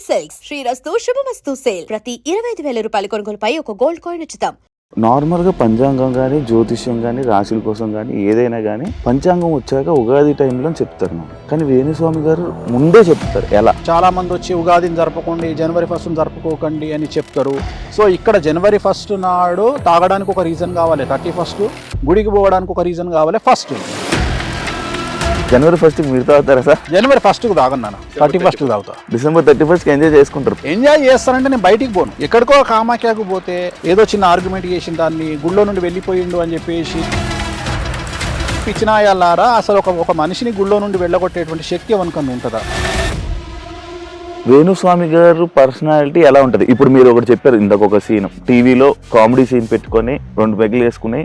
Silks శ్రీరస్తు శుభమస్తు sale ప్రతి 25,000 రూపాయల కొనుగోలుపై ఒక గోల్డ్ కాయిన్ ఉచితం. నార్మల్గా పంచాంగం కానీ జ్యోతిష్యం కానీ రాశుల కోసం కానీ ఏదైనా కానీ పంచాంగం వచ్చాక ఉగాది టైంలో చెప్తారు మనం, కానీ వేణుస్వామి గారు ముందే చెప్తారు. ఎలా చాలా మంది వచ్చి ఉగాదిని జరపకండి, జనవరి 1 జరుపుకోకండి అని చెప్తారు. సో ఇక్కడ జనవరి 1 నాడు తాగడానికి ఒక రీజన్ కావాలి, 31 గుడికి పోవడానికి ఒక రీజన్ కావాలి. ఫస్ట్ జనవరి 1 మీరు తాగుతారా సార్? జనవరి 1 తాగన్నాను, 31 తాగుతా. డిసెంబర్ 31 ఎంజాయ్ చేసుకుంటారు. ఎంజాయ్ చేస్తానంటే నేను బయటికి పోను. ఎక్కడికో కామాఖ్యకు పోతే ఏదో చిన్న ఆర్గ్యుమెంట్ చేసిన దాన్ని గుళ్ళో నుండి వెళ్ళిపోయిండు అని చెప్పేసి పిచ్చినాయాలారా, అసలు ఒక మనిషిని గుళ్ళో నుండి వెళ్ళగొట్టేటువంటి శక్తి ఎవరికన్నా ఉంటుందా? వేణుస్వామి గారు పర్సనాలిటీ ఎలా ఉంటుంది? ఇప్పుడు మీరు ఒకటి చెప్పారు ఇందాక, ఒక సీన్ టీవీలో కామెడీ సీన్ పెట్టుకొని 2 పెగ్గులు వేసుకుని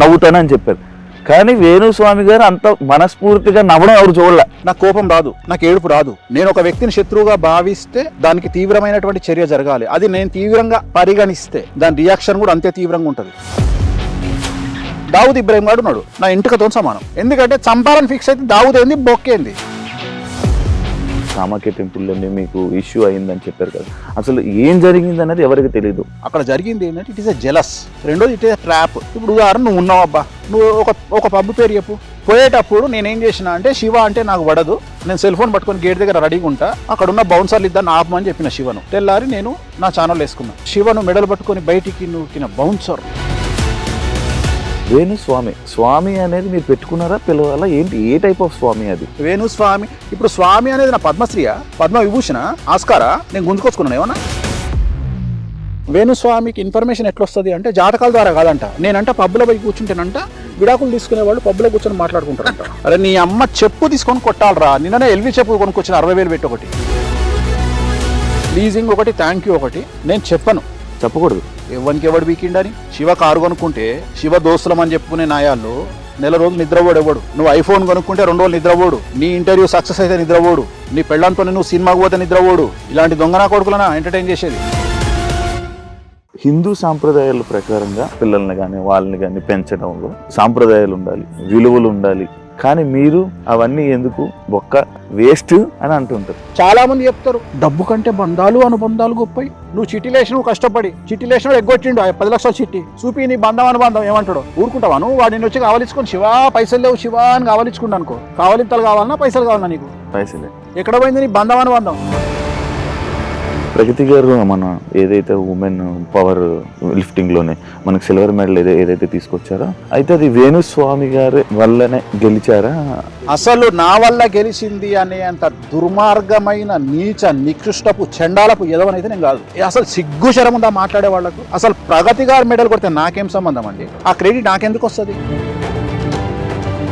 నవ్వుతానని చెప్పారు, కానీ వేణుస్వామి గారు అంత మనస్ఫూర్తిగా నవ్వడం ఎవరు చూడలే. నాకు కోపం రాదు, నాకు ఏడుపు రాదు. నేను ఒక వ్యక్తిని శత్రువుగా భావిస్తే దానికి తీవ్రమైనటువంటి చర్య జరగాలి. అది నేను తీవ్రంగా పరిగణిస్తే దాని రియాక్షన్ కూడా అంతే తీవ్రంగా ఉంటుంది. దావుద్ ఇబ్రాహిం గారు ఉన్నాడు, నా ఇంటికతో సమానం. ఎందుకంటే చంపాలని ఫిక్స్ అయితే దావుద్ ఏంది, బొక్కేంది. కామాఖ్య టెంపుల్లోనే మీకు ఇష్యూ అయిందని చెప్పారు కదా, అసలు ఏం జరిగింది అనేది ఎవరికి తెలియదు. అక్కడ జరిగింది ఏంటంటే ఇట్ ఈస్ ఎ జెలస్, రెండోది ఇట్ ఈస్ ఎ ట్రాప్. ఇప్పుడు ఉదాహరణ నువ్వు ఉన్నావు అబ్బా, నువ్వు ఒక పబ్బు పేరు చెప్పు. పోయేటప్పుడు నేనేం చేసిన అంటే, శివ అంటే నాకు పడదు, నేను సెల్ ఫోన్ పట్టుకొని గేట్ దగ్గర రెడీగా ఉంటా, అక్కడ ఉన్న బౌన్సర్లు ఇద్దరు ఆపమని చెప్పిన శివను. తెల్లారి నేను నా ఛానల్ వేసుకున్నాను. శివను మెడలు పట్టుకొని బయటికి నూకిన బౌన్సర్ వేణుస్వామి. స్వామి అనేది మీరు పెట్టుకున్నారా, పిలవాలా ఏంటి? ఏ టైప్ ఆఫ్ స్వామి అది? వేణుస్వామి. ఇప్పుడు స్వామి అనేది నా పద్మశ్రీయా, పద్మ విభూషణ, ఆస్కారా? నేను గుంజుకొచ్చుకున్నాను ఏమన్నా? వేణుస్వామికి ఇన్ఫర్మేషన్ ఎట్లొస్తుంది అంటే జాతకాల ద్వారా కాదంట. నేనంట పబ్బులో పోయి కూర్చుంటేనంట విడాకులు తీసుకునే వాళ్ళు పబ్బులో కూర్చొని మాట్లాడుకుంటారంట. అరే నీ అమ్మ చెప్పు తీసుకొని కొట్టాలరా, నిన్ననే ఎల్వి చెప్పు కొనుక్కొచ్చిన 60,000 పెట్టి ఒకటి, లీజింగ్ ఒకటి, థ్యాంక్ యూ ఒకటి. నేను చెప్పను, చెప్పకూడదు. ఎవడు వీకిండని. శివ కారు కొనుక్కుంటే శివ దోస్తులం అని చెప్పుకునే నాయాళ్ళు నెల రోజులు నిద్రపోడు ఎవడు. నువ్వు ఐఫోన్ కొనుక్కుంటే 2 రోజులు నిద్రపోడు. నీ ఇంటర్వ్యూ సక్సెస్ అయితే నిద్రపోడు. నీ పెళ్ళంతో నువ్వు సినిమాకు పోతే నిద్రపోడు. ఇలాంటి దొంగనా కొడుకులనా ఎంటర్టైన్ చేసేది? హిందూ సాంప్రదాయాల ప్రకారంగా పిల్లల్ని కానీ వాళ్ళని కానీ పెంచడంలో సాంప్రదాయాలు ఉండాలి, విలువలు ఉండాలి, కానీ మీరు అవన్నీ ఎందుకు ఒక్క వేస్ట్ అని అంటుంటారు. చాలా మంది చెప్తారు డబ్బు కంటే బంధాలు అనుబంధాలు గొప్పయి. నువ్వు చిట్టిలేసి నువ్వు కష్టపడి చిట్టిలేసిన ఎగ్గొట్టిండు 10 లక్షల చిట్టి చూపి నీ బంధం అనుబంధం ఏమంటాడు? ఊరుకుంటావా నువ్వు? వాడిని వచ్చి కావాలించుకొని శివ పైసలు లేవు శివ అని కావాలించుకుంటా అనుకో. కావాలింతలు కావాలన్నా పైసలు కావాలన్నా నీకు? పైసలే. ఎక్కడ పోయింది నీ బంధం అనుబంధం? ప్రగతి గారు మన ఏదైతే ఉమెన్ పవర్ లిఫ్టింగ్ లోనే మనకు సిల్వర్ మెడల్ ఏదైతే తీసుకొచ్చారో, అయితే అది వేణుస్వామి గారి వల్లనే గెలిచారా? అసలు నా వల్ల గెలిచింది అనే అంత దుర్మార్గమైన నీచ నికృష్టపు చండాలపు ఎదవనైతే నేను కాదు. అసలు సిగ్గు శరం ఉందా మాట్లాడే వాళ్లకు? అసలు ప్రగతి గారు మెడల్ కొడితే నాకేం సంబంధం అండి? ఆ క్రెడిట్ నాకెందుకు వస్తుంది?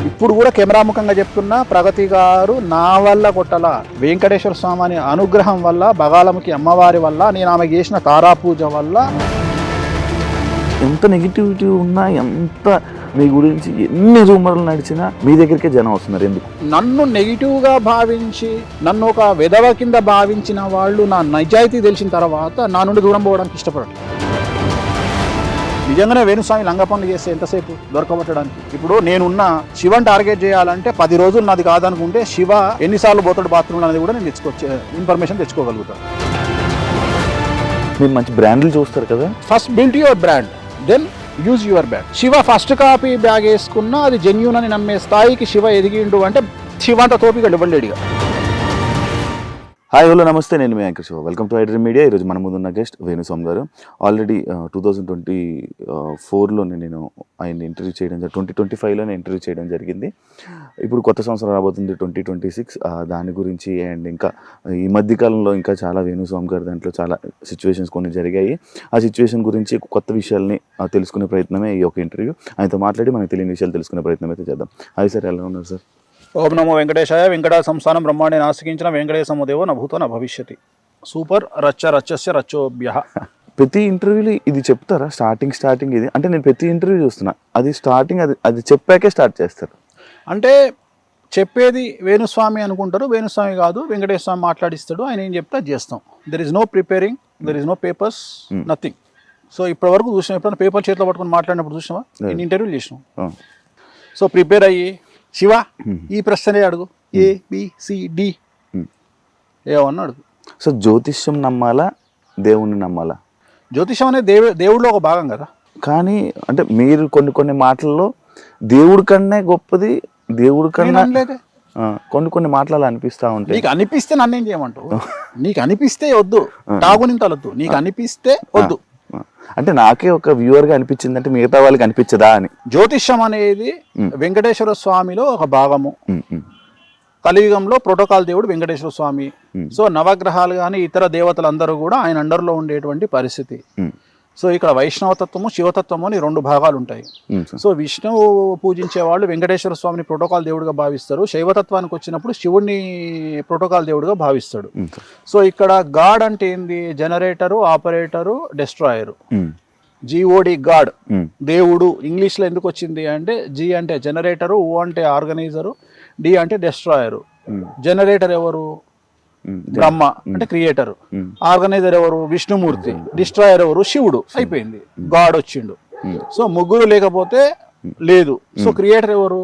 ఇప్పుడు కూడా కెమెరాముఖంగా చెప్తున్నా, ప్రగతి గారు నా వల్ల కొట్టల, వెంకటేశ్వర స్వామి అనుగ్రహం వల్ల, బగాలముఖి అమ్మవారి వల్ల, నేను ఆమె చేసిన తారాపూజ వల్ల. ఎంత నెగిటివిటీ ఉన్నా, ఎంత మీ గురించి ఎన్ని రూమర్లు నడిచినా మీ దగ్గరికే జనం వస్తున్నారు. ఎందుకు? నన్ను నెగిటివ్గా భావించి, నన్ను ఒక విధవ కింద భావించిన వాళ్ళు నా నిజాయితీ తెలిసిన తర్వాత నా నుండి దూరం పోవడానికి ఇష్టపడట్లేదు. నిజంగానే వేణుస్వామి లంగ పనులు చేస్తే ఎంతసేపు దొరకబట్టడానికి? ఇప్పుడు నేనున్న శివని టార్గెట్ చేయాలంటే 10 రోజులు నాది కాదనుకుంటే శివ ఎన్నిసార్లు పోతాడు బాత్రూమ్లో అనేది కూడా నేను ఇన్ఫర్మేషన్ తెచ్చుకోగలుగుతాను. మీరు మంచి బ్రాండ్లు చూస్తారు కదా. First build your brand, then use your brand. Shiva first copy bag వేసుకున్నా అది జెన్యూన్ అని నమ్మే స్థాయికి శివ ఎదిగిండు అంటే శివ అంత తోపిగా ఇవ్వలేడుగా. హాయ్ హలో నమస్తే, నేను మీ anchor Shiva. Welcome to iDream media. ఈరోజు మన ముందున్న గెస్ట్ వేణుస్వామి గారు. ఆల్రెడీ 2024లోనే నేను ఆయన ఇంటర్వ్యూ చేయడం, 2025లోనే ఇంటర్వ్యూ చేయడం జరిగింది. ఇప్పుడు కొత్త సంవత్సరం రాబోతుంది 2026, దాని గురించి అండ్ ఇంకా ఈ మధ్యకాలంలో ఇంకా చాలా వేణుస్వామి గారు దాంట్లో చాలా సిచ్యువేషన్స్ కొన్ని జరిగాయి. ఆ సిచ్యువేషన్ గురించి కొత్త విషయాల్ని తెలుసుకునే ప్రయత్నమే ఈ యొక్క ఇంటర్వ్యూ. ఆయనతో మాట్లాడి మనకు తెలియని విషయాలు తెలుసుకునే ప్రయత్నం అయితే చేద్దాం. హాయ్ సార్, ఎలా ఉన్నారు సార్? ఓం నమో వెంకటేశాయ. వెంకట సంస్థానం బ్రహ్మాండే నాస్తికించిన వెంకటేశముదేవో నభూతో న భవిష్యతి. సూపర్. రచ్చస్య రచ్చోభ్యః. ప్రతి ఇంటర్వ్యూలో ఇది చెప్తారా? స్టార్టింగ్ ఇది అంటే నేను ప్రతి ఇంటర్వ్యూ చూస్తున్నా, అది స్టార్టింగ్ అది చెప్పాకే స్టార్ట్ చేస్తారు. అంటే చెప్పేది వేణుస్వామి అనుకుంటారు, వేణుస్వామి కాదు, వెంకటేశ్వర స్వామి మాట్లాడిస్తాడు, ఆయన ఏం చెప్తే అది చేస్తాం. There is no preparing, there is no papers, nothing. So ఇప్పటి వరకు చూసినా, ఎప్పుడైనా పేపర్ చేతిలో పట్టుకొని మాట్లాడినప్పుడు చూసినావా? నేను ఇంటర్వ్యూలు చేసినాం. సో ప్రిపేర్ అయ్యి శివ ఈ ప్రశ్నే అడుగు, ABCD ఏమన్నా అడుగు, సో జ్యోతిష్యం నమ్మాలా, దేవుణ్ణి నమ్మాలా? జ్యోతిషం అనేది దేవుడిలో ఒక భాగం కదా. కానీ అంటే మీరు కొన్ని మాటల్లో దేవుడి కన్నా గొప్పది, దేవుడి కన్నా కొన్ని మాటలు అనిపిస్తా ఉంటాయి. నీకు అనిపిస్తే నన్నేం చేయమంటావు? నీకు అనిపిస్తే వద్దు, తాగునింతలొద్దు, నీకు అనిపిస్తే వద్దు. అంటే నాకే ఒక వ్యూవర్ గా అనిపించింది, అంటే మిగతా వాళ్ళకి అనిపించదా అని. జ్యోతిష్యం అనేది వెంకటేశ్వర స్వామిలో ఒక భాగము. కలియుగంలో ప్రోటోకాల్ దేవుడు వెంకటేశ్వర స్వామి. సో నవగ్రహాలు కానీ ఇతర దేవతలందరూ కూడా ఆయన అండర్లో ఉండేటువంటి పరిస్థితి. సో ఇక్కడ వైష్ణవతత్వము, శివతత్వము అని 2 భాగాలు ఉంటాయి. సో విష్ణువు పూజించే వాళ్ళు వెంకటేశ్వర స్వామిని ప్రోటోకాల్ దేవుడిగా భావిస్తారు. శైవతత్వానికి వచ్చినప్పుడు శివుడిని ప్రోటోకాల్ దేవుడిగా భావిస్తాడు. సో ఇక్కడ గాడ్ అంటే ఏంది? Generator, operator, destroyer. G O D God, దేవుడు. ఇంగ్లీష్లో ఎందుకు వచ్చింది అంటే జి అంటే జనరేటరు, ఓ అంటే ఆర్గనైజరు, డి అంటే డెస్ట్రాయరు. జనరేటర్ ఎవరు? బ్రహ్మ అంటే క్రియేటర్. ఆర్గనైజర్ ఎవరు? విష్ణుమూర్తి. డిస్ట్రాయర్ ఎవరు? శివుడు. అయిపోయింది, గాడ్ వచ్చిండు. సో ముగ్గురు లేకపోతే లేదు. సో క్రియేటర్ ఎవరు?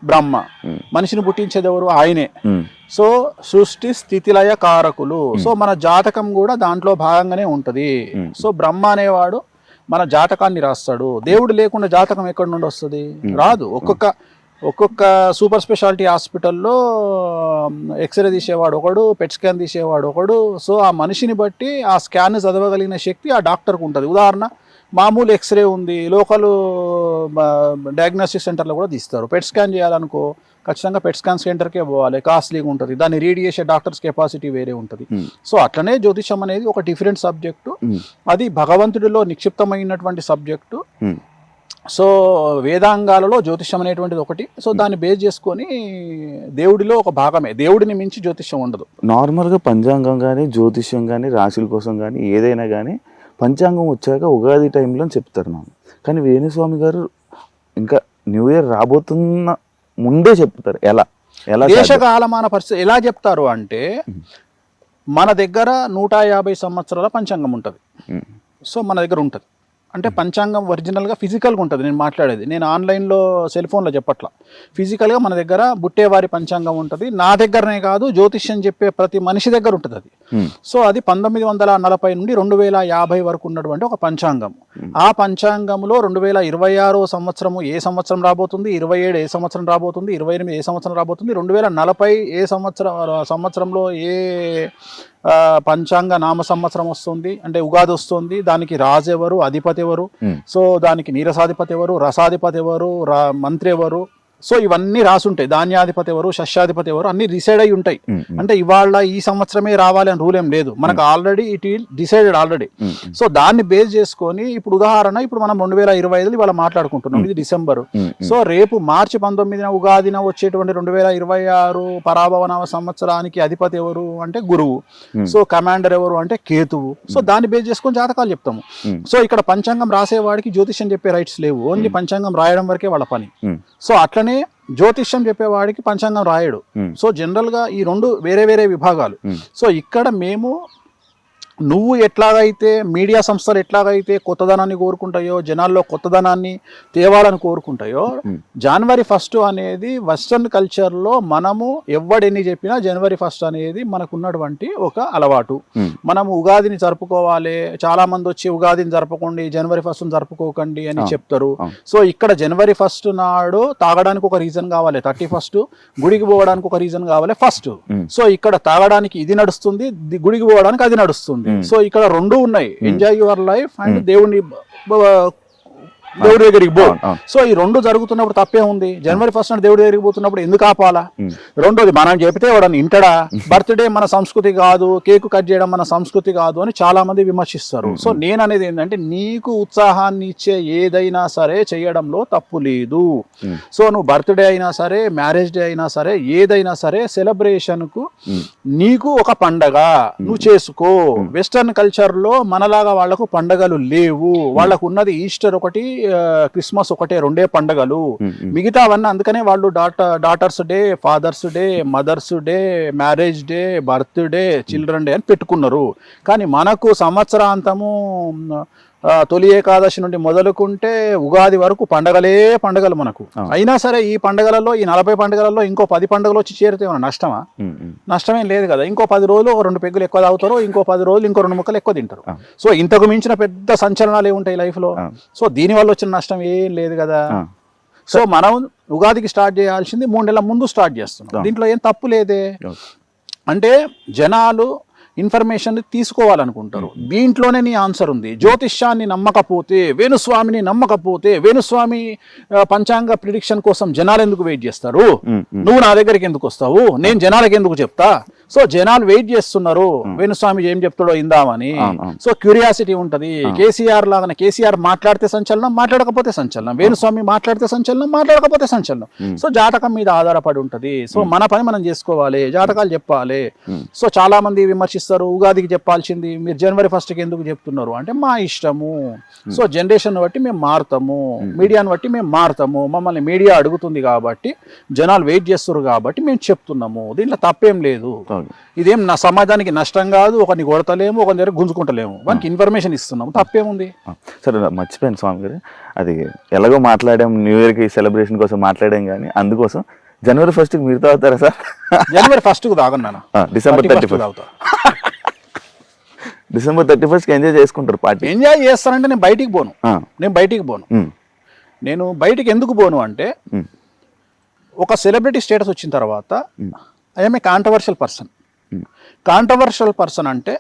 బ్రహ్మ. మనిషిని పుట్టించేది ఎవరు? ఆయనే. సో సృష్టి స్థితిలయ కారకులు. సో మన జాతకం కూడా దాంట్లో భాగంగానే ఉంటది. సో బ్రహ్మ అనేవాడు మన జాతకాన్ని రాస్తాడు. దేవుడు లేకుండా జాతకం ఎక్కడి నుండి వస్తుంది? రాదు. ఒక్కొక్క సూపర్ స్పెషాలిటీ హాస్పిటల్లో ఎక్స్రే తీసేవాడు ఒకడు, పెట్ స్కాన్ తీసేవాడు ఒకడు. సో ఆ మనిషిని బట్టి ఆ స్కాన్ చదవగలిగిన శక్తి ఆ డాక్టర్కి ఉంటుంది. ఉదాహరణ, మామూలు ఎక్స్రే ఉంది, లోకల్ డయాగ్నోస్టిక్ సెంటర్లో కూడా తీస్తారు. పెట్ స్కాన్ చేయాలనుకో ఖచ్చితంగా పెట్ స్కాన్ సెంటర్కే పోవాలి, కాస్ట్లీగా ఉంటుంది. దాన్ని రీడ్ చేసే డాక్టర్స్ కెపాసిటీ వేరే ఉంటుంది. సో అట్లనే జ్యోతిషం అనేది ఒక డిఫరెంట్ సబ్జెక్టు. అది భగవంతుడిలో నిక్షిప్తమైనటువంటి సబ్జెక్టు. సో వేదాంగాలలో జ్యోతిష్యం అనేటువంటిది ఒకటి. సో దాన్ని బేస్ చేసుకొని దేవుడిలో ఒక భాగమే. దేవుడిని మించి జ్యోతిష్యం ఉండదు. నార్మల్గా పంచాంగం కానీ, జ్యోతిష్యం కానీ, రాశుల కోసం కానీ ఏదైనా కానీ పంచాంగం వచ్చాక ఉగాది టైంలో చెప్తారు నాకు. కానీ వేణుస్వామి గారు ఇంకా న్యూ ఇయర్ రాబోతున్న ముందే చెప్తారు. ఎలా దేశకాలమాన పరిస్థితి ఎలా చెప్తారు అంటే, మన దగ్గర 150 సంవత్సరాల పంచాంగం ఉంటుంది. సో మన దగ్గర ఉంటుంది అంటే పంచాంగం ఒరిజినల్గా ఫిజికల్గా ఉంటుంది. నేను మాట్లాడేది, నేను ఆన్లైన్లో సెల్ ఫోన్లో చెప్పట్లా. ఫిజికల్గా మన దగ్గర బుట్టేవారి పంచాంగం ఉంటుంది. నా దగ్గరనే కాదు, జ్యోతిష్యం చెప్పే ప్రతి మనిషి దగ్గర ఉంటుంది అది. సో అది 1940 నుండి 2050 వరకు ఉన్నటువంటి ఒక పంచాంగం. ఆ పంచాంగంలో 2026 సంవత్సరము ఏ సంవత్సరం రాబోతుంది, 27 ఏ సంవత్సరం రాబోతుంది, 28 ఏ సంవత్సరం రాబోతుంది, 2040 ఏ సంవత్సరంలో ఏ పంచాంగ నామ సంవత్సరం వస్తుంది అంటే ఉగాది వస్తుంది, దానికి రాజు ఎవరు, అధిపతి ఎవరు, సో దానికి నీరసాధిపతి ఎవరు, రసాధిపతి ఎవరు, మంత్రి ఎవరు, సో ఇవన్నీ రాసుంటాయి. ధాన్యాధిపతి ఎవరు, శస్యాధిపతి ఎవరు, అన్ని డిసైడ్ అయి ఉంటాయి. అంటే ఇవాళ ఈ సంవత్సరమే రావాలి అని రూల్ ఏం లేదు, మనకు already it will decided already. So దాన్ని బేస్ చేసుకొని ఇప్పుడు ఉదాహరణ, ఇప్పుడు మనం 2025 ఇవాళ మాట్లాడుకుంటున్నాం, ఇది డిసెంబర్. సో రేపు మార్చి 19న ఉగాదిన వచ్చేటువంటి 2026 పరాభవనామ సంవత్సరానికి అధిపతి ఎవరు అంటే గురువు. సో కమాండర్ ఎవరు అంటే కేతువు. సో దాన్ని బేస్ చేసుకొని జాతకాలు చెప్తాము. సో ఇక్కడ పంచాంగం రాసేవాడికి జ్యోతిష్యం చెప్పే రైట్స్ లేవు, ఓన్లీ పంచాంగం రాయడం వరకే వాళ్ళ పని. సో అట్లనే జ్యోతిష్యం చెప్పేవాడికి పంచాంగం రాయడు. సో జనరల్ గా ఈ 2 వేరే వేరే విభాగాలు. సో ఇక్కడ మేము నువ్వు ఎట్లాగైతే మీడియా సంస్థలు ఎట్లాగైతే కొత్తదనాన్ని కోరుకుంటాయో, జనాల్లో కొత్తదనాన్ని తేవాలని కోరుకుంటాయో, జనవరి 1 అనేది వెస్ట్రన్ కల్చర్లో మనము ఎవడెన్ని చెప్పినా జనవరి 1 అనేది మనకున్నటువంటి ఒక అలవాటు. మనము ఉగాదిని జరుపుకోవాలి, చాలా మంది వచ్చి ఉగాదిని జరపకండి, జనవరి 1 జరుపుకోకండి అని చెప్తారు. సో ఇక్కడ జనవరి 1 నాడు తాగడానికి ఒక రీజన్ కావాలి, 31 గుడికి పోవడానికి ఒక రీజన్ కావాలి ఫస్ట్. సో ఇక్కడ తాగడానికి ఇది నడుస్తుంది, గుడికి పోవడానికి అది నడుస్తుంది. సో ఇక్కడ 2 ఉన్నాయి, ఎంజాయ్ యువర్ లైఫ్ అండ్ దేవుడి దగ్గరికి పో. సో ఈ 2 జరుగుతున్నప్పుడు తప్పే ఉంది. జనవరి 1 నాడు దేవుడి దగ్గరికి పోతున్నప్పుడు ఎందుకు ఆపాలా? రెండోది, మనం చెప్తే వాడని ఇంటడా? బర్త్డే మన సంస్కృతి కాదు, కేకు కట్ చేయడం మన సంస్కృతి కాదు అని చాలా మంది విమర్శిస్తారు. సో నేను అనేది ఏంటంటే, నీకు ఉత్సాహాన్ని ఇచ్చే ఏదైనా సరే చేయడంలో తప్పు లేదు. సో నువ్వు బర్త్డే అయినా సరే, మ్యారేజ్ డే అయినా సరే, ఏదైనా సరే సెలబ్రేషన్ కు నీకు ఒక పండగ నువ్వు చేసుకో. వెస్టర్న్ కల్చర్ లో మనలాగా వాళ్లకు పండగలు లేవు. వాళ్ళకు ఉన్నది ఈస్టర్ ఒకటి, క్రిస్మస్ ఒకటే, 2 పండుగలు. మిగతావన్నీ అందుకనే వాళ్ళు daughter's day, father's day, mother's day, marriage day, birthday, children day అని పెట్టుకున్నారు. కానీ మనకు సంవత్సరాంతము తొలి ఏకాదశి నుండి మొదలుకుంటే ఉగాది వరకు పండగలు మనకు. అయినా సరే ఈ పండగలలో, ఈ 40 పండుగలలో ఇంకో 10 పండుగలు వచ్చి చేరితే ఏమన్నా నష్టమా? నష్టమేం లేదు కదా. ఇంకో 10 రోజులు 2 పెగ్గులు ఎక్కువ తాగుతారు, ఇంకో 10 రోజులు ఇంకో 2 ముక్కలు ఎక్కువ తింటారు. సో ఇంతకు మించిన పెద్ద సంచలనాలు ఏముంటాయి లైఫ్లో? సో దీనివల్ల వచ్చిన నష్టం ఏం లేదు కదా. సో మనం ఉగాదికి స్టార్ట్ చేయాల్సింది 3 నెలల ముందు స్టార్ట్ చేస్తున్నాం. దీంట్లో ఏం తప్పు లేదే. అంటే జనాలు ఇన్ఫర్మేషన్ తీసుకోవాలనుకుంటారు. దీంట్లోనే నీ ఆన్సర్ ఉంది. జ్యోతిష్యాన్ని నమ్మకపోతే, వేణుస్వామిని నమ్మకపోతే, వేణుస్వామి పంచాంగ ప్రిడిక్షన్ కోసం జనాలు ఎందుకు వెయిట్ చేస్తారు? నువ్వు నా దగ్గరికి ఎందుకు వస్తావు? నేను జనాలకి ఎందుకు చెప్తా? సో జనాలు వెయిట్ చేస్తున్నారు వేణుస్వామి ఏం చెప్తాడో ఇందామని. సో క్యూరియాసిటీ ఉంటది. కేసీఆర్ లాగానే, కేసీఆర్ మాట్లాడితే సంచలనం, మాట్లాడకపోతే సంచలనం. వేణుస్వామి మాట్లాడితే సంచలనం, మాట్లాడకపోతే సంచలనం. సో జాతకం మీద ఆధారపడి ఉంటది. సో మన పని మనం చేసుకోవాలి, జాతకాలు చెప్పాలి. సో చాలా మంది విమర్శిస్తారు, ఉగాదికి చెప్పాల్సింది మీరు జనవరి 1st ఎందుకు చెప్తున్నారు అంటే మా ఇష్టము. సో జనరేషన్ బట్టి మేము మారుతాము, మీడియాను బట్టి మేము మారుతాము. మమ్మల్ని మీడియా అడుగుతుంది కాబట్టి, జనాలు వెయిట్ చేస్తారు కాబట్టి మేము చెప్తున్నాము. దీంట్లో తప్పేం లేదు. ఇదేం నా సమాజానికి నష్టం కాదు. ఒకరిని కొడతలేము, ఒకరి దగ్గర గుంజుకుంటలేము. వానికి ఇన్ఫర్మేషన్ ఇస్తున్నాము, తప్పేముంది? సరే, మర్చిపోయాను స్వామి గారు, అది ఎలాగో మాట్లాడాం, న్యూ ఇయర్కి సెలబ్రేషన్ కోసం మాట్లాడాం, కానీ అందుకోసం జనవరి 1st మీరు తాగుతారా సార్? జనవరి 1st తాగను, డిసెంబర్ 31 తాగుతా. డిసెంబర్ 31 ఎంజాయ్ చేసుకుంటారు పార్టీ. ఎంజాయ్ చేస్తానంటే నేను బయటికి పోను. నేను బయటికి ఎందుకు పోను అంటే, ఒక సెలబ్రిటీ స్టేటస్ వచ్చిన తర్వాత ఐఎమ్ ఏ కాంట్రవర్షియల్ పర్సన్ అంటే,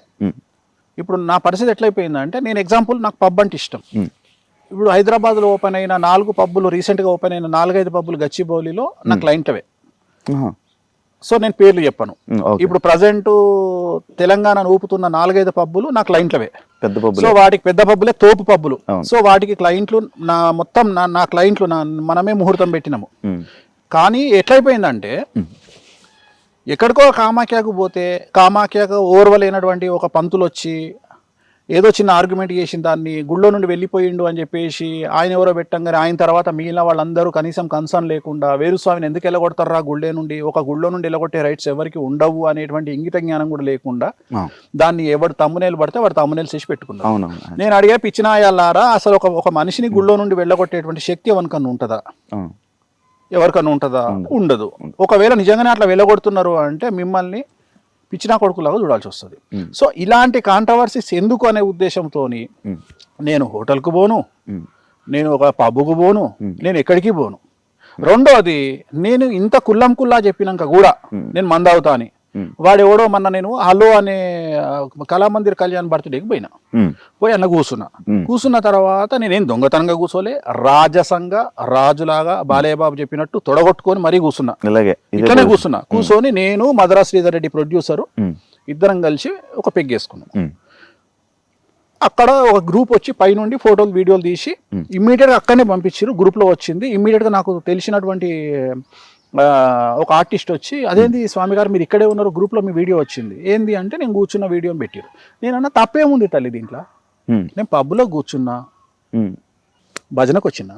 ఇప్పుడు నా పరిస్థితి ఎట్లయిపోయిందంటే, నేను ఎగ్జాంపుల్, నాకు పబ్ అంటే ఇష్టం. ఇప్పుడు హైదరాబాద్లో ఓపెన్ అయిన 4 పబ్బులు, రీసెంట్గా ఓపెన్ అయిన 4-5 పబ్బులు గచ్చిబౌలిలో నా క్లయింట్లవే. సో నేను పేర్లు చెప్పను. ఇప్పుడు ప్రజెంట్ తెలంగాణను ఊపుతున్న 4-5 పబ్బులు నా క్లయింట్లవే, పెద్ద పబ్బులు. సో వాటికి పెద్ద పబ్బులే తోపు పబ్బులు. సో వాటికి క్లయింట్లు నా క్లయింట్లు మనమే ముహూర్తం పెట్టినాము. కానీ ఎట్లయిపోయిందంటే, ఎక్కడికో కామాఖ్యకు పోతే, కామాఖ్యకు ఓర్వలేనటువంటి ఒక పంతులు వచ్చి ఏదో చిన్న ఆర్గ్యుమెంట్ చేసిన దాన్ని గుళ్ళో నుండి వెళ్ళిపోయిండు అని చెప్పేసి ఆయన ఎవరో పెట్టంగానే, ఆయన తర్వాత మిగిలిన వాళ్ళందరూ కనీసం కన్సర్న్ లేకుండా వేణుస్వామిని ఎందుకు వెళ్ళగొడతారా గుళ్ళే నుండి, ఒక గుళ్ళో నుండి వెళ్ళగొట్టే రైట్స్ ఎవరికి ఉండవు అనేటువంటి ఇంగిత జ్ఞానం కూడా లేకుండా దాన్ని ఎవరు తమ్మునేలు పడితే వాడు తమ్మునేలు చేసి పెట్టుకున్నాను. నేను అడిగే పిచ్చినాయాలారా, అసలు ఒక మనిషిని గుళ్ళో నుండి వెళ్ళగొట్టేటువంటి శక్తి ఎవరికన్నా ఉంటుందా? ఎవరికన్నా ఉంటుందా? ఉండదు. ఒకవేళ నిజంగానే అట్లా వెళ్ళగొడుతున్నారు అంటే మిమ్మల్ని పిచ్చినా కొడుకులాగా చూడాల్సి వస్తుంది. సో ఇలాంటి కాంట్రవర్సీస్ ఎందుకు అనే ఉద్దేశంతో నేను హోటల్కు పోను, నేను ఒక పబ్బుకు పోను, నేను ఎక్కడికి పోను. రెండోది, నేను ఇంత కుల్లా చెప్పినాక కూడా నేను మందావుతా అని, వాడెవడో మొన్న నేను హలో అనే కళామందిర్ కళ్యాణ్ బర్త్డేకి పోయి అన్న కూర్చున్న తర్వాత నేనేం దొంగతనంగా కూర్చోలే, రాజసంగా రాజులాగా బాలయ్యబాబు చెప్పినట్టు తొడగొట్టుకొని మరీ కూర్చున్నా. ఇట్లనే కూర్చొని నేను మధురా శ్రీధర్ రెడ్డి ప్రొడ్యూసరు ఇద్దరం కలిసి ఒక పెగ్గేసుకున్నాం. అక్కడ ఒక గ్రూప్ వచ్చి పైనుండి ఫోటోలు వీడియోలు తీసి ఇమ్మీడియట్గా అక్కడనే పంపించారు. గ్రూప్లో వచ్చింది. ఇమ్మీడియట్గా నాకు తెలిసినటువంటి ఒక ఆర్టిస్ట్ వచ్చి, అదేంది స్వామి గారు మీరు ఇక్కడే ఉన్నారు, గ్రూప్లో మీ వీడియో వచ్చింది ఏంది అంటే, నేను కూర్చున్న వీడియోని పెట్టారు. నేనన్నా తప్పేముంది తల్లి దీంట్లో, నేను పబ్లో కూర్చున్నా, భజనకు వచ్చిన.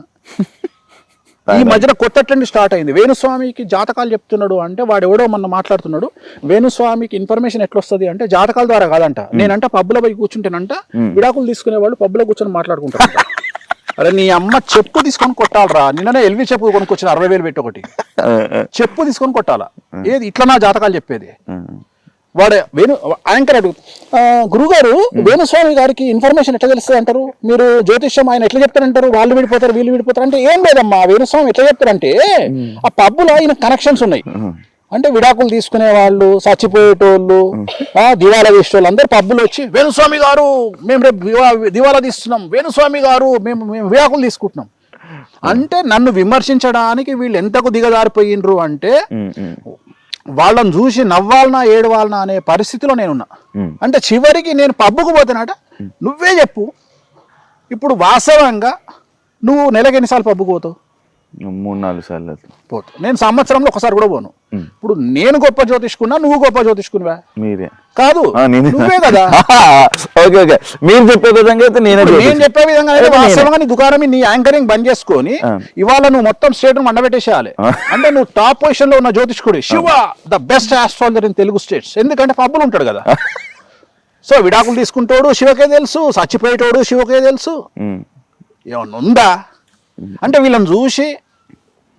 ఈ మధ్యన కొత్త ట్రెండ్ స్టార్ట్ అయింది. వేణుస్వామికి జాతకాలు చెప్తున్నాడు అంటే వాడు ఎవడో మొన్న మాట్లాడుతున్నాడు, వేణుస్వామికి ఇన్ఫర్మేషన్ ఎట్లా వస్తుంది అంటే జాతకాల ద్వారా కాదంట. నేనంట పబ్బులో పోయి కూర్చుంటేనంట విడాకులు తీసుకునే వాళ్ళు పబ్బులో కూర్చొని మాట్లాడుకుంటారు. అరే నీ అమ్మ చెప్పు తీసుకొని కొట్టాలరా, నిన్ననే ఎల్వి చెప్పు కొనుక్కొచ్చిన 60,000 పెట్టి ఒకటి చెప్పు తీసుకొని కొట్టాలా. ఏది ఇట్లా నా జాతకాలు చెప్పేది? వాడే యాంకర్ అడుగు, గురుగారు వేణుస్వామి గారికి ఇన్ఫర్మేషన్ ఎట్లా తెలుస్తుంది అంటారు, మీరు జ్యోతిష్యం ఆయన ఎట్లా చెప్తారంటారు, వాళ్ళు విడిపోతారు వీళ్ళు విడిపోతారు అంటే, ఏం లేదమ్మా వేణుస్వామి ఎట్లా చెప్తారంటే ఆ పబ్బులో ఆయన కనెక్షన్స్ ఉన్నాయి. అంటే విడాకులు తీసుకునే వాళ్ళు, చచ్చిపోయేటోళ్ళు, దివాలా తీసేటోళ్ళు అందరు పబ్బులు వచ్చి, వేణుస్వామి గారు మేము రేపు దివాలా తీస్తున్నాం, వేణుస్వామి గారు మేము విడాకులు తీసుకుంటున్నాం అంటే, నన్ను విమర్శించడానికి వీళ్ళు ఎంతకు దిగజారిపోయినరు అంటే, వాళ్ళని చూసి నవ్వాలనా ఏడవాలనా అనే పరిస్థితిలో నేనున్నా. అంటే చివరికి నేను పబ్బుకు పోతానట, నువ్వే చెప్పు ఇప్పుడు వాస్తవంగా నువ్వు నెలకి ఎన్నిసార్లు పబ్బుకు పోతావు? 3-4 సార్లు పోతావు. నేను సంవత్సరంలో ఒకసారి కూడా పోను. ఇప్పుడు నేను గొప్ప జ్యోతిష్కున్నా, నువ్వు గొప్ప జ్యోతిష్కునివా? మీరే కాదు, నువ్వే కదా. మీరు చెప్పే విధంగా నేను చెప్పే విధంగా వాస్తవంగా నీ దుకాణం నీ యాంకరింగ్ బంద్ చేసుకొని ఇవాళ నువ్వు మొత్తం స్టేట్ మండబెట్టేసేయాలి. అంటే నువ్వు టాప్ పొజిషన్ లో ఉన్న జ్యోతిష్కుడు, Shiva the best astrologer in Telugu states. ఎందుకంటే పబ్బులు ఉంటాడు కదా. సో విడాకులు తీసుకుంటాడు శివకే తెలుసు, చచ్చిపోయేటోడు శివకే తెలుసు. ఏమన్నా ఉందా అంటే వీళ్ళని చూసి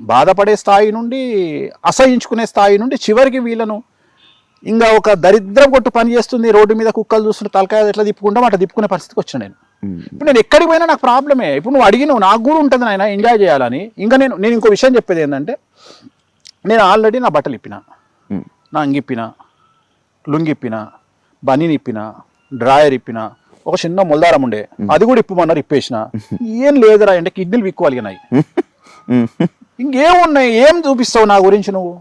బాధపడే స్థాయి నుండి అసహించుకునే స్థాయి నుండి చివరికి వీళ్ళను ఇంకా ఒక దరిద్రం కొట్టు పని చేస్తుంది, రోడ్డు మీద కుక్కలు చూస్తుంటే తలకాయ ఎట్లా తిప్పుకుంటాం అట్లా తిప్పుకునే పరిస్థితికి వచ్చాను నేను. ఇప్పుడు నేను ఎక్కడికి పోయినా నాకు ప్రాబ్లమే. ఇప్పుడు నువ్వు అడిగినావు, నాకు కూడా ఉంటుంది నాయన ఎంజాయ్ చేయాలని. ఇంకా నేను ఇంకో విషయం చెప్పేది ఏంటంటే, నేను ఆల్రెడీ నా బట్టలు ఇప్పిన, నా అంగిప్పిన, లుంగిప్పిన, బనీని ఇప్పిన, డ్రాయర్ ఇప్పిన, ఒక చిన్న మొల్దారం ఉండే అది కూడా ఇప్పమన్నారు, ఇప్పేసిన. ఏం లేదురా అంటే కిడ్నీలు విక్కువాలి నాయి. ఇంకేమున్నాయి, ఏం చూపిస్తావు నా గురించి నువ్వు,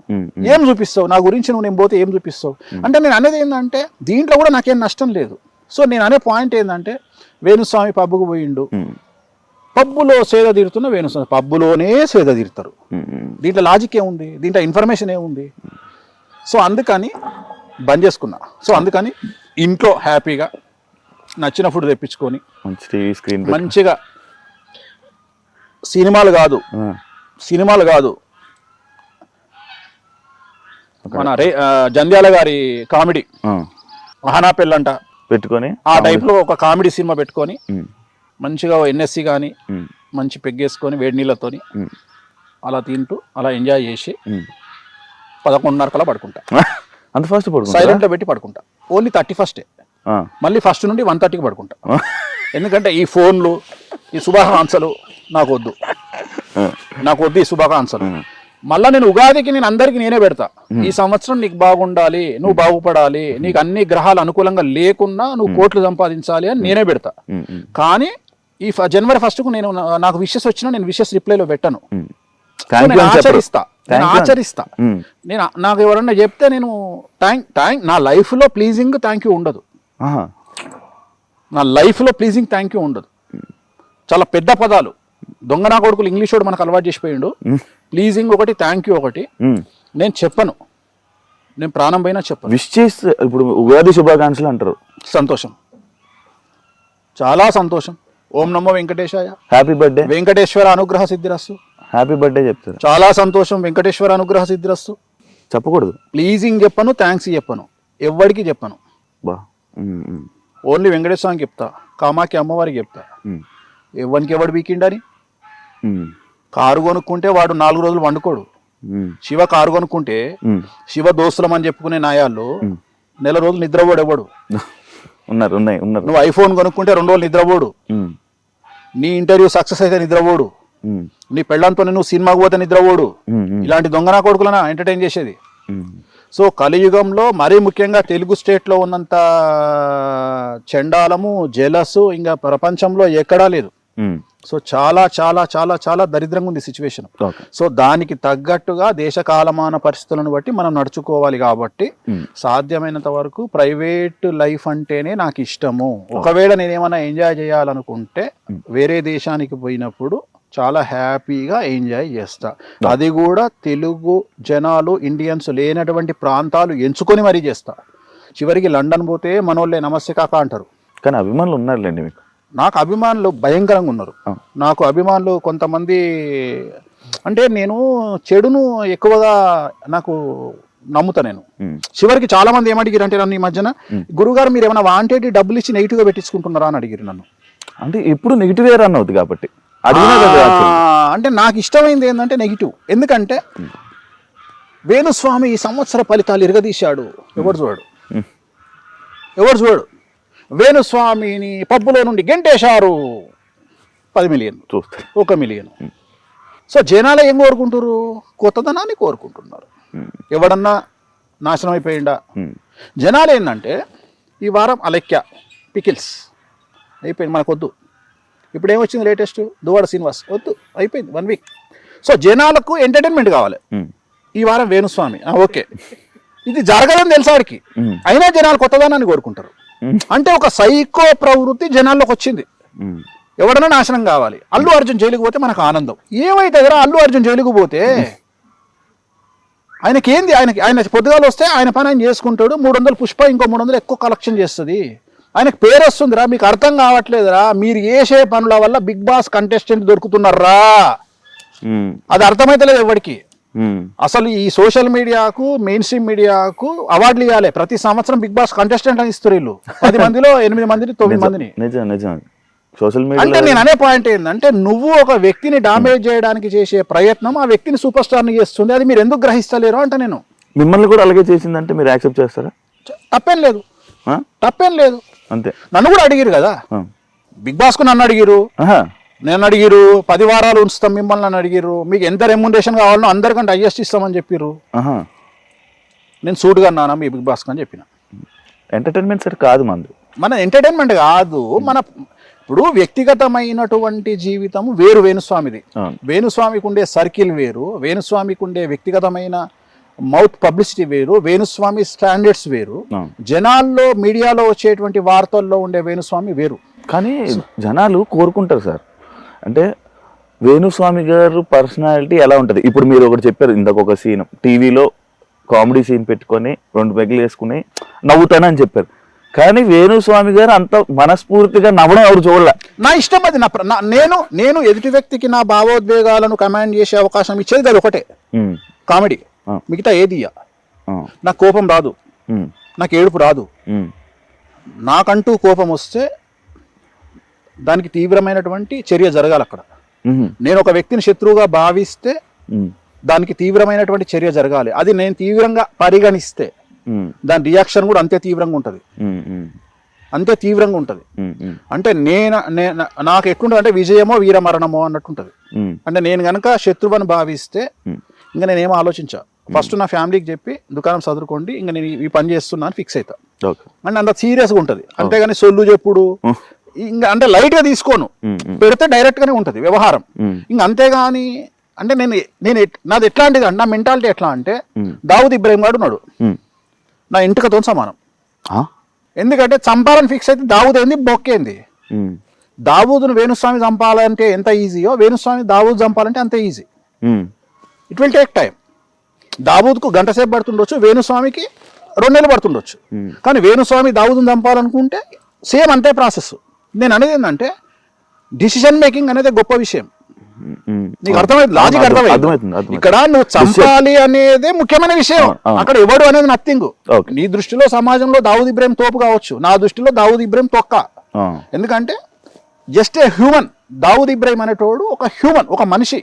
ఏం చూపిస్తావు నా గురించి నువ్వు, నేను పోతే ఏం చూపిస్తావు అంటే నేను అనేది ఏంటంటే దీంట్లో కూడా నాకేం నష్టం లేదు. సో నేను అనే పాయింట్ ఏంటంటే వేణుస్వామి పబ్బుకు పోయిండు, పబ్బులో సేద తీరుతున్న వేణుస్వామి పబ్బులోనే సేద తీరుతారు. దీంట్లో లాజిక్ ఏముంది, దీంట్లో ఇన్ఫర్మేషన్ ఏముంది? సో అందుకని బంద్ చేసుకున్నా. సో అందుకని ఇంట్లో హ్యాపీగా నచ్చిన ఫుడ్ తెప్పించుకొని మంచిగా సినిమాలు కాదు మన జంధ్యాల గారి కామెడీ ఆహనా పెళ్ళంట పెట్టుకొని ఆ టైప్ లో ఒక కామెడీ సినిమా పెట్టుకొని మంచిగా ఎన్ఎస్సి కానీ మంచి పెగ్గేసుకొని వేడి నీళ్ళతోని అలా తింటూ అలా ఎంజాయ్ చేసి 11:30 కల్లా పడుకుంటా. అంత ఫస్ట్ సైలెంట్ లో పెట్టి పడుకుంటా. ఓన్లీ 31st మళ్ళీ 1st నుండి 1:30కి పడుకుంటా. ఎందుకంటే ఈ ఫోన్లు ఈ శుభాకాంక్షలు నాకు వద్దు ఈ శుభాకాంక్షలు. మళ్ళీ నేను ఉగాదికి నేను అందరికి నేనే పెడతా, ఈ సంవత్సరం నీకు బాగుండాలి, నువ్వు బాగుపడాలి, నీకు అన్ని గ్రహాలు అనుకూలంగా లేకున్నా నువ్వు కోట్లు సంపాదించాలి అని నేనే పెడతా. కానీ ఈ జనవరి 1కు నేను నాకు విషెస్ వచ్చినా నేను విషెస్ రిప్లైలో పెట్టను. ఆచరిస్తా నేను నాకు ఎవరన్నా చెప్తే నేను థ్యాంక్ నా లైఫ్ లో ప్లీజింగ్ థ్యాంక్ యూ ఉండదు. నా లైఫ్ లో ప్లీజింగ్ థ్యాంక్ యూ ఉండదు. చాలా పెద్ద పదాలు దొంగ నా కొడుకులు ఇంగ్లీష్ వాడు మనకు అలవాటు చేసిపోయిండు. ప్లీజింగ్ ఒకటి, థ్యాంక్ యూ ఒకటి నేను చెప్పను. నేను ప్రాణం పైన చెప్పను. విష్ చేస్తే ఇప్పుడు ఉగాది శుభాకాంక్షలు అంటారు. సంతోషం, చాలా సంతోషం. ఓం నమో వెంకటేశాయ, హ్యాపీ బర్త్డే, వెంకటేశ్వర అనుగ్రహ సిద్ధిరస్తు. హ్యాపీ బర్త్డే చెప్తారు. చాలా సంతోషం, వెంకటేశ్వర అనుగ్రహ సిద్ధిరస్తు. చెప్పకూడదు. ప్లీజింగ్ చెప్పను, థ్యాంక్స్ చెప్పను, ఎవ్వడికి చెప్పను. ఓన్లీ వెంకటేశ్వరానికి చెప్తా, కామాఖ్య అమ్మవారికి చెప్తా. ఎవరికి ఎవడు వీకిండని. కారు కొనుక్కుంటే వాడు 4 రోజులు వండుకోడు. శివ కారు కొనుక్కుంటే శివ దోస్తులం అని చెప్పుకునే నాయాళ్ళు 4 రోజులు నిద్రపోడు ఎవడు. నువ్వు ఐఫోన్ కొనుక్కుంటే 2 రోజులు నిద్రపోడు. నీ ఇంటర్వ్యూ సక్సెస్ అయితే నిద్రపోడు. నీ పెళ్ళంతో నువ్వు సినిమాకు పోతే నిద్రపోడు. ఇలాంటి దొంగనా కొడుకులనా ఎంటర్టైన్ చేసేది. సో కలియుగంలో మరీ ముఖ్యంగా తెలుగు స్టేట్లో ఉన్నంత చండాలము, జెలస్ ఇంకా ప్రపంచంలో ఎక్కడా లేదు. సో చాలా చాలా చాలా చాలా దరిద్రంగా ఉంది సిచ్యువేషన్. సో దానికి తగ్గట్టుగా దేశ కాలమాన పరిస్థితులను బట్టి మనం నడుచుకోవాలి. కాబట్టి సాధ్యమైనంత వరకు ప్రైవేట్ లైఫ్ అంటేనే నాకు ఇష్టము. ఒకవేళ నేనేమన్నా ఎంజాయ్ చేయాలనుకుంటే వేరే దేశానికి పోయినప్పుడు చాలా హ్యాపీగా ఎంజాయ్ చేస్తా. అది కూడా తెలుగు జనాలు, ఇండియన్స్ లేనటువంటి ప్రాంతాలు ఎంచుకొని మరీ చేస్తా. చివరికి లండన్ పోతే మనోళ్ళే నమస్తే కాక అంటారు. కానీ అభిమానులు ఉన్నారులేండి మీకు. నాకు అభిమానులు భయంకరంగా ఉన్నారు. నాకు అభిమానులు కొంతమంది అంటే నేను చెడును ఎక్కువగా నాకు నమ్ముతా. నేను చివరికి చాలా మంది ఏమడిగిరు అంటే నన్ను ఈ మధ్యన, గురుగారు మీరు ఏమైనా వాంటెడ్ డబ్బులు ఇచ్చి నెగిటివ్గా పెట్టించుకుంటున్నారా అని అడిగిరు నన్ను. అంటే ఇప్పుడు నెగిటివ్ రన్ అవుతుంది కాబట్టి అంటే నాకు ఇష్టమైంది ఏంటంటే నెగిటివ్. ఎందుకంటే వేణుస్వామి ఈ సంవత్సర ఫలితాలు ఇరగదీశాడు. ఎవరు చూడు వేణుస్వామిని పబ్బులో నుండి గెంటేశారు. 10 మిలియన్, 1 మిలియన్. సో జనాలు ఏం కోరుకుంటారు? కొత్తదనాన్ని కోరుకుంటున్నారు. ఎవడన్నా నాశనం అయిపోయిందా? జనాలు ఏంటంటే ఈ వారం అలెక్య పికిల్స్ అయిపోయింది, మనకు వద్దు. ఇప్పుడు ఏమొచ్చింది లేటెస్ట్? దువ్వాడ శ్రీనివాస్ వద్దు, అయిపోయింది 1 వీక్. సో జనాలకు ఎంటర్టైన్మెంట్ కావాలి. ఈ వారం వేణుస్వామి, ఓకే, ఇది జరగదని తెలుసు వాడికి, అయినా జనాలు కొత్తదనాన్ని కోరుకుంటారు. అంటే ఒక సైకో ప్రవృత్తి జనాల్లోకి వచ్చింది. ఎవడన్నా నాశనం కావాలి. అల్లు అర్జున్ జైలుకు పోతే మనకు ఆనందం. ఏమైతే అల్లు అర్జున్ జైలుకు పోతే ఆయనకేంది? ఆయన పొద్దుగాలు వస్తే ఆయన పని ఆయన చేసుకుంటాడు. 300 పుష్ప, ఇంకో 300 ఎక్కువ కలెక్షన్ చేస్తుంది. ఆయనకు పేరు వస్తుందిరా. మీకు అర్థం కావట్లేదురా. మీరు చేసే పనుల వల్ల బిగ్ బాస్ కంటెస్టెంట్ దొరుకుతున్నారా? అది అర్థమైతలేదు ఎవరికి. అసలు ఈ సోషల్ మీడియాకు మెయిన్ స్ట్రీమ్ మీడియాకు అవార్డులు ఇవ్వాలి. ప్రతి సంవత్సరం బిగ్ బాస్ కంటెస్టెంట్ అని ఇస్తారు వీళ్ళు. 10 మందిలో 8 మందిని 9 మందిని. నిజం సోషల్ అంటే మీడియా నేను అనే పాయింట్ ఏంటంటే నువ్వు ఒక వ్యక్తిని డామేజ్ చేయడానికి చేసే ప్రయత్నం ఆ వ్యక్తిని సూపర్ స్టార్ని చేస్తుంది. అది మీరు ఎందుకు గ్రహిస్తలేరు అంటే నేను. మిమ్మల్ని కూడా అలాగే చేసిందంటే మీరు యాక్సెప్ట్ చేస్తారా? తప్పేం లేదు, తప్పేం లేదు. అంతే. నన్ను కూడా అడిగిరు కదా బిగ్ బాస్ కు, నన్ను అడిగిరు, నేను అడిగిరు 10 వారాలు ఉంచుతాం మిమ్మల్ని అని అడిగిరు. మీకు ఎంత రెమ్యునరేషన్ కావాలనో అందరికంటే హైయెస్ట్ ఇస్తామని చెప్పిర్రు. నేను సూటుగా అన్నానా మీ బిగ్ బాస్ అని చెప్పిన. ఎంటర్టైన్మెంట్ సెట్ కాదు మన ఎంటర్టైన్మెంట్ కాదు, మన ఇప్పుడు వ్యక్తిగతమైనటువంటి జీవితం వేరు వేణుస్వామిది. వేణుస్వామికి ఉండే సర్కిల్ వేరు, వేణుస్వామికి ఉండే వ్యక్తిగతమైన మౌత్ పబ్లిసిటీ వేరు, వేణుస్వామి స్టాండర్డ్స్ వేరు, జనాల్లో మీడియాలో వచ్చేటువంటి వార్తల్లో ఉండే వేణుస్వామి వేరు. కానీ జనాలు కోరుకుంటారు సార్, అంటే వేణుస్వామి గారు పర్సనాలిటీ ఎలా ఉంటుంది. ఇప్పుడు మీరు ఒకటి చెప్పారు ఇందాక, ఒక సీన్ టీవీలో కామెడీ సీన్ పెట్టుకొని 2 పెగ్గులు వేసుకుని నవ్వుతానని చెప్పారు. కానీ వేణుస్వామి గారు అంత మనస్ఫూర్తిగా నవ్వడం ఎవరు చూడలే. నా ఇష్టం అది. నేను ఎదుటి వ్యక్తికి నా భావోద్వేగాలను కమాండ్ చేసే అవకాశం ఇచ్చేది అది ఒకటే, కామెడీ. మిగతా ఏది నాకు కోపం రాదు, నాకు ఏడుపు రాదు. నాకంటూ కోపం వస్తే దానికి తీవ్రమైనటువంటి చర్య జరగాలి అక్కడ. నేను ఒక వ్యక్తిని శత్రువుగా భావిస్తే దానికి తీవ్రమైనటువంటి చర్య జరగాలి. అది నేను తీవ్రంగా పరిగణిస్తే దాని రియాక్షన్ కూడా అంతే తీవ్రంగా ఉంటుంది, అంతే తీవ్రంగా ఉంటుంది. అంటే నాకు ఎట్లుంటుంది అంటే విజయమో వీరమరణమో అన్నట్టుంటది. అంటే నేను గనక శత్రువుని భావిస్తే ఇంకా నేనేమో ఆలోచించా, ఫస్ట్ నా ఫ్యామిలీకి చెప్పి దుకాణం చదువుకోండి, ఇంకా నేను ఈ పని చేస్తున్నా అని ఫిక్స్ అవుతా. అంటే అంత సీరియస్గా ఉంటుంది. అంతేగాని సొల్లు చెప్పుడు ఇంకా అంటే లైట్ గా తీసుకోను, పెడితే డైరెక్ట్ గానే ఉంటది వ్యవహారం. ఇంకా అంతేగాని అంటే నేను నాది ఎట్లాంటిది అంటే, నా మెంటాలిటీ ఎట్లా అంటే దావుద్ ఇబ్రాహిం గారు ఉన్నాడు, నా ఇంటికతో సమానం. ఎందుకంటే చంపాలని ఫిక్స్ అయితే దావుద్ ఏంది బొక్కేంది. దావూదును వేణుస్వామి చంపాలంటే ఎంత ఈజీయో వేణుస్వామి దావూద్ చంపాలంటే అంతే easy. It will take time. దావూద్కు గంట సేపు పడుతుండొచ్చు, వేణుస్వామికి 2 నెలలు పడుతుండొచ్చు. కానీ వేణుస్వామి దావూదును చంపాలనుకుంటే సేమ్ అంతే ప్రాసెస్. నేను అనేది ఏంటంటే డిసిషన్ మేకింగ్ అనేది గొప్ప విషయం. నీకు అర్థమైంది, లాజిక్ అర్థమైంది. ఇక్కడ నువ్వు చంపాలి అనేది ముఖ్యమైన విషయం, అక్కడ ఎవడు అనేది నథింగ్. నీ దృష్టిలో సమాజంలో దావూద్ ఇబ్రాహిం తోపు కావచ్చు, నా దృష్టిలో దావూద్ ఇబ్రాహిం తొక్క. ఎందుకంటే just a human. Dawood Ibrahim అనేటోడు ఒక హ్యూమన్, ఒక మనిషి.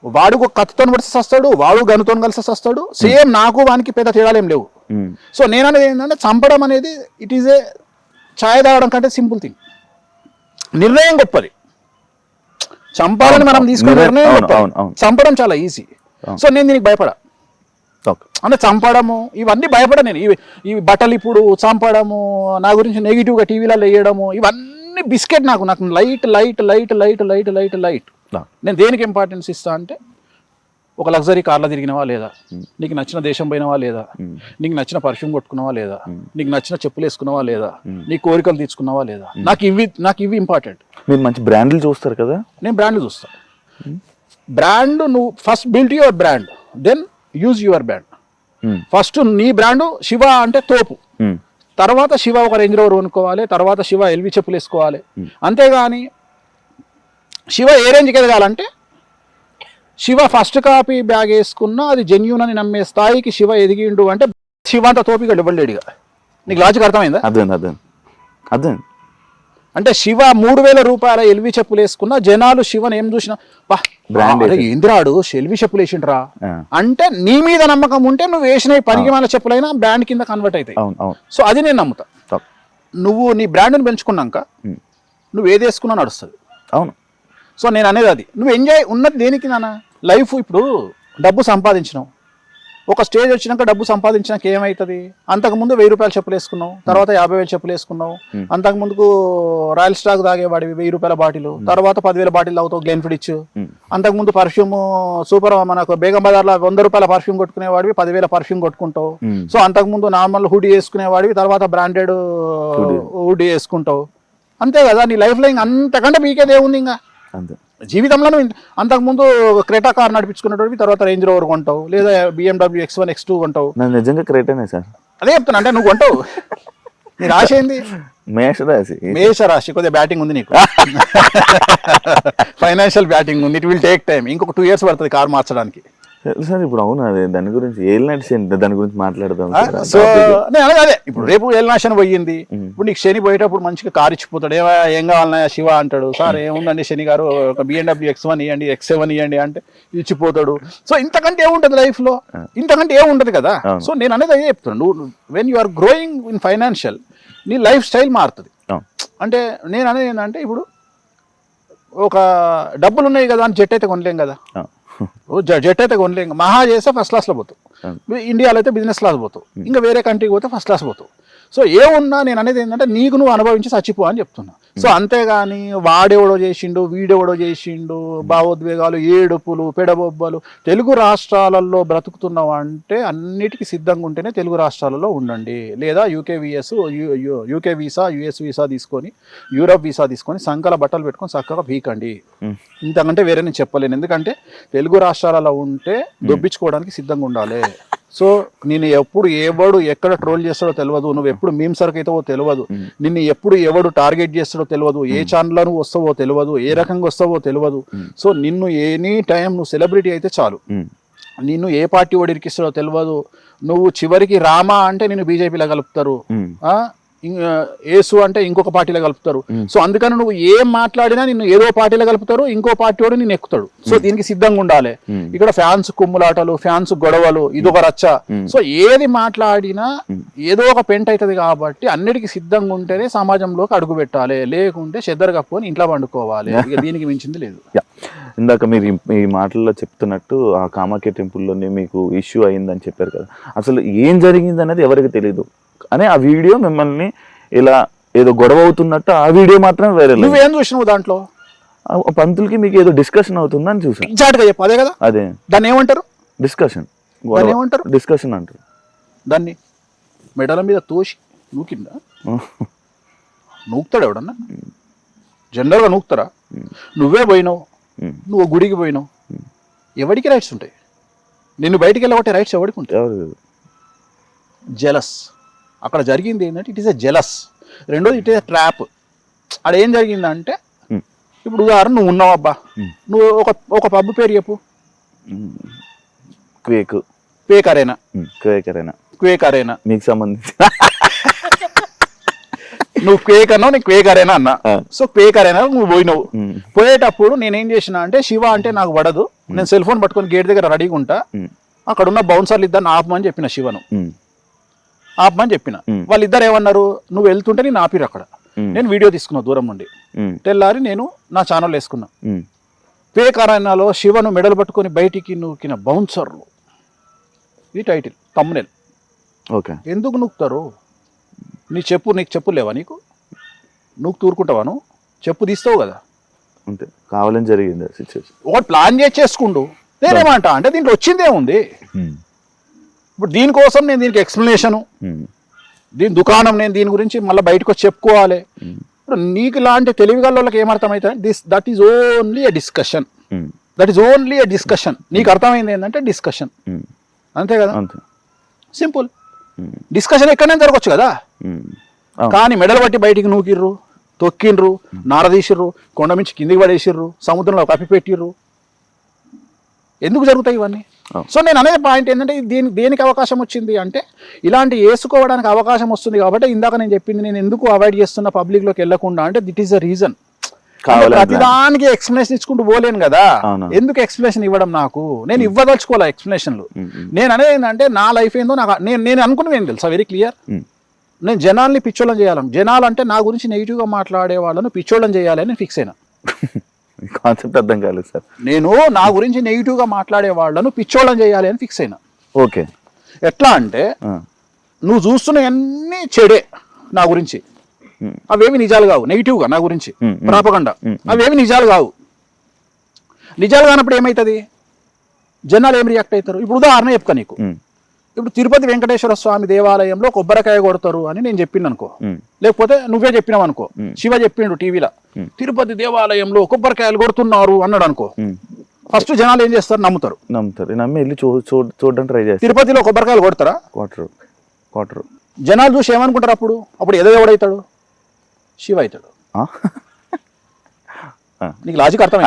వాడు ఒక కత్తితో కలిసి వస్తాడు, వాడు గనుతో కలిసి వస్తాడు. సేమ్ నాకు వానికి పెద్ద తేడాలు ఏం లేవు. సో నేను అనేది ఏంటంటే చంపడం అనేది ఇట్ ఈజ్ ఏ ఛాయ్ తాగడం కంటే సింపుల్ థింగ్. నిర్ణయం గొప్పది, చంపాలని మనం తీసుకునే నిర్ణయం గొప్పది, చంపడం చాలా ఈజీ. సో నేను దీనికి భయపడా. అంటే చంపడము ఇవన్నీ భయపడా నేను. ఇవి బట్టలు ఇప్పుడు చంపడము, నా గురించి నెగిటివ్గా టీవీలలో వేయడము, ఇవన్నీ బిస్కెట్. నాకు light light light light light light light. నేను దేనికి ఇంపార్టెన్స్ ఇస్తా అంటే, ఒక లగ్జరీ కార్లో తిరిగినవా లేదా, నీకు నచ్చిన దేశం పోయినవా లేదా, నీకు నచ్చిన పర్ఫ్యూమ్ కొట్టుకున్నావా లేదా, నీకు నచ్చిన చెప్పులు వేసుకున్నావా లేదా, నీ కోరికలు తీర్చుకున్నావా లేదా. నాకు ఇవి ఇంపార్టెంట్. మీరు మంచి బ్రాండ్లు చూస్తారు కదా. నేను బ్రాండ్లు చూస్తాను. బ్రాండ్ నువ్వు first build your brand, then use your brand. First నీ బ్రాండ్ శివ అంటే తోపు, తర్వాత శివ ఒక రేంజ్ రోవర్ కొనుక్కోవాలి, తర్వాత శివ ఎల్వి చెప్పులు వేసుకోవాలి. అంతేగాని శివ ఏ రేంజ్కి ఎదగాలంటే శివ ఫస్ట్ కాపీ బ్యాగ్ వేసుకున్నా అది జెన్యూన్ అని నమ్మే స్థాయికి శివ ఎదిగిండు అంటే శివ అంత తోపిగా ఇవ్వలేడుగా. నీకు లాజిక్ అర్థమైందా? అర్థం. అంటే శివ 3000 రూపాయల ఎల్వి చెప్పులు వేసుకున్నా జనాలు శివని ఏం చూసినా ఏంద్రాడు ఎల్వి చెప్పులు వేసిండ్రా అంటే నీ మీద నమ్మకం ఉంటే నువ్వు వేసిన పరిగమాల చెప్పులైనా బ్రాండ్ కింద కన్వర్ట్ అవుతాయి. సో అది నేను నమ్ముతా. నువ్వు నీ బ్రాండ్ని పెంచుకున్నాక నువ్వు ఏది వేసుకున్నా నడుస్తుంది. అవును. సో నేను అనేది అది. నువ్వు ఎంజాయ్ ఉన్నది దేనికి నాన్న? లైఫ్. ఇప్పుడు డబ్బు సంపాదించినావు, ఒక స్టేజ్ వచ్చినాక డబ్బు సంపాదించినాక ఏమవుతుంది? అంతకుముందు 1000 రూపాయల చెప్పులు వేసుకున్నావు, తర్వాత 50,000 చెప్పులు వేసుకున్నావు. అంతకుముందుకు రాయల్ స్టాక్ తాగేవాడివి 1000 రూపాయల బాటిల్, తర్వాత 10,000 బాటిల్ తాగుతావు గ్లెన్ఫిడిచ్. అంతకుముందు పర్ఫ్యూమ్ సూపర్, మనకు బేగం బజార్లో 100 రూపాయల పర్ఫ్యూమ్ కొట్టుకునేవాడివి 10,000 పర్ఫ్యూమ్ కొట్టుకుంటావు. సో అంతకుముందు నార్మల్ హుడీ వేసుకునేవాడివి, తర్వాత బ్రాండెడ్ హుడీ వేసుకుంటావు. అంతే కదా నీ లైఫ్లో. ఇంక అంతకంటే మీకేదే ఉంది ఇంకా జీవితంలో? అంతకుముందు క్రెటా కార్ నడిపించుకున్నటువంటి తర్వాత రేంజ్ రోవర్ కొంటావు, లేదా BMW X1 X2 కొంటావు. నిజంగా క్రెటానే సార్. అదే చెప్తున్నా, అంటే నువ్వు కొంటావు. నీ రాశి ఏంది? మేషరాశి. కొద్దిగా బ్యాటింగ్ ఉంది నీకు, ఫైనాన్షియల్ బ్యాటింగ్ ఉంది. It will take time. ఇంకొక 2 years పడుతుంది కార్ మార్చడానికి. సార్ ఇప్పుడు అవును అదే దాని గురించి ఏలినాటి శని దాని గురించి మాట్లాడదాం సార్. సో నేను అదే ఇప్పుడు రేపు ఏలినాశని పోయింది, ఇప్పుడు నీకు శని పోయేటప్పుడు మంచిగా కారు ఇచ్చిపోతాడు, ఏం కావాలన్నా శివ అంటాడు, సార్ ఏముందండి శని గారు ఒక BMW X1 ఇవ్వండి, X7 ఇవ్వండి అంటే ఇచ్చిపోతాడు. సో ఇంతకంటే ఏముంటది లైఫ్ లో, ఇంతకంటే ఏముంటది కదా. సో నేను అనేది అదే చెప్తాను, నువ్వు when you are growing in financial నీ లైఫ్ స్టైల్ మారుతుంది. అంటే నేను అనేది ఏంటంటే ఇప్పుడు ఒక డబ్బులు ఉన్నాయి కదా అని జెట్ అయితే కొనలేం కదా, జెట్ అయితే కొనలేం, మహా చేస్తే ఫస్ట్ క్లాస్లో పోతావు, ఇండియాలో అయితే బిజినెస్ క్లాస్ పోతావు, ఇంకా వేరే కంట్రీకి పోతే ఫస్ట్ క్లాస్ పోతావు. సో ఏమున్నా నేను అనేది ఏంటంటే నీకు నువ్వు అనుభవించి చచ్చిపో అని చెప్తున్నా. సో అంతేగాని వాడెవడో చేసిండు వీడెవడో చేసిండు భావోద్వేగాలు ఏడుపులు పెడబొబ్బలు. తెలుగు రాష్ట్రాలలో బ్రతుకుతున్నావు అంటే అన్నిటికీ సిద్ధంగా ఉంటేనే తెలుగు రాష్ట్రాలలో ఉండండి, లేదా యూకే వీసా US వీసా తీసుకొని యూరప్ వీసా తీసుకొని సంకల బట్టలు పెట్టుకొని చక్కగా పీకండి. ఇంతకంటే వేరే నేను చెప్పలేను, ఎందుకంటే తెలుగు రాష్ట్రాలలో ఉంటే దొబ్బించుకోవడానికి సిద్ధంగా ఉండాలి. సో నేను ఎప్పుడు ఎవడు ఎక్కడ ట్రోల్ చేస్తాడో తెలియదు, నువ్వు ఎప్పుడు మీమ్సర్కి అవుతావో తెలియదు, నిన్ను ఎప్పుడు ఎవడు టార్గెట్ చేస్తాడో తెలియదు, ఏ ఛానల్లో నువ్వు వస్తావో తెలియదు, ఏ రకంగా వస్తావో తెలియదు. సో నిన్ను ఎనీ టైం నువ్వు సెలబ్రిటీ అయితే చాలు, నిన్ను ఏ పార్టీ వాడు ఇరికిస్తాడో తెలియదు. నువ్వు చివరికి రామా అంటే నిన్ను బీజేపీలో కలుపుతారు, ఏసు అంటే ఇంకొక పార్టీలో కలుపుతారు. సో అందుకని నువ్వు ఏం మాట్లాడినా నిన్ను ఏదో పార్టీలో కలుపుతారు, ఇంకో పార్టీ వాడు నిన్ను ఎక్కుతాడు. సో దీనికి సిద్ధంగా ఉండాలి. ఇక్కడ ఫ్యాన్స్ కుమ్ములాటలు, ఫ్యాన్స్ గొడవలు, ఇదొక రచ్చ. సో ఏది మాట్లాడినా ఏదో ఒక పెంట్ అవుతుంది కాబట్టి అన్నిటికీ సిద్ధంగా ఉంటేనే సమాజంలోకి అడుగు పెట్టాలి, లేకుంటే చెద్దరు కప్పుకొని ఇంట్లో పండుకోవాలి. ఇక దీనికి మించింది లేదు. ఇందాక మీరు ఈ మాటల్లో చెప్తున్నట్టు ఆ కామాఖ్య టెంపుల్లోనే మీకు ఇష్యూ అయిందని చెప్పారు కదా, అసలు ఏం జరిగింది అనేది ఎవరికి తెలియదు అని ఆ వీడియో మిమ్మల్ని ఇలా ఏదో గొడవ అవుతున్నట్టు ఆ వీడియో మాత్రం వేరే. నువ్వేం చూసినావు దాంట్లో? పంతులకి మీకు ఏదో డిస్కషన్ అవుతుందని చూసాను. ఎగ్జాక్ట్గా చెప్పు, అదే కదా. అదే దాన్ని ఏమంటారు? డిస్కషన్. ఏమంటారు? డిస్కషన్ అంటారు. దాన్ని మెడల మీద తోసి నూకిందా? నూకుతాడు ఎవడన్నా? జనరల్గా నూకుతారా? నువ్వే పోయినావు, నువ్వు గుడికి పోయినావు, ఎవరికి రైట్స్ ఉంటాయి? నిన్ను బయటికి వెళ్ళబట్టే రైట్స్ ఎవరికి ఉంటాయి? జెలస్. అక్కడ జరిగింది ఏంటంటే ఇట్ ఈస్ ఎ జెలస్. రెండోది ఇట్ ఈస్ ఎ ట్రాప్. అక్కడ ఏం జరిగిందంటే ఇప్పుడు ఉదాహరణ నువ్వు ఉన్నావు అబ్బా, నువ్వు ఒక పబ్బు పేరు చెప్పు. క్వేక్ అరేనా మీకు సంబంధించి నువ్వు క్వేక్ అన్నావు, నేను క్వేక్ అరేనా అన్నా. సో క్వేక్ అరేనా నువ్వు పోయినావు. పోయేటప్పుడు నేనేం చేసిన అంటే శివ అంటే నాకు పడదు, నేను సెల్ ఫోన్ పట్టుకొని గేట్ దగ్గర రెడీగా ఉంటా, అక్కడ ఉన్న బౌన్సర్లు ఇద్దరు ఆపమని చెప్పిన శివను, ఆపమని చెప్పిన. వాళ్ళిద్దరు ఏమన్నారు, నువ్వు వెళ్తుంటే నేను ఆపిరు అక్కడ. నేను వీడియో తీసుకున్నా దూరం నుండి. తెల్లారి నేను నా ఛానల్ వేసుకున్నా. క్వేక్ అరేనాలో శివను మెడలు పట్టుకొని బయటికి నూకిన బౌన్సర్లు, ఇది టైటిల్, థంబ్నెయిల్. ఓకే. ఎందుకు నూకుతారు? నీకు చెప్పు లేవా? నీకు నువ్వు తూరుకుంటావాను? చెప్పు తీస్తావు కదా. అంతే, కావాలని జరిగింది సిచ్యువేషన్. ఒకటి ప్లాన్ చేసుకుంటూ నేనేమంటా అంటే దీంట్లో వచ్చిందే ఉంది. ఇప్పుడు దీనికోసం నేను దీనికి ఎక్స్ప్లెనేషను, దీని దుకాణం, నేను దీని గురించి మళ్ళీ బయటకు వచ్చి చెప్పుకోవాలి. ఇప్పుడు నీకు లాంటి తెలివిగల వాళ్ళకి ఏమర్థమవుతుంది? That is only a discussion. నీకు అర్థమైంది ఏంటంటే డిస్కషన్, అంతే కదా. సింపుల్. డిస్కషన్ ఎక్కడైనా జరగవచ్చు కదా. కానీ మెడలు బట్టి బయటికి నూకిర్రు, తొక్కిండ్రు, నారదీసిర్రు, కొండ మించి కిందికి పడేసిర్రు, సముద్రంలో కప్పిపెట్టిర్రు. ఎందుకు జరుగుతాయి ఇవన్నీ? సో నేను అనే పాయింట్ ఏంటంటే దేనికి అవకాశం వచ్చింది అంటే ఇలాంటి వేసుకోవడానికి అవకాశం వస్తుంది కాబట్టి ఇందాక నేను చెప్పింది, నేను ఎందుకు అవాయిడ్ చేస్తున్న పబ్లిక్లోకి వెళ్ళకుండా అంటే దిట్ ఈస్ ద రీజన్. ప్రతిదానికి ఎక్స్ప్లెనేషన్ ఇచ్చుకుంటూ పోలేను కదా. ఎందుకు ఎక్స్ప్లెనేషన్ ఇవ్వడం? నాకు నేను ఇవ్వదలుచుకోలే ఎక్స్ప్లెనేషన్లు. నేను అనేది ఏంటంటే నా లైఫ్ ఏందో నాకు నేను అనుకున్నది ఏం తెలుసా, వెరీ క్లియర్. నేను జనాల్ని పిచ్చోళ్ళని చేయాలని, జనాలంటే నా గురించి నెగిటివ్గా మాట్లాడే వాళ్ళను పిచ్చోళ్ళని చేయాలని ఫిక్స్ అయినా. కాన్సెప్ట్ అర్థం కాలేదు సార్. నేను నా గురించి నెగిటివ్గా మాట్లాడే వాళ్ళను పిచ్చోళ్ళని చేయాలి అని ఫిక్స్ అయినా. ఓకే. ఎట్లా అంటే నువ్వు చూస్తున్నవన్నీ చెడే నా గురించి, అవేమి నిజాలు కావు. నెగిటివ్గా నా గురించి ప్రాపగండా, అవేమి నిజాలు కావు. నిజాలు కానప్పుడు ఏమవుతుంది? జనాలు ఏం రియాక్ట్ అవుతారు? ఇప్పుడు ఉదాహరణ చెప్తా నీకు. ఇప్పుడు తిరుపతి వెంకటేశ్వర స్వామి దేవాలయంలో కొబ్బరికాయ కొడతారు అని నేను చెప్పింది అనుకో, లేకపోతే నువ్వే చెప్పినావు అనుకో, శివ చెప్పిండు టీవీలో తిరుపతి దేవాలయంలో కొబ్బరికాయలు కొడుతున్నారు అన్నాడు అనుకో, ఫస్ట్ జనాలు ఏం చేస్తారు? నమ్ముతారు. నమ్మి వెళ్ళి చూడడానికి ట్రై చేస్తారు. తిరుపతిలో కొబ్బరికాయలు కొడతారా? కొట్టరు. జనాలు చూసి ఏమనుకుంటారు? అప్పుడు ఎదో ఎవడవుతాడు? శివ అవుతాడు. నీకు లాజిక్ అర్థం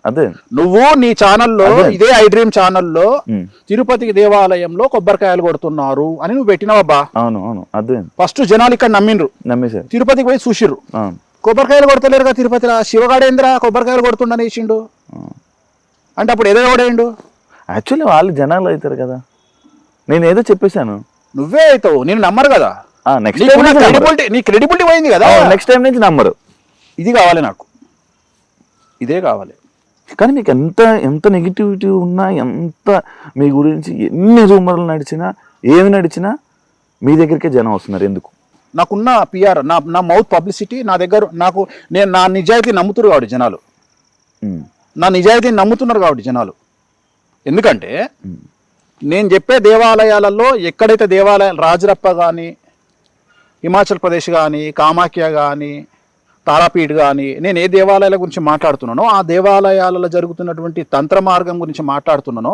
అదే నువ్వు నీ ఛానల్లో ఇదే ఐ డ్రీమ్ ఛానల్లో ఉమ్. తిరుపతి దేవాలయంలో కొబ్బరికాయలు కొడుతున్నారు అని నువ్వు పెట్టినావబ్బా. అవును అదే ఫస్ట్ జనాలు ఇక్కడ నమ్మిండ్రు, నమ్మేశారు. తిరుపతికి పోయి చూసిర్రు. కొబ్బరికాయలు కొడతలేరుగా తిరుపతిలో, శివగాడేంద్ర కొబ్బరికాయలు కొడుతుండని ఇచ్చిండు అంటే అప్పుడు ఏదో ఓడేయండు. యాక్చువల్లీ వాళ్ళు జనాలు అవుతారు కదా, నేను ఏదో చెప్పేశాను. నువ్వే అవుతావు, నేను నమ్మరు కదా. నెక్స్ట్ నీ క్రెడిబిలిటీ పోయింది కదా. నెక్స్ట్ టైం నుంచి నమ్మరు. ఇది కావాలి నాకు, ఇదే కావాలి. కానీ మీకు ఎంత నెగిటివిటీ ఉన్నా, ఎంత మీ గురించి ఎన్ని రూమర్లు నడిచినా, ఏమి నడిచినా మీ దగ్గరికే జనం వస్తున్నారు. ఎందుకు? నాకున్న పిఆర్, నా మౌత్ పబ్లిసిటీ నా దగ్గర, నేను నా నిజాయితీ నమ్ముతున్నారు కాబట్టి జనాలు, నా నిజాయితీని నమ్ముతున్నారు కాబట్టి జనాలు. ఎందుకంటే నేను చెప్పే దేవాలయాలలో ఎక్కడైతే దేవాలయాలు, రాజరప్ప కానీ, హిమాచల్ ప్రదేశ్ కానీ, కామాఖ్య కానీ, తారాపీఠ్ కానీ, నేను ఏ దేవాలయాల గురించి మాట్లాడుతున్నానో ఆ దేవాలయాలలో జరుగుతున్నటువంటి తంత్ర మార్గం గురించి మాట్లాడుతున్నానో,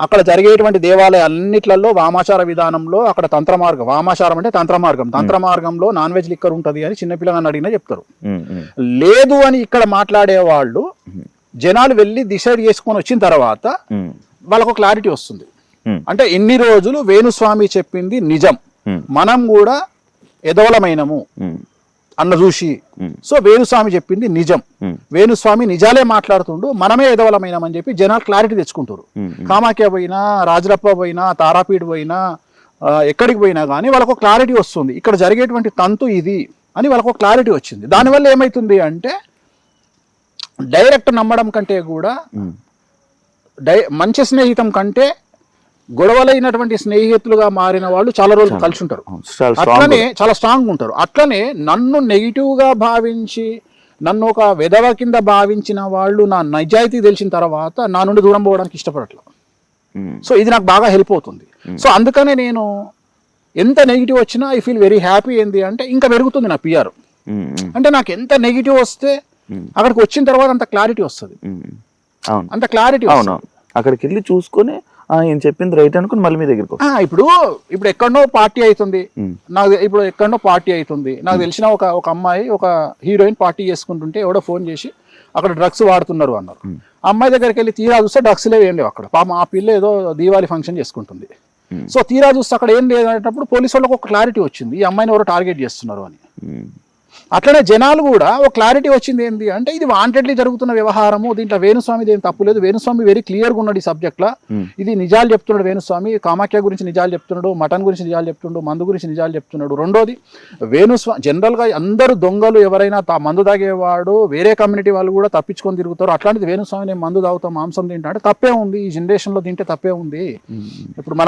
అక్కడ జరిగేటువంటి దేవాలయాలన్నిట్లలో వామాచార విధానంలో అక్కడ తంత్ర మార్గం, వామాచారం అంటే తంత్ర మార్గం, తంత్ర మార్గంలో నాన్ వెజ్ లిక్కర్ ఉంటుంది అని చిన్నపిల్లగాని అడిగినా చెప్తారు. లేదు అని ఇక్కడ మాట్లాడే వాళ్ళు జనాలు వెళ్ళి డిసైడ్ చేసుకొని వచ్చిన తర్వాత వాళ్ళకు క్లారిటీ వస్తుంది. అంటే ఇన్ని రోజులు వేణుస్వామి చెప్పింది నిజం, మనం కూడా ఎదవలమైనము అన్న చూసి, సో వేణుస్వామి చెప్పింది నిజం, వేణుస్వామి నిజాలే మాట్లాడుతుండు, మనమే ఎదవలమైనమని చెప్పి జనాలు క్లారిటీ తెచ్చుకుంటారు. కామాఖ్య పోయినా, రాజరప్ప పోయినా, తారాపీఠ్ పోయినా, ఎక్కడికి పోయినా కానీ వాళ్ళకు క్లారిటీ వస్తుంది, ఇక్కడ జరిగేటువంటి తంతు ఇది అని వాళ్ళకు క్లారిటీ వచ్చింది. దానివల్ల ఏమవుతుంది అంటే డైరెక్ట్ నమ్మడం కంటే కూడా మంచి స్నేహితం కంటే గొడవలైనటువంటి స్నేహితులుగా మారిన వాళ్ళు చాలా రోజులు కలిసి ఉంటారు, అట్లనే చాలా స్ట్రాంగ్ ఉంటారు. అట్లనే నన్ను నెగిటివ్గా భావించి, నన్ను ఒక వెధవ కింద భావించిన వాళ్ళు నా నిజాయితీ తెలిసిన తర్వాత నా నుండి దూరం పోవడానికి ఇష్టపడట్లా. సో ఇది నాకు బాగా హెల్ప్ అవుతుంది. సో అందుకనే నేను ఎంత నెగిటివ్ వచ్చినా ఐ ఫీల్ వెరీ హ్యాపీ. ఏంది అంటే ఇంకా పెరుగుతుంది నా పిఆర్. అంటే నాకు ఎంత నెగిటివ్ వస్తే అక్కడికి వచ్చిన తర్వాత అంత క్లారిటీ వస్తుంది, అంత క్లారిటీ. అక్కడికి వెళ్ళి చూసుకొని ఏం చెప్పింది రైట్ అనుకుని మళ్ళీ మీ దగ్గరకు. ఇప్పుడు ఎక్కడో పార్టీ అవుతుంది నాకు, ఇప్పుడు ఎక్కడో పార్టీ అవుతుంది నాకు తెలిసిన ఒక అమ్మాయి, ఒక హీరోయిన్ పార్టీ చేసుకుంటుంటే ఎవడో ఫోన్ చేసి అక్కడ డ్రగ్స్ వాడుతున్నారు అన్నారు. అమ్మాయి దగ్గరికి వెళ్ళి తీరా చూస్తే డ్రగ్స్ లేవు, ఏం లేవు అక్కడ. పాపం ఆ పిల్ల ఏదో దీవాళి ఫంక్షన్ చేసుకుంటుంది. సో తీరా చూస్తే అక్కడ ఏం లేదనేటప్పుడు పోలీసు వాళ్ళకి ఒక క్లారిటీ వచ్చింది, ఈ అమ్మాయిని ఎవరో టార్గెట్ చేస్తున్నారు అని. అట్లనే జనాలు కూడా ఒక క్లారిటీ వచ్చింది ఏంటి అంటే ఇది వాంటెడ్లీ జరుగుతున్న వ్యవహారము, దీంట్లో వేణుస్వామిది ఏం తప్పు లేదు, వేణుస్వామి వెరీ క్లియర్గా ఉన్నాడు ఈ సబ్జెక్ట్లో, ఇది నిజాలు చెప్తున్నాడు వేణుస్వామి, కామాఖ్య గురించి నిజాలు చెప్తున్నాడు, మటన్ గురించి నిజాలు చెప్తున్నాడు, మందు గురించి నిజాలు చెప్తున్నాడు. రెండోది వేణుస్వామి జనరల్గా అందరూ దొంగలు, ఎవరైనా మందు తాగేవాడు వేరే కమ్యూనిటీ వాళ్ళు కూడా తప్పించుకొని తిరుగుతారు. అట్లాంటిది వేణుస్వామి నేను మందు తాగుతాం, మాంసం తింటా అంటే తప్పే ఉంది, ఈ జనరేషన్లో తింటే తప్పే ఉంది. ఇప్పుడు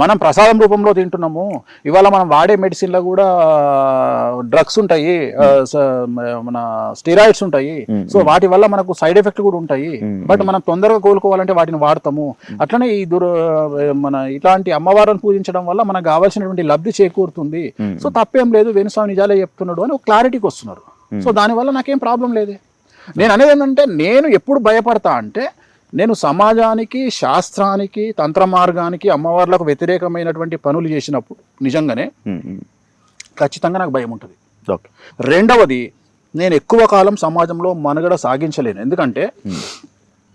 మనం ప్రసాదం రూపంలో తింటున్నాము, ఇవాళ మనం వాడే మెడిసిన్లో కూడా డ్రగ్స్ ఉంటాయి, మన స్టెరాయిడ్స్ ఉంటాయి, సో వాటి వల్ల మనకు సైడ్ ఎఫెక్ట్ కూడా ఉంటాయి. బట్ మనం తొందరగా కోలుకోవాలంటే వాటిని వాడతాము. అట్లనే ఈ మన ఇట్లాంటి అమ్మవారిని పూజించడం వల్ల మనకు కావాల్సినటువంటి లబ్ధి చేకూరుతుంది. సో తప్పేం లేదు, వేణుస్వామి నిజాలే చెప్తున్నాడు అని ఒక క్లారిటీకి వస్తున్నారు. సో దానివల్ల నాకేం ప్రాబ్లం లేదు. నేను అనేది ఏంటంటే నేను ఎప్పుడు భయపడతా అంటే నేను సమాజానికి, శాస్త్రానికి, తంత్ర మార్గానికి, అమ్మవార్లకు వ్యతిరేకమైనటువంటి పనులు చేసినప్పుడు నిజంగానే ఖచ్చితంగా నాకు భయం ఉంటుంది. రెండవది, నేను ఎక్కువ కాలం సమాజంలో మనుగడ సాగించలేను. ఎందుకంటే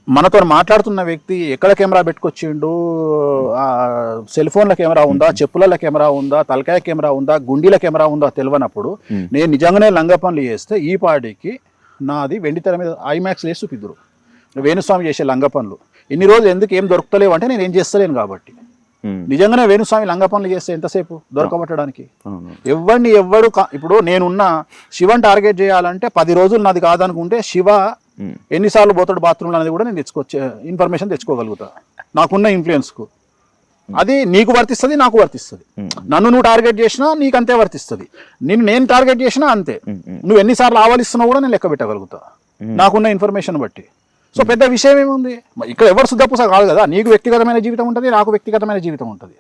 మనతో మాట్లాడుతున్న వ్యక్తి ఎక్కడ కెమెరా పెట్టుకొచ్చిండు, సెల్ ఫోన్ల కెమెరా ఉందా, చెప్పుల కెమెరా ఉందా, తలకాయ కెమెరా ఉందా, గుండీల కెమెరా ఉందా తెలియనప్పుడు నేను నిజంగానే లంగ పనులు చేస్తే ఈ పాటికి నాది వెండి తెర మీద ఐమాక్స్ వేసి చూపిద్దురు వేణుస్వామి చేసే లంగ పనులు. ఇన్ని రోజులు ఎందుకు ఏం దొరుకుతలేవు అంటే నేను ఏం చేస్తలేను కాబట్టి. నిజంగానే వేణుస్వామి లంగ పనులు చేస్తే ఎంతసేపు దొరకబట్టడానికి? ఎవడు ఇప్పుడు నేనున్న శివని టార్గెట్ చేయాలంటే 10 రోజులు నాది కాదనుకుంటే శివ ఎన్నిసార్లు పోతాడు బాత్రూమ్లో అనేది కూడా నేను ఇన్ఫర్మేషన్ తెచ్చుకోగలుగుతా నాకున్న ఇన్ఫ్లుయెన్స్కు. అది నీకు వర్తిస్తుంది, నాకు వర్తిస్తుంది. నన్ను నువ్వు టార్గెట్ చేసినా నీకు అంతే వర్తిస్తుంది, నేను టార్గెట్ చేసినా అంతే. నువ్వు ఎన్నిసార్లు ఆవలిస్తున్నావు కూడా నేను లెక్క పెట్టగలుగుతా నాకున్న ఇన్ఫర్మేషన్ బట్టి. సో పెద్ద విషయం ఏముంది, ఇక్కడ ఎవరు శుద్ధపూస కాదు కదా. నీకు వ్యక్తిగతమైన జీవితం ఉంటుంది, నాకు వ్యక్తిగతమైన జీవితం ఉంటుంది.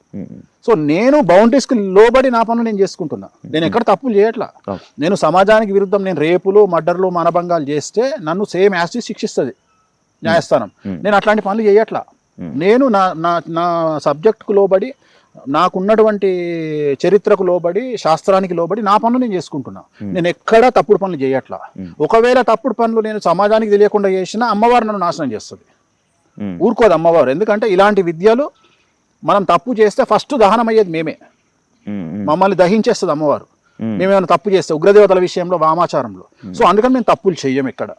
సో నేను బౌండరీస్కి లోబడి నా పనులు నేను చేసుకుంటున్నా, నేను ఎక్కడ తప్పులు చేయట్లా. నేను సమాజానికి విరుద్ధం, నేను రేపులు, మర్డర్లు, మానభంగాలు చేస్తే నన్ను సేమ్ యాసిడ్ శిక్షిస్తుంది న్యాయస్థానం. నేను అట్లాంటి పనులు చేయట్లా. నేను నా సబ్జెక్ట్కు లోబడి నాకున్నటువంటి చరిత్రకు లోబడి శాస్త్రానికి లోబడి నా పనులు నేను చేసుకుంటున్నా. నేను ఎక్కడా తప్పుడు పనులు చేయట్లా. ఒకవేళ తప్పుడు పనులు నేను సమాజానికి తెలియకుండా చేసినా అమ్మవారు నన్ను నాశనం చేస్తుంది, ఊరుకోదు అమ్మవారు. ఎందుకంటే ఇలాంటి విద్యలు మనం తప్పు చేస్తే ఫస్ట్ దహనం అయ్యేది మేమే, మమ్మల్ని దహించేస్తుంది అమ్మవారు. మేమేమైనా తప్పు చేస్తే ఉగ్రదేవతల విషయంలో వామాచారంలో. సో అందుకని మేము తప్పులు చెయ్యం ఎక్కడ.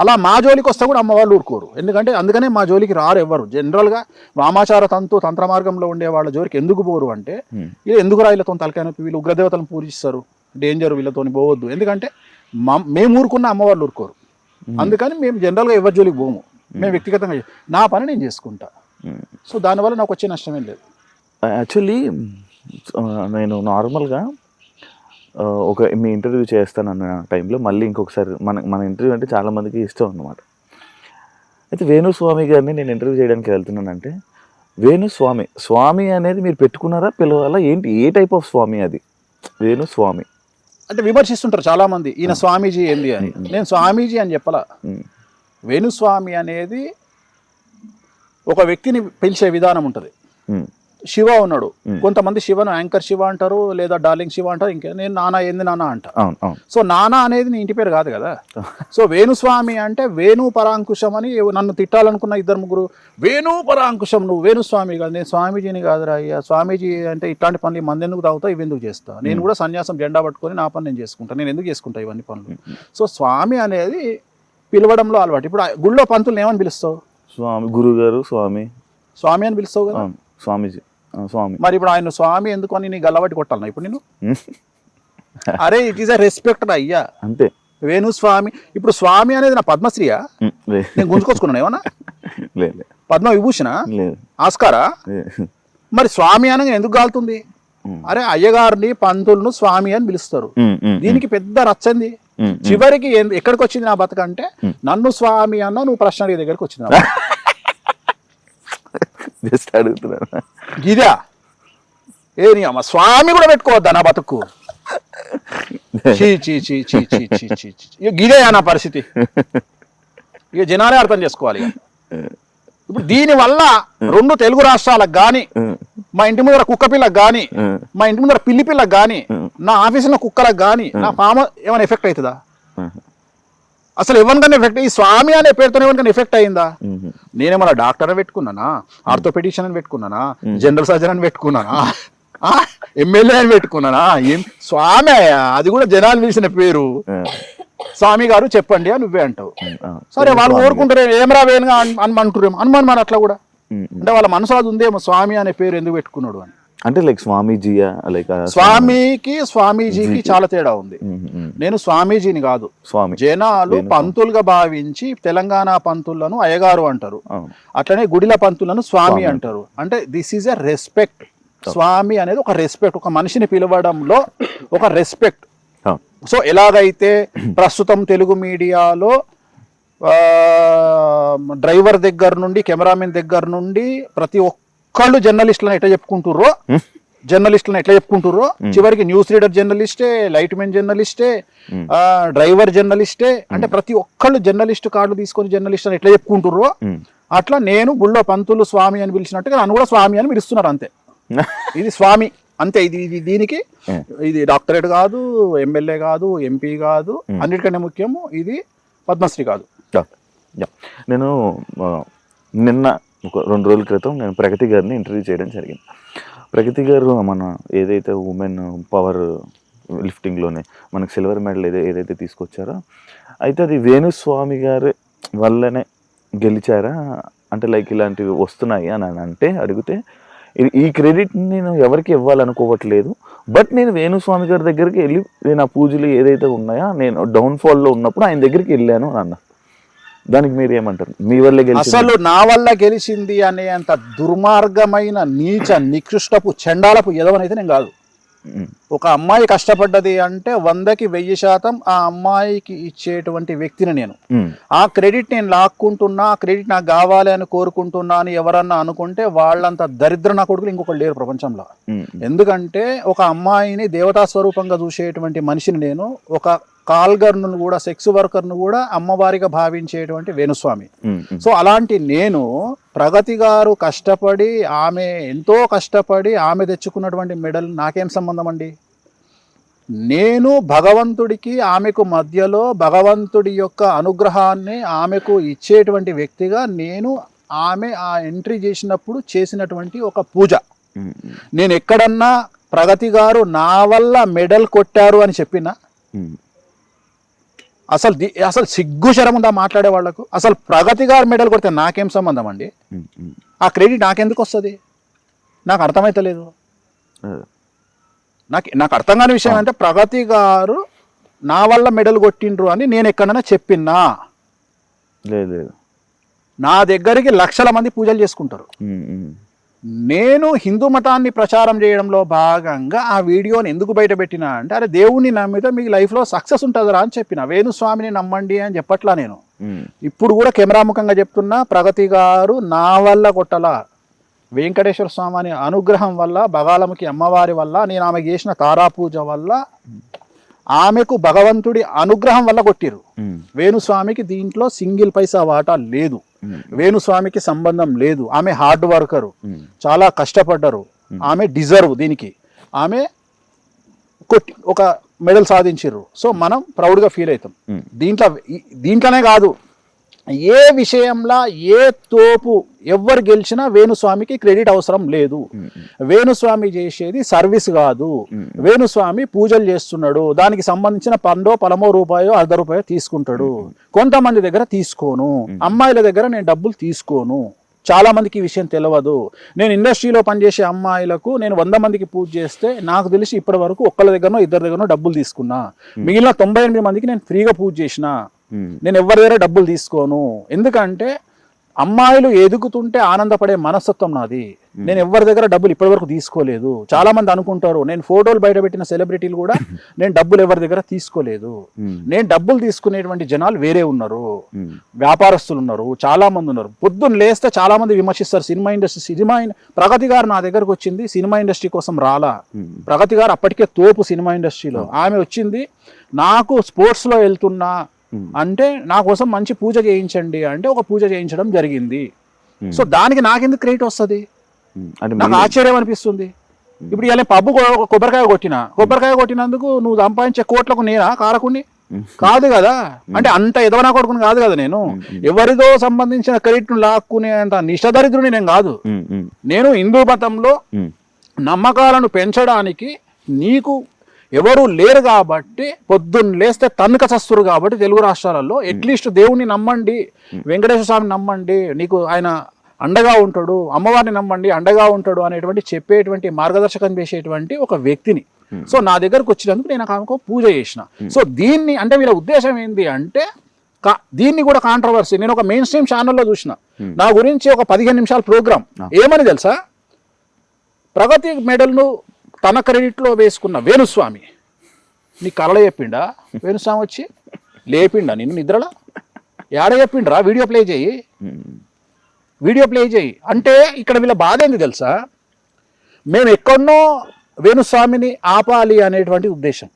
అలా మా జోలికి వస్తే కూడా అమ్మవాళ్ళు ఊరుకోరు. ఎందుకంటే అందుకనే మా జోలికి రారు ఎవ్వరు. జనరల్గా వామాచార తంత్ర మార్గంలో ఉండే వాళ్ళ జోలికి ఎందుకు పోరు అంటే ఇది ఎందుకు వీళ్ళతో తలకాయ నొప్పి, వీళ్ళు ఉగ్రదేవతలను పూజిస్తారు, డేంజర్, వీళ్ళతో పోవద్దు. ఎందుకంటే మేము ఊరుకున్న అమ్మవాళ్ళు ఊరుకోరు. అందుకని మేము జనరల్గా ఎవరి జోలికి పోము. మేము వ్యక్తిగతంగా నా పని నేను చేసుకుంటా. సో దానివల్ల నాకు వచ్చే నష్టమేం లేదు. యాక్చువల్లీ నేను నార్మల్గా మీ ఇంటర్వ్యూ చేస్తానన్న టైంలో మళ్ళీ ఇంకొకసారి మన ఇంటర్వ్యూ అంటే చాలామందికి ఇష్టం అన్నమాట. అయితే వేణుస్వామి గారిని నేను ఇంటర్వ్యూ చేయడానికి వెళ్తున్నానంటే, స్వామి అనేది మీరు పెట్టుకున్నారా, పిలవాలా, ఏంటి, ఏ టైప్ ఆఫ్ స్వామి అది వేణుస్వామి అంటే? విమర్శిస్తుంటారు చాలామంది, ఈయన స్వామీజీ ఏంది అని. నేను స్వామీజీ అని చెప్పలా. వేణుస్వామి అనేది ఒక వ్యక్తిని పిలిచే విధానం ఉంటుంది. శివ ఉన్నాడు, కొంతమంది శివను యాంకర్ శివ అంటారు, లేదా డార్లింగ్ శివ అంటారు. ఇంకా నేను నానా ఏంది నానా అంట. సో నానా అనేది నీ ఇంటి పేరు కాదు కదా. సో వేణుస్వామి అంటే వేణు పరాంకుశం అని నన్ను తిట్టాలనుకున్న 2-3 వేణు పరాంకుశం, నువ్వు వేణుస్వామి కాదు, నేను స్వామీజీని కాదురా అయ్యా. స్వామీజీ అంటే ఇట్లాంటి పనులు మంది ఎందుకు తాగుతావు, ఇవి ఎందుకు చేస్తా, నేను కూడా సన్యాసం జెండా పట్టుకొని నా పని నేను చేసుకుంటా, నేను ఎందుకు చేసుకుంటా ఇవన్నీ పనులు. సో స్వామి అనేది పిలవడంలో అలవాటు. ఇప్పుడు గుళ్ళో పంతులు ఏమని పిలుస్తావు? స్వామి, గురుగారు, స్వామి అని పిలుస్తావు కదా. స్వామీజీ, స్వామి. మరి ఇప్పుడు ఆయన స్వామి ఎందుకు అని నీ గల్లబట్టి కొట్టాలన్నా ఇప్పుడు నేను? అరే ఇట్ ఈస్ అ రెస్పెక్ట్ అయ్యా, అంతే. వేణుస్వామి, ఇప్పుడు స్వామి అనేది నా పద్మశ్రీయా? నేను గుంజుకొచ్చుకున్నాను ఏమన్నా? పద్మ విభూషణ, ఆస్కారా? మరి స్వామి అనగా ఎందుకు గాలుతుంది? అరే అయ్యగారిని పంతులను స్వామి అని పిలుస్తారు, దీనికి పెద్ద రచ్చంది. చివరికి ఎక్కడికి వచ్చింది నా బతకంటే, నన్ను స్వామి అన్న నువ్వు ప్రశ్న అడిగే దగ్గరికి వచ్చింది. జస్ట్ అడుగుతున్నా, గిదా ఏ నీ అమ్మ స్వామి కూడా పెట్టుకోవద్దా నా బతుకు? ఇక గిదే నా పరిస్థితి. ఇక జనాలే అర్థం చేసుకోవాలి. ఇప్పుడు దీని వల్ల 2 తెలుగు రాష్ట్రాలకు గాని, మా ఇంటి ముందర కుక్క పిల్లకు గాని, మా ఇంటి ముందర పిల్లి పిల్లకు గాని, నా ఆఫీసులో కుక్కలకు గాని, నా ఫామ్ ఏమైనా ఎఫెక్ట్ అవుతుందా? అసలు ఎవరికైనా ఎఫెక్ట్, ఈ స్వామి అనే పేరుతో ఎవరికైనా ఎఫెక్ట్ అయిందా? నేనేమన్నా డాక్టర్ అని పెట్టుకున్నానా, ఆర్థోపెడిషియన్ అని పెట్టుకున్నానా, జనరల్ సర్జన్ అని పెట్టుకున్నానా, ఎమ్మెల్యే అని పెట్టుకున్నానా? ఏం స్వామి, అది కూడా జనాలు పిలిచిన పేరు. స్వామి గారు చెప్పండి అని నువ్వే అంటావు. సరే వాళ్ళు కోరుకుంటారు ఏమరా వేనుగా అనుమంటారు, అనుమానం మరి అట్లా కూడా. అంటే వాళ్ళ మనసు అది ఉందేమో, స్వామి అనే పేరు ఎందుకు పెట్టుకున్నాడు అని. అంటే లైక్ స్వామీజీయా, లైక్ స్వామికి స్వామీజీకి చాలా తేడా ఉంది. నేను స్వామీజీని కాదు, జనాలు పంతులుగా భావించి తెలంగాణ పంతులను అయ్యగారు అంటారు, అట్లనే గుడిల పంతులను స్వామి అంటారు. అంటే దిస్ ఈజ్ ఎ రెస్పెక్ట్. స్వామి అనేది ఒక రెస్పెక్ట్, ఒక మనిషిని పిలవడంలో ఒక రెస్పెక్ట్. సో ఎలాగైతే ప్రస్తుతం తెలుగు మీడియాలో డ్రైవర్ దగ్గర నుండి, కెమెరామెన్ దగ్గర నుండి ప్రతి ఒక్కళ్ళు జర్నలిస్టులను ఎట్లా చెప్పుకుంటుర్రో, చివరికి న్యూస్ రీడర్ జర్నలిస్టే, లైట్ మెన్ జర్నలిస్టే, డ్రైవర్ జర్నలిస్టే, అంటే ప్రతి ఒక్కళ్ళు జర్నలిస్ట్ కార్డు తీసుకొని జర్నలిస్ట్ అని ఎట్లా చెప్పుకుంటుర్రో, అట్లా నేను గుళ్ళో పంతులు స్వామి అని పిలిచినట్టుగా నన్ను కూడా స్వామి అని పిలుస్తున్నారు అంతే. ఇది స్వామి అంతే. ఇది దీనికి ఇది డాక్టరేట్ కాదు, ఎమ్మెల్యే కాదు, ఎంపీ కాదు, అన్నిటికన్నా ముఖ్యము ఇది పద్మశ్రీ కాదు. నేను నిన్న ఒక 2 రోజుల క్రితం నేను ప్రగతి గారిని ఇంటర్వ్యూ చేయడం జరిగింది. ప్రగతి గారు మన ఏదైతే ఉమెన్ పవర్ లిఫ్టింగ్లోనే మనకు సిల్వర్ మెడల్ ఏదైతే తీసుకొచ్చారో, అయితే అది వేణుస్వామి గారి వల్లనే గెలిచారా అంటే లైక్ ఇలాంటివి వస్తున్నాయి అని అంటే అడిగితే, ఈ క్రెడిట్ నేను ఎవరికి ఇవ్వాలనుకోవట్లేదు, బట్ నేను వేణుస్వామి గారి దగ్గరికి వెళ్ళి నా పూజలు ఏదైతే ఉన్నాయో నేను డౌన్ఫాల్లో ఉన్నప్పుడు ఆయన దగ్గరికి వెళ్ళాను అన్న. దానికి మీరు ఏమంటారు? మీ వల్ల అసలు నా వల్ల గెలిచింది అనే అంత దుర్మార్గమైన నీచ నికృష్టపు చండాలపు ఎదవనైతే నేను కాదు. ఒక అమ్మాయి కష్టపడ్డది అంటే 100కి 1000% ఆ అమ్మాయికి ఇచ్చేటువంటి వ్యక్తిని నేను. ఆ క్రెడిట్ నేను లాక్కుంటున్నా, ఆ క్రెడిట్ నాకు కావాలి అని కోరుకుంటున్నా అని ఎవరన్నా అనుకుంటే వాళ్ళంత దరిద్ర నా కొడుకులు ఇంకొకటి లేరు ప్రపంచంలో. ఎందుకంటే ఒక అమ్మాయిని దేవతా స్వరూపంగా చూసేటువంటి మనిషిని నేను, ఒక కాల్గర్ను కూడా, సెక్స్ వర్కర్ను కూడా అమ్మవారిగా భావించేటువంటి వేణుస్వామి. సో అలాంటి నేను ప్రగతి గారు కష్టపడి ఆమె ఎంతో కష్టపడి ఆమె తెచ్చుకున్నటువంటి మెడల్ నాకేం సంబంధం అండి? నేను భగవంతుడికి ఆమెకు మధ్యలో భగవంతుడి యొక్క అనుగ్రహాన్ని ఆమెకు ఇచ్చేటువంటి వ్యక్తిగా నేను ఆమె ఆ ఎంట్రీ చేసినప్పుడు చేసినటువంటి ఒక పూజ. నేను ఎక్కడన్నా ప్రగతి గారు నా వల్ల మెడల్ కొట్టారు అని చెప్పినా? అసలు సిగ్గు శరం ఉందా మాట్లాడే వాళ్ళకు? అసలు ప్రగతి గారు మెడల్ కొడితే నాకేం సంబంధం అండి? ఆ క్రెడిట్ నాకెందుకు వస్తుంది? నాకు అర్థమైతలేదు. నాకు అర్థం కాని విషయం అంటే ప్రగతి గారు నా వల్ల మెడల్ కొట్టిండ్రు అని నేను ఎక్కడైనా చెప్పినా? లేదు. నా దగ్గరికి లక్షల మంది పూజలు చేసుకుంటారు. నేను హిందూ మతాన్ని ప్రచారం చేయడంలో భాగంగా ఆ వీడియోని ఎందుకు బయట పెట్టినా అంటే, అరే దేవుణ్ణి నమ్మితే మీకు లైఫ్లో సక్సెస్ ఉంటుందిరా అని చెప్పిన. వేణుస్వామిని నమ్మండి అని చెప్పట్లా నేను. ఇప్పుడు కూడా కెమెరా ముఖంగా చెప్తున్నా, ప్రగతి గారు నా వల్ల కొట్టలా, వెంకటేశ్వర స్వామి అనే అనుగ్రహం వల్ల, బగాలముఖి అమ్మవారి వల్ల, నేను ఆమెకు చేసిన తారా పూజ వల్ల, ఆమెకు భగవంతుడి అనుగ్రహం వల్ల కొట్టిరు. వేణుస్వామికి దీంట్లో సింగిల్ పైసా వాటా లేదు. వేణుస్వామికి సంబంధం లేదు. ఆమె హార్డ్ వర్కరు, చాలా కష్టపడ్డరు, ఆమె డిజర్వ్ దీనికి. ఆమె కొట్టి ఒక మెడల్ సాధించారు. సో మనం ప్రౌడ్గా ఫీల్ అవుతాం. దీంట్లోనే కాదు, ఏ విషయంలో ఏ తోపు ఎవరు గెలిచినా వేణుస్వామికి క్రెడిట్ అవసరం లేదు. వేణుస్వామి చేసేది సర్వీస్ కాదు. వేణుస్వామి పూజలు చేస్తున్నాడు, దానికి సంబంధించిన పలమో రూపాయో ₹1 తీసుకుంటాడు. కొంతమంది దగ్గర తీసుకోను, అమ్మాయిల దగ్గర నేను డబ్బులు తీసుకోను. చాలా మందికి ఈ విషయం తెలియదు. నేను ఇండస్ట్రీలో పనిచేసే అమ్మాయిలకు నేను 100 మందికి పూజ చేస్తే నాకు తెలిసి ఇప్పటి వరకు ఒక్కళ్ళ దగ్గరనో ఇద్దరి దగ్గరనో డబ్బులు తీసుకున్నా. మిగిలిన 98 మందికి నేను ఫ్రీగా పూజ చేసిన. నేను ఎవరి దగ్గర డబ్బులు తీసుకోను. ఎందుకంటే అమ్మాయిలు ఎదుగుతుంటే ఆనందపడే మనస్తత్వం నాది. నేను ఎవరి దగ్గర డబ్బులు ఇప్పటి వరకు తీసుకోలేదు. చాలా మంది అనుకుంటారు నేను ఫోటోలు బయట పెట్టిన సెలబ్రిటీలు కూడా నేను డబ్బులు ఎవరి దగ్గర తీసుకోలేదు. నేను డబ్బులు తీసుకునేటువంటి జనాలు వేరే ఉన్నారు, వ్యాపారస్తులు ఉన్నారు, చాలా మంది ఉన్నారు. పొద్దున్న లేస్తే చాలా మంది విమర్శిస్తారు సినిమా ఇండస్ట్రీ. ప్రగతి గారు నా దగ్గరకు వచ్చింది సినిమా ఇండస్ట్రీ కోసం రాలా. ప్రగతి గారు అప్పటికే తోపు సినిమా ఇండస్ట్రీలో. ఆమె వచ్చింది నాకు స్పోర్ట్స్లో వెళ్తున్నా అంటే నా కోసం మంచి పూజ చేయించండి అంటే ఒక పూజ చేయించడం జరిగింది. సో దానికి నాకెందుకు క్రెడిట్ వస్తుంది? నాకు ఆశ్చర్యం అనిపిస్తుంది. ఇప్పుడు ఇలా పబ్బు కొబ్బరికాయ కొట్టినందుకు నువ్వు సంపాదించే కోట్లకు నేనా కారకుని? కాదు కదా. అంటే అంత ఎదవనా కొడుకుని కాదు కదా నేను. ఎవరిదో సంబంధించిన క్రెడిట్ లాక్కునే అంత నిష్టదరిద్రుని నేను కాదు. నేను హిందూ మతంలో నమ్మకాలను పెంచడానికి నీకు ఎవరు లేరు కాబట్టి, పొద్దున్న లేస్తే తన్నుక చస్తురు కాబట్టి తెలుగు రాష్ట్రాలలో అట్లీస్ట్ దేవుణ్ణి నమ్మండి, వెంకటేశ్వర స్వామిని నమ్మండి, నీకు ఆయన అండగా ఉంటాడు, అమ్మవారిని నమ్మండి అండగా ఉంటాడు అనేటువంటి చెప్పేటువంటి మార్గదర్శకం చేసేటువంటి ఒక వ్యక్తిని. సో నా దగ్గరకు వచ్చినందుకు నేను ఆమెకు పూజ చేసిన. సో దీన్ని అంటే వీళ్ళ ఉద్దేశం ఏంటి అంటే, దీన్ని కూడా కాంట్రవర్సీ. నేను ఒక మెయిన్ స్ట్రీమ్ ఛానల్లో చూసిన, నా గురించి ఒక 15 నిమిషాల ప్రోగ్రామ్. ఏమని తెలుసా? ప్రగతి మెడల్ను తన క్రెడిట్లో వేసుకున్న వేణుస్వామి నీ కళలో చెప్పిండా? వేణుస్వామి వచ్చి లేపిండా నిన్ను నిద్రలా? ఏడ చెప్పిండ్రా? వీడియో ప్లే చేయి అంటే ఇక్కడ వీళ్ళ బాధ ఏంది తెలుసా? మేము ఎక్కడనో వేణుస్వామిని ఆపాలి అనేటువంటి ఉద్దేశం.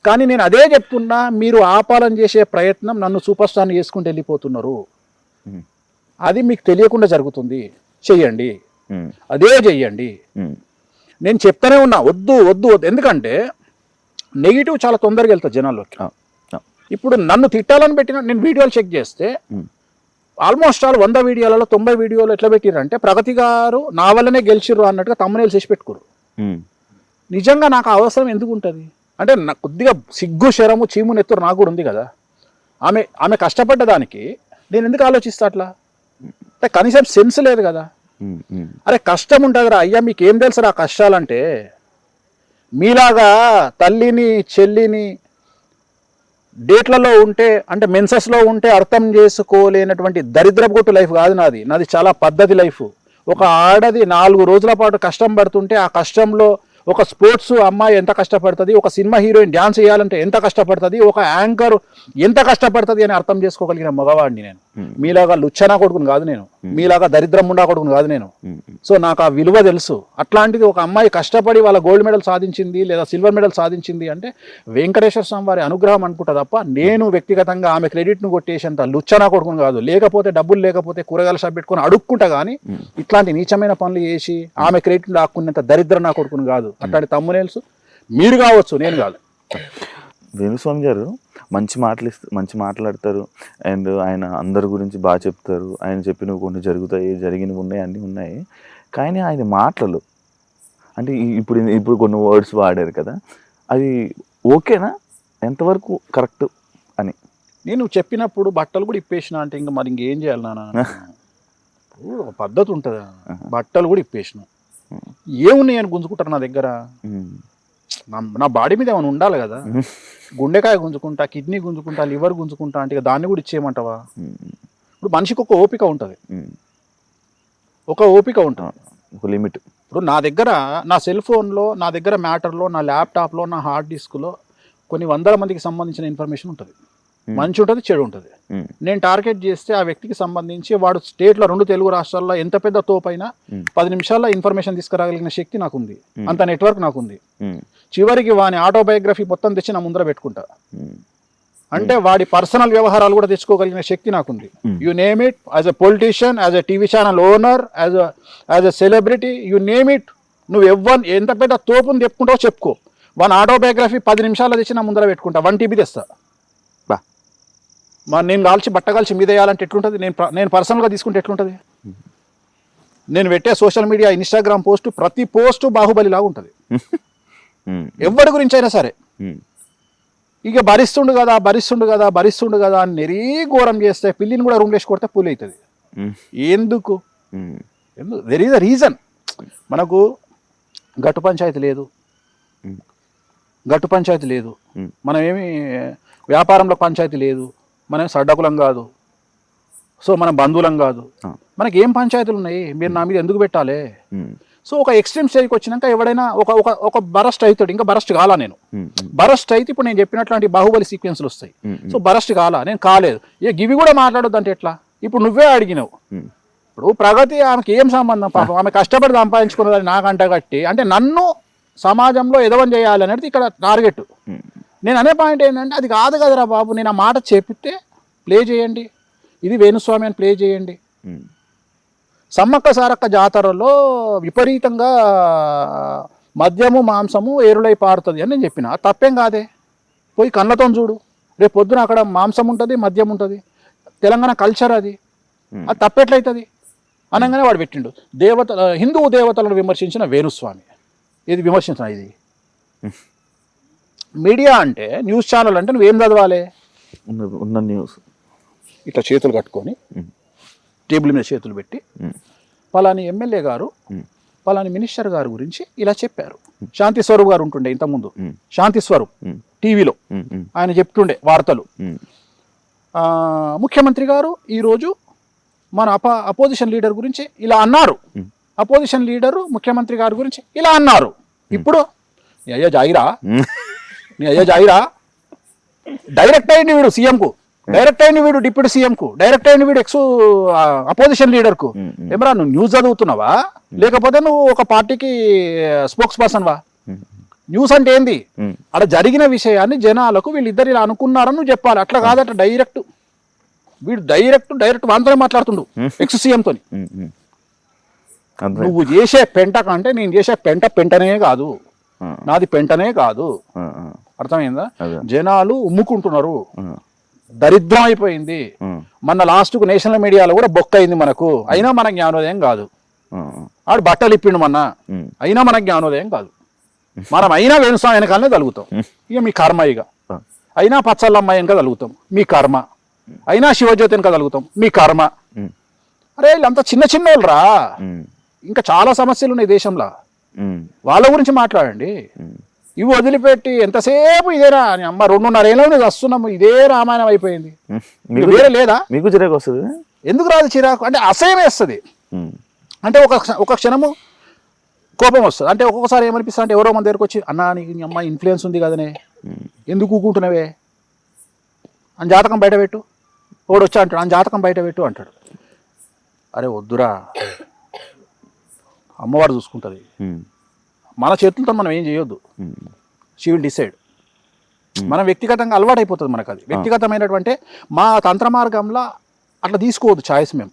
కానీ నేను అదే చెప్తున్నా, మీరు ఆపాలని చేసే ప్రయత్నం నన్ను సూపర్ స్టార్ని చేసుకుంటూ వెళ్ళిపోతున్నారు. అది మీకు తెలియకుండా జరుగుతుంది. చెయ్యండి, అదే చెయ్యండి. నేను చెప్తానే ఉన్నా, వద్దు. ఎందుకంటే నెగిటివ్ చాలా తొందరగా వెళ్తుంది జనాల్లోకి. ఇప్పుడు నన్ను తిట్టాలని పెట్టిన నేను వీడియోలు చెక్ చేస్తే ఆల్మోస్ట్ 100 వీడియోలలో 90 వీడియోలు ఎట్లా పెట్టిరంటే ప్రగతి గారు నా వల్లనే గెలిచిర్రు అన్నట్టుగా తమ్మునేలు చేసి పెట్టుకోరు. నిజంగా నాకు అవసరం ఎందుకు ఉంటుంది అంటే, నాకు కొద్దిగా సిగ్గు శరము చీము నెత్తురు నాకు కూడా ఉంది కదా. ఆమె కష్టపడ్డ దానికి నేను ఎందుకు ఆలోచిస్తా అట్లా? అంటే కనీసం సెన్స్ లేదు కదా. అరే కష్టం ఉంటుందిరా అయ్యా, మీకేం తెలుసురా కష్టాలంటే? మీలాగా తల్లిని చెల్లిని డేట్లలో ఉంటే అంటే మెన్సెస్లో ఉంటే అర్థం చేసుకోలేనటువంటి దరిద్రపు కొట్టు లైఫ్ కాదు నాది చాలా పద్ధతి లైఫ్. ఒక ఆడది 4 రోజుల పాటు కష్టం పడుతుంటే ఆ కష్టంలో ఒక స్పోర్ట్స్ అమ్మాయి ఎంత కష్టపడుతుంది, ఒక సినిమా హీరోయిన్ డ్యాన్స్ చేయాలంటే ఎంత కష్టపడుతుంది, ఒక యాంకర్ ఎంత కష్టపడుతుంది అని అర్థం చేసుకోగలిగిన మగవాడిని నేను. మీలాగా లుచ్చనా కొడుకుని కాదు నేను, మీలాగా దరిద్రం ఉండా కొడుకుని కాదు నేను. సో నాకు ఆ విలువ తెలుసు. అట్లాంటిది ఒక అమ్మాయి కష్టపడి వాళ్ళ గోల్డ్ మెడల్ సాధించింది లేదా సిల్వర్ మెడల్ సాధించింది అంటే వెంకటేశ్వర స్వామి వారి అనుగ్రహం అనుకుంటా తప్ప నేను వ్యక్తిగతంగా ఆమె క్రెడిట్ను కొట్టేసేంత లుచ్చనా కొడుకుని కాదు. లేకపోతే డబ్బులు లేకపోతే కూరగాయల షాప్ పెట్టుకొని అడుక్కుంటా కానీ ఇట్లాంటి నీచమైన పనులు చేసి ఆమె క్రెడిట్ను లాక్కునేంత దరిద్రం నా కొడుకుని కాదు. అట్లాంటి తమ్మునేల్స్ మీరు కావచ్చు, నేను కాదు. వేణుస్వామి గారు మంచి మాట్లాడతారు అండ్ ఆయన అందరి గురించి బాగా చెప్తారు. ఆయన చెప్పినవి కొన్ని జరుగుతాయి, జరిగినవి ఉన్నాయి, అన్నీ ఉన్నాయి. కానీ ఆయన మాటలు అంటే ఇప్పుడు కొన్ని వర్డ్స్ వాడారు కదా, అది ఓకేనా, ఎంతవరకు కరెక్ట్ అని? నేను చెప్పినప్పుడు బట్టలు కూడా ఇప్పేసిన అంటే ఇంకా మరి ఇంకేం చేయాలి నాన్న? ఒక పద్ధతి ఉంటుంది. బట్టలు కూడా ఇప్పేసిన, ఏమున్నాయి అని గుంజుకుంటారు నా దగ్గర. నా బాడీ మీద ఏమైనా ఉండాలి కదా. గుండెకాయ గుంజుకుంటా, కిడ్నీ గుంజుకుంటా, లివర్ గుంజుకుంటా అంటే దాన్ని కూడా ఇచ్చేయమంటావా? ఇప్పుడు మనిషికి ఒక ఓపిక ఉంటుంది, ఒక ఓపిక ఉంటుంది, ఒక లిమిట్. ఇప్పుడు నా దగ్గర నా సెల్ ఫోన్లో, నా దగ్గర మ్యాటర్లో, నా ల్యాప్టాప్లో, నా హార్డ్ డిస్క్లో కొన్ని వందల మందికి సంబంధించిన ఇన్ఫర్మేషన్ ఉంటుంది. మంచి ఉంటుంది, చెడు ఉంటుంది. నేను టార్గెట్ చేస్తే ఆ వ్యక్తికి సంబంధించి వాడు స్టేట్లో 2 తెలుగు రాష్ట్రాల్లో ఎంత పెద్ద తోపైనా 10 నిమిషాల్లో ఇన్ఫర్మేషన్ తీసుకురాగలిగిన శక్తి నాకుంది, అంత నెట్వర్క్ నాకుంది. చివరికి వాని ఆటోబయోగ్రఫీ మొత్తం తెచ్చి నా ముందర పెట్టుకుంటా. అంటే వాడి పర్సనల్ వ్యవహారాలు కూడా తెచ్చుకోగలిగిన శక్తి నాకుంది. You name it, as a politician, as a TV channel owner, as a celebrity, you name it. నువ్వు ఎంత పెద్ద తోపుని చెప్పుకుంటావో చెప్పుకో. వాని ఆటోబయోగ్రఫీ 10 నిమిషాల్లో తెచ్చి నా ముందర పెట్టుకుంటా. 1 TB తెస్తా. మరి నేను బట్ట కాల్చి మీద వేయాలంటే ఎట్లుంటుంది? నేను పర్సనల్గా తీసుకుంటే ఎట్లుంటుంది? నేను పెట్టే సోషల్ మీడియా ఇన్స్టాగ్రామ్ పోస్ట్, ప్రతి పోస్టు బాహుబలిలాగా ఉంటుంది. ఎవరి గురించి అయినా సరే. ఇక భరిస్తుండు కదా అని నెరీ ఘోరం చేస్తే పిల్లిని కూడా రూమ్ వేసి కొడితే పూలు అవుతుంది. ఎందుకు? There is a reason. మనకు గట్టు పంచాయతీ లేదు, మనం ఏమి వ్యాపారంలో పంచాయతీ లేదు, మనం సడ్డకులం కాదు, సో మనం బంధువులం కాదు, మనకి ఏం పంచాయతీలు ఉన్నాయి? మీరు నా మీద ఎందుకు పెట్టాలి? సో ఒక ఎక్స్ట్రీమ్ స్టేజ్కి వచ్చినాక ఎవడైనా ఒక బరస్ట్ అవుతాడు. ఇంకా బరస్ట్ కాలా నేను. బరస్ట్ అయితే ఇప్పుడు నేను చెప్పినట్లాంటి బాహుబలి సీక్వెన్స్లు వస్తాయి. సో బరస్ట్ కాలా, నేను కాలేదు. గివి కూడా మాట్లాడొద్దు అంటే ఎట్లా? ఇప్పుడు నువ్వే అడిగినావు. ఇప్పుడు ప్రగతి ఆమెకి ఏం సంబంధం? పాపం ఆమె కష్టపడి సంపాదించుకున్నదని నాకంట కట్టి అంటే నన్ను సమాజంలో ఎదవని చేయాలి అనేది ఇక్కడ టార్గెట్. నేను అనే పాయింట్ ఏంటంటే అది కాదు కదరా బాబు. నేను ఆ మాట చెప్పితే ప్లే చేయండి, ఇది వేణుస్వామి అని ప్లే చేయండి. సమ్మక్క సారక్క జాతరలో విపరీతంగా మద్యము మాంసము ఏరులై పారుతుంది అని నేను చెప్పిన. తప్పేం కాదే, పోయి కళ్ళతో చూడు. రేపు పొద్దున అక్కడ మాంసం ఉంటుంది, మద్యం ఉంటుంది. తెలంగాణ కల్చర్ అది తప్పెట్లయితుంది అనగానే వాడు పెట్టిండు. హిందూ దేవతలను విమర్శించిన వేణుస్వామి. ఇది విమర్శించిన ఇది మీడియా అంటే, న్యూస్ ఛానల్ అంటే నువ్వేం చదవాలి? ఉన్న న్యూస్ ఇట్లా చేతులు కట్టుకొని టేబుల్ మీద చేతులు పెట్టి పలాని ఎమ్మెల్యే గారు పలాని మినిస్టర్ గారి గురించి ఇలా చెప్పారు. శాంతి స్వరూప్ గారు ఉంటుండే ఇంతకుముందు, శాంతి స్వరూప్ టీవీలో ఆయన చెప్తుండే వార్తలు. ముఖ్యమంత్రి గారు ఈరోజు మన అపోజిషన్ లీడర్ గురించి ఇలా అన్నారు, అపోజిషన్ లీడరు ముఖ్యమంత్రి గారి గురించి ఇలా అన్నారు. ఇప్పుడు నీ అయ్యా జాయిరా డైరెక్ట్ అయ్యింది వీడు సీఎంకు, డైరెక్ట్ అయ్యింది వీడు డిప్యూటీ సీఎంకు, డైరెక్ట్ అయ్యింది వీడు అపోజిషన్ లీడర్కు. ఏమరా నువ్వు న్యూస్ చదువుతున్నావా, లేకపోతే నువ్వు ఒక పార్టీకి స్పోక్స్ పర్సన్ వా? న్యూస్ అంటే ఏంది? అక్కడ జరిగిన విషయాన్ని జనాలకు వీళ్ళిద్దరు ఇలా అనుకున్నారని నువ్వు చెప్పాలి. అట్లా కాదట, వీడు డైరెక్ట్ వాంతోనే మాట్లాడుతుండు ఎక్స్ సీఎంతో. నువ్వు చేసే పెంట కంటే నేను చేసే పెంటనే కాదు, నాది పెంటనే కాదు. అర్థమైందా? జనాలు ఉమ్ముకుంటున్నారు, దరిద్రం అయిపోయింది. మన లాస్ట్కు నేషనల్ మీడియాలో కూడా బొక్క అయింది మనకు. అయినా మన జ్ఞానోదయం కాదు. ఆడు బట్టలు ఇప్పిండు మొన్న, అయినా మన జ్ఞానోదయం కాదు. మనం అయినా వేణుస్వామి వెనకాలనే తలుగుతాం, ఇక మీ కర్మ. ఇక అయినా పచ్చళ్ళమ్మ వెనక తలుగుతాం, మీ కర్మ. అయినా శివజ్యోతి వెనక తలుగుతాం, మీ కర్మ. అరే వీళ్ళంతా చిన్న వాళ్ళు రా, ఇంకా చాలా సమస్యలు ఉన్నాయి దేశంలో, వాళ్ళ గురించి మాట్లాడండి. ఇవి వదిలిపెట్టి ఎంతసేపు ఇదేనా అని అమ్మ 2.5 ఏళ్ళ వస్తున్నాము, ఇదే రామాయణం అయిపోయింది. వేరే లేదా? మీకు చిరాకు వస్తుంది? ఎందుకు రాదు చిరాకు? అంటే అసహ్యం వేస్తుంది. అంటే ఒక క్షణము కోపం వస్తుంది. అంటే ఒక్కొక్కసారి ఏమనిపిస్తుంది అంటే ఎవరో మన దగ్గరకు వచ్చి అన్నా నీకు నీ అమ్మాయి ఇన్ఫ్లుయెన్స్ ఉంది కదనే, ఎందుకు ఊకుంటున్నావే అని జాతకం బయట పెట్టు. ఒకడు వచ్చి అంటాడు, ఆ జాతకం బయట పెట్టు అంటాడు. అరే వద్దురా, అమ్మవారు చూసుకుంటుంది, మన చేతులతో మనం ఏం చేయొద్దు. She will decide. మనం వ్యక్తిగతంగా అలవాటు అయిపోతుంది మనకు, అది వ్యక్తిగతమైనటువంటి మా తంత్ర మార్గంలో అట్లా తీసుకోవద్దు చాయిస్. మేము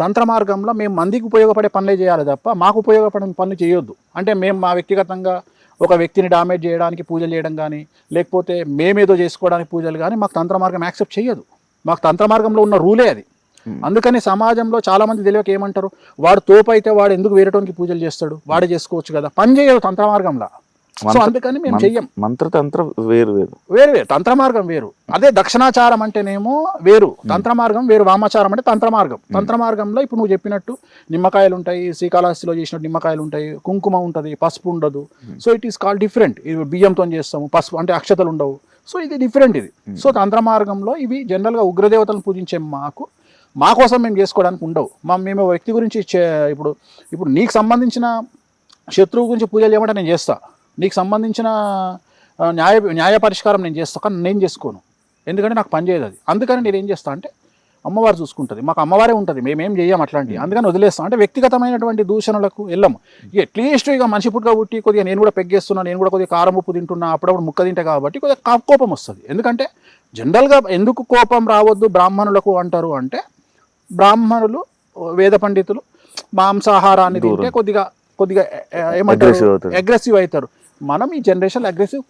తంత్ర మార్గంలో మేము మందికి ఉపయోగపడే పనులే చేయాలి తప్ప మాకు ఉపయోగపడే పనులు చేయొద్దు. అంటే మేము మా వ్యక్తిగతంగా ఒక వ్యక్తిని డామేజ్ చేయడానికి పూజలు చేయడం కానీ, లేకపోతే మేమేదో చేసుకోవడానికి పూజలు కానీ మాకు తంత్ర మార్గం యాక్సెప్ట్ చేయదు. మాకు తంత్ర మార్గంలో ఉన్న రూలే అది. అందుకని సమాజంలో చాలా మంది తెలియక ఏమంటారు, వాడు తోపు అయితే వాడు ఎందుకు వేరేటోనికి పూజలు చేస్తాడు, వాడే చేసుకోవచ్చు కదా. పని చేయదు తంత్ర మార్గంలో. సో అందుకని మేము చెయ్యం. మంత్రతంత్ర వేరు వేరు వేరు వేరు, తంత్ర మార్గం వేరు. అదే దక్షిణాచారం అంటేనేమో వేరు, తంత్ర మార్గం వేరు, వామాచారం అంటే తంత్ర మార్గం. తంత్ర మార్గంలో ఇప్పుడు నువ్వు చెప్పినట్టు నిమ్మకాయలు ఉంటాయి, శ్రీకాళహస్తిలో చేసినట్టు నిమ్మకాయలు ఉంటాయి, కుంకుమ ఉంటుంది, పసుపు ఉండదు. So it is call different. ఇది బియ్యంతో చేస్తాము, పసుపు అంటే అక్షతలు ఉండవు. సో ఇది డిఫరెంట్ ఇది. సో తంత్ర మార్గంలో ఇవి జనరల్గా ఉగ్రదేవతలను పూజించే మా కోసం మేము చేసుకోవడానికి ఉండవు. మేము వ్యక్తి గురించి ఇప్పుడు నీకు సంబంధించిన శత్రువు గురించి పూజలు చేయమంటే నేను చేస్తా, నీకు సంబంధించిన న్యాయ పరిష్కారం నేను చేస్తా, కానీ నేను చేసుకోను. ఎందుకంటే నాకు పని చేయదు అది. అందుకని నేను ఏం చేస్తా అంటే అమ్మవారు చూసుకుంటుంది, మాకు అమ్మవారే ఉంటుంది, మేమేం చేయం అట్లాంటివి. అందుకని వదిలేస్తాం. అంటే వ్యక్తిగతమైనటువంటి దూషణలకు వెళ్ళము. అట్లీస్ట్ ఇక మనిషి పుట్టుగా పుట్టి కొద్దిగా నేను కూడా పెగ్గేస్తున్నా, నేను కూడా కొద్దిగా కారం ఉప్పు తింటున్నా, అప్పుడప్పుడు ముక్క తింటా కాబట్టి కొద్దిగా కోపం వస్తుంది. ఎందుకంటే జనరల్గా ఎందుకు కోపం రావద్దు బ్రాహ్మణులకు అంటారు అంటే, బ్రాహ్మణులు వేద పండితులు మాంసాహారాన్ని తింటే కొద్దిగా ఏమంటారు, అగ్రెసివ్ అవుతారు. మనం ఈ జనరేషన్ అగ్రెసివ్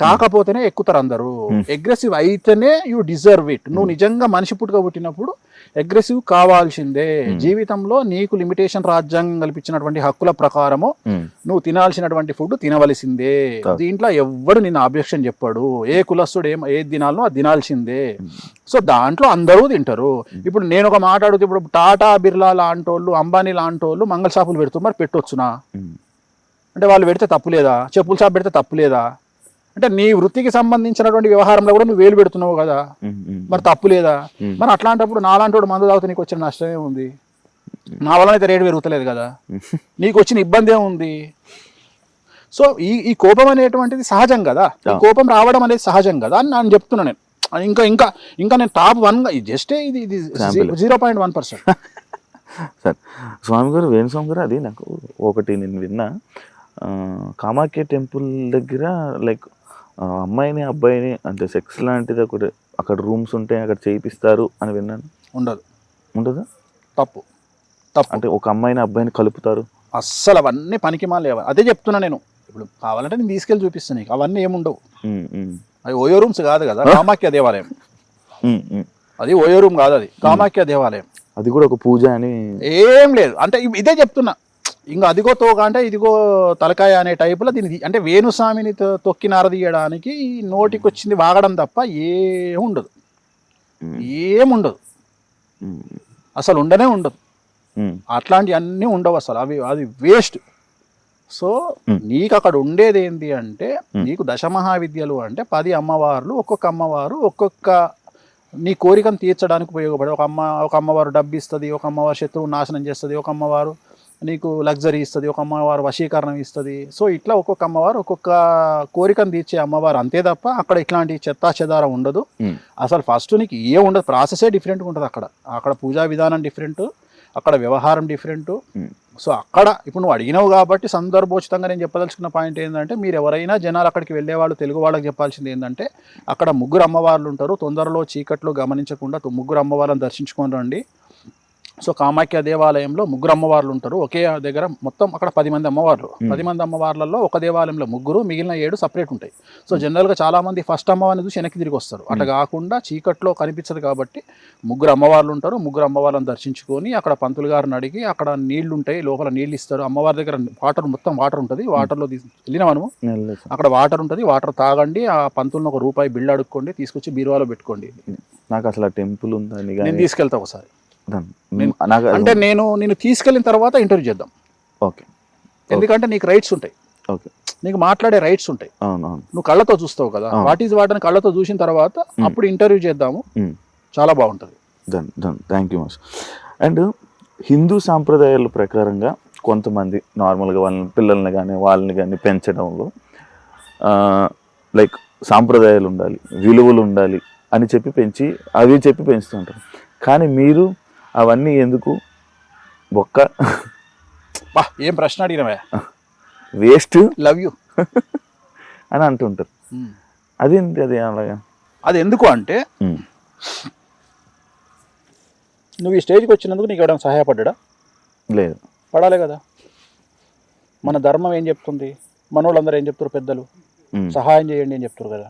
కాకపోతేనే ఎక్కుతారు అందరూ. అగ్రెసివ్ అయితేనే యూ డిజర్వ్ ఇట్. నువ్వు నిజంగా మనిషి పుట్టుక పుట్టినప్పుడు అగ్రెసివ్ కావాల్సిందే. జీవితంలో నీకు లిమిటేషన్ రాజ్యాంగం కల్పించినటువంటి హక్కుల ప్రకారము నువ్వు తినాల్సినటువంటి ఫుడ్ తినవలసిందే. దీంట్లో ఎవ్వడు నిన్ను అబ్జెక్షన్ చెప్పాడు. ఏ కులస్తుడు ఏది తినాలనో అది తినాల్సిందే. సో దాంట్లో అందరూ తింటారు. ఇప్పుడు నేను ఒక మాట అడుగుతా, ఇప్పుడు టాటా బిర్లా లాంటి వాళ్ళు, అంబానీ లాంటి వాళ్ళు మంగళ షాపులు పెడుతున్నారు, మరి పెట్టొచ్చునా అంటే వాళ్ళు పెడితే తప్పు లేదా? చెప్పుల షాప్ పెడితే తప్పు లేదా? అంటే నీ వృత్తికి సంబంధించినటువంటి వ్యవహారంలో కూడా నువ్వు వేలు పెడుతున్నావు కదా, మరి తప్పు లేదా? మరి అట్లాంటప్పుడు నాలాంటి వాడు మందు తాగితే నీకు వచ్చిన నష్టమే ఉంది? నా వలన అయితే రేటు పెరుగుతలేదు కదా, నీకు వచ్చిన ఇబ్బంది ఏముంది? సో ఈ కోపం అనేటువంటిది సహజం కదా, ఈ కోపం రావడం అనేది సహజం కదా అని నేను చెప్తున్నా. నేను ఇంకా నేను టాప్ 1గా జస్ట్ ఇది 0.1%. సార్ స్వామి గారు, వేణుస్వామి గారు, అది నాకు ఒకటి నేను విన్నా, కామాఖ్య టెంపుల్ దగ్గర లైక్ అమ్మాయిని అబ్బాయిని అంటే సెక్స్ లాంటిది ఒకటి అక్కడ రూమ్స్ ఉంటాయి, అక్కడ చేయిస్తారు అని విన్నాను. ఉండదా? తప్పు. అంటే ఒక అమ్మాయిని అబ్బాయిని కలుపుతారు, అస్సలు అవన్నీ పనికిమాలి. అదే చెప్తున్నా నేను. ఇప్పుడు కావాలంటే నేను తీసుకెళ్ళి చూపిస్తాను నీకు, అవన్నీ ఏముండవు. అవి ఓయో రూమ్స్ కాదు కదా, కామాఖ్య దేవాలయం. అది ఓయో రూమ్ కాదు, అది కామాఖ్య దేవాలయం. అది కూడా ఒక పూజ అని ఏం లేదు. అంటే ఇదే చెప్తున్నా, ఇంకా అదిగో తోక అంటే ఇదిగో తలకాయ అనే టైపులో దీన్ని అంటే వేణుస్వామిని తొక్కి నారదీయడానికి నోటికి వచ్చింది వాగడం తప్ప ఏముండదు, అసలు ఉండదు. అట్లాంటి అన్నీ ఉండవు అసలు, అది వేస్ట్. సో నీకు అక్కడ ఉండేది ఏంటి అంటే, నీకు దశమహావిద్యలు అంటే 10 అమ్మవార్లు, ఒక్కొక్క అమ్మవారు ఒక్కొక్క నీ కోరికను తీర్చడానికి ఉపయోగపడే. ఒక అమ్మవారు డబ్బు ఇస్తుంది, ఒక అమ్మవారు శత్రువు నాశనం చేస్తుంది, ఒక అమ్మవారు నీకు లగ్జరీ ఇస్తుంది, ఒక అమ్మవారు వశీకరణం ఇస్తుంది. సో ఇట్లా ఒక్కొక్క అమ్మవారు ఒక్కొక్క కోరికను తీర్చే అమ్మవారు, అంతే తప్ప అక్కడ ఇట్లాంటి చెత్తా చెదారం ఉండదు. అసలు ఫస్ట్ నీకు ఉండదు, ప్రాసెసే డిఫరెంట్గా ఉంటుంది. అక్కడ పూజా విధానం డిఫరెంట్, అక్కడ వ్యవహారం డిఫరెంట్. సో అక్కడ ఇప్పుడు నువ్వు అడిగినావు కాబట్టి సందర్భోచితంగా నేను చెప్పదలుచుకున్న పాయింట్ ఏంటంటే, మీరు ఎవరైనా జనాలు అక్కడికి వెళ్ళేవాళ్ళు తెలుగు వాళ్ళకి చెప్పాల్సింది ఏంటంటే, అక్కడ 3 అమ్మవార్లు ఉంటారు. తొందరలో చీకట్లో గమనించకుండా 3 అమ్మవార్లను దర్శించుకొని రండి. సో కామాఖ్య దేవాలయంలో 3 అమ్మవార్లు ఉంటారు ఒకే దగ్గర. మొత్తం అక్కడ 10 మంది అమ్మవార్లు. 10 మంది అమ్మవార్లలో ఒక దేవాలయంలో 3, మిగిలిన 7 సపరేట్ ఉంటాయి. సో జనరల్గా చాలామంది ఫస్ట్ అమ్మవారిని చూసి వెనక్కి తిరిగి వస్తారు. అట్లా కాకుండా చీకట్లో కనిపించదు కాబట్టి 3 అమ్మవార్లు ఉంటారు. 3 అమ్మవార్లను దర్శించుకొని అక్కడ పంతులు గారిని అడిగి, అక్కడ నీళ్లు ఉంటాయి, లోపల నీళ్ళు ఇస్తారు. అమ్మవారి దగ్గర మొత్తం వాటర్ ఉంటుంది. వాటర్లో వెళ్ళినా మనము అక్కడ వాటర్ ఉంటుంది, వాటర్ తాగండి. ఆ పంతులను ₹1 బిల్లు అడుక్కోండి, తీసుకొచ్చి బీరువాలో పెట్టుకోండి. నాకు అసలు టెంపుల్ ఉందని నేను తీసుకెళ్తా ఒకసారి. అంటే నేను తీసుకెళ్ళిన తర్వాత ఇంటర్వ్యూ చేద్దాం. ఓకే, ఎందుకంటే నీకు రైట్స్ ఉంటాయి, నీకు మాట్లాడే రైట్స్ ఉంటాయి. నువ్వు కళ్ళతో చూస్తావు కదా, వాట్ ఈజ్ వాట్ అని కళ్ళతో చూసిన తర్వాత అప్పుడు ఇంటర్వ్యూ చేద్దాము. చాలా బాగుంటుంది. Thank you master. And Hindu సాంప్రదాయాల ప్రకారంగా కొంతమంది నార్మల్గా వాళ్ళని కానీ పెంచడంలో లైక్ సాంప్రదాయాలు ఉండాలి, విలువలు ఉండాలి, అని చెప్పి పెంచి అవి చెప్పి పెంచుతుంటారు. కానీ మీరు అవన్నీ ఎందుకు ఏం ప్రశ్న అడిగినవా, వేస్ట్ లవ్ యూ అని అంటుంటారు. అదేంటి అది అలాగా? అది ఎందుకు అంటే నువ్వు ఈ స్టేజ్కి వచ్చినందుకు నీకు ఎవరైనా సహాయపడ్డా? లేదు. పడాలి కదా. మన ధర్మం ఏం చెప్తుంది, మనోళ్ళందరూ ఏం చెప్తారు, పెద్దలు సహాయం చేయండి అని చెప్తారు కదా.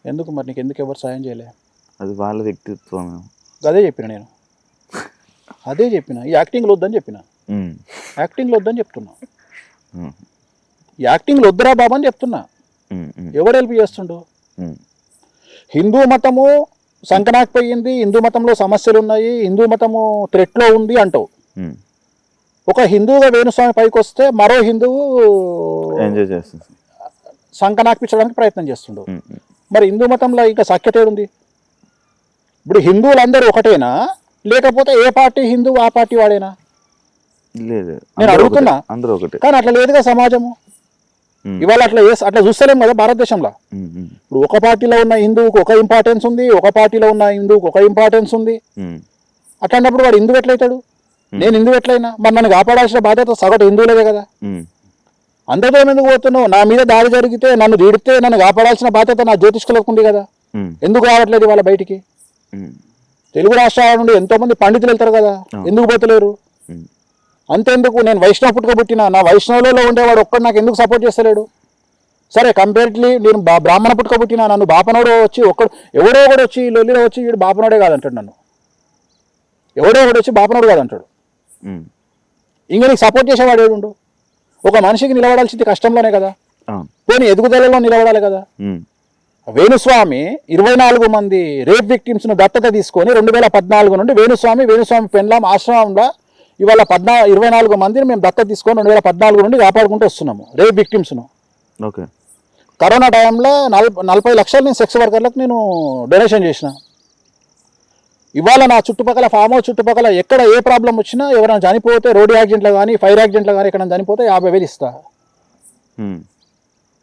ఎందుకు మరి నీకు ఎందుకు ఎవరు సహాయం చేయలే? అది వాళ్ళ వ్యక్తిత్వం. అదే చెప్పిన నేను, అదే చెప్పిన. ఈ యాక్టింగ్లో వద్దని చెప్పిన, యాక్టింగ్లో వద్దని చెప్తున్నా, యాక్టింగ్లో వద్దురా బాబా అని చెప్తున్నా. ఎవడు హెల్ప్ చేస్తుండు? హిందూ మతము సంకనాకపోయింది, హిందూ మతంలో సమస్యలు ఉన్నాయి, హిందూ మతము థ్రెట్లో ఉంది అంటావు. ఒక హిందువుగా వేణుస్వామి పైకి వస్తే మరో హిందువు ఎంజాయ్ చేస్తుంది, సంకనాకిపించడానికి ప్రయత్నం చేస్తుండు. మరి హిందూ మతంలో ఇంకా సఖ్యత ఏడుంది? ఇప్పుడు హిందువులందరూ ఒకటేనా, లేకపోతే ఏ పార్టీ హిందువు ఆ పార్టీ వాడేనా? లేదు, నేను అడుగుతున్నా. అందరూ ఒకటే. కానీ అట్లా లేదుగా సమాజము. ఇవాళ అట్లా చూస్తలేం కదా భారతదేశంలో. ఇప్పుడు ఒక పార్టీలో ఉన్న హిందువుకు ఒక ఇంపార్టెన్స్ ఉంది, ఒక పార్టీలో ఉన్న హిందువుకు ఒక ఇంపార్టెన్స్ ఉంది. అట్లాంటప్పుడు వాడు హిందువు ఎట్లయితాడు? నేను హిందువు ఎట్లయినా? మరి నన్ను కాపాడాల్సిన బాధ్యత సగటు హిందువులదే కదా. అందరితో ఎందుకు పోతున్నావు? నా మీద దాడి జరిగితే, నన్ను తీడితే నన్ను కాపాడాల్సిన బాధ్యత నా జ్యోతిష్కులకు ఉంది కదా. ఎందుకు రావట్లేదు వాళ్ళ బయటికి? తెలుగు రాష్ట్రాల నుండి ఎంతో మంది పండితులు వెళ్తారు కదా, ఎందుకు పోతలేరు? అంతేందుకు, నేను వైష్ణవ పుట్టుక పుట్టినా, నా వైష్ణవులలో ఉండేవాడు ఒక్కడు నాకు ఎందుకు సపోర్ట్ చేస్తలేడు? సరే, కంపేరిట్లీ నేను బ్రాహ్మణ పుట్టుక పుట్టినా, నన్ను బాపనోడు వచ్చి ఎవడో ఒకడు వచ్చి లొల్లిలో వచ్చి వీడు బాపనోడే కాదంటాడు. నన్ను ఎవడో ఒకడు వచ్చి బాపనోడు కాదంటాడు. ఇంకా నీకు సపోర్ట్ చేసేవాడు ఏడుండు? ఒక మనిషికి నిలబడాల్సింది కష్టంలోనే కదా, పోనీ ఎదుగుదలలో నిలబడాలి కదా. వేణుస్వామి 24 మంది రేప్ విక్టిమ్స్ను దత్తత తీసుకొని 2014 నుండి వేణుస్వామి పెండ్లాం ఆశ్రమంలో ఇవాళ 24 మందిని మేము దత్తత తీసుకొని 2014 నుండి కాపాడుకుంటూ వస్తున్నాము రేప్ విక్టిమ్స్ను. ఓకే. కరోనా టైంలో 40 లక్షలు నేను సెక్స్ వర్కర్లకు నేను డొనేషన్ చేసిన. ఇవాళ నా చుట్టుపక్కల ఫామ్ హౌస్ చుట్టుపక్కల ఎక్కడ ఏ ప్రాబ్లం వచ్చినా, ఎవరైనా చనిపోతే రోడ్డు యాక్సిడెంట్లో కానీ ఫైర్ యాక్సిడెంట్లో కానీ ఎక్కడైనా చనిపోతే 50,000 ఇస్తా.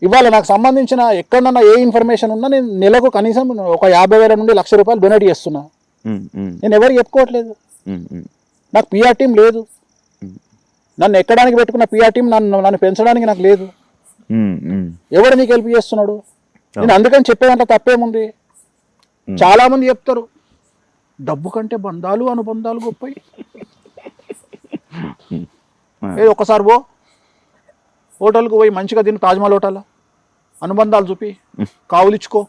ఇవాళ నాకు సంబంధించిన ఎక్కడన్నా ఏ ఇన్ఫర్మేషన్ ఉన్నా నేను నెలకు కనీసం ఒక 50,000 నుండి ₹1,00,000 డొనేట్ చేస్తున్నా. నేను ఎవరికి చెప్పుకోవట్లేదు. నాకు పిఆర్ టీం లేదు. నన్ను ఎక్కడానికి పెట్టుకున్న పిఆర్ టీం నన్ను పెంచడానికి నాకు లేదు. ఎవరు నీకు హెల్ప్ చేస్తున్నాడు? నేను అందుకని చెప్పేదంటే తప్పేముంది? చాలా మంది చెప్తారు డబ్బు కంటే బంధాలు అనుబంధాలు గొప్పవి. ఒక్కసారి హోటల్కు పోయి మంచిగా తిని తాజ్మహల్ హోటల్ అనుబంధాలు చూపి కావులిచ్చుకో,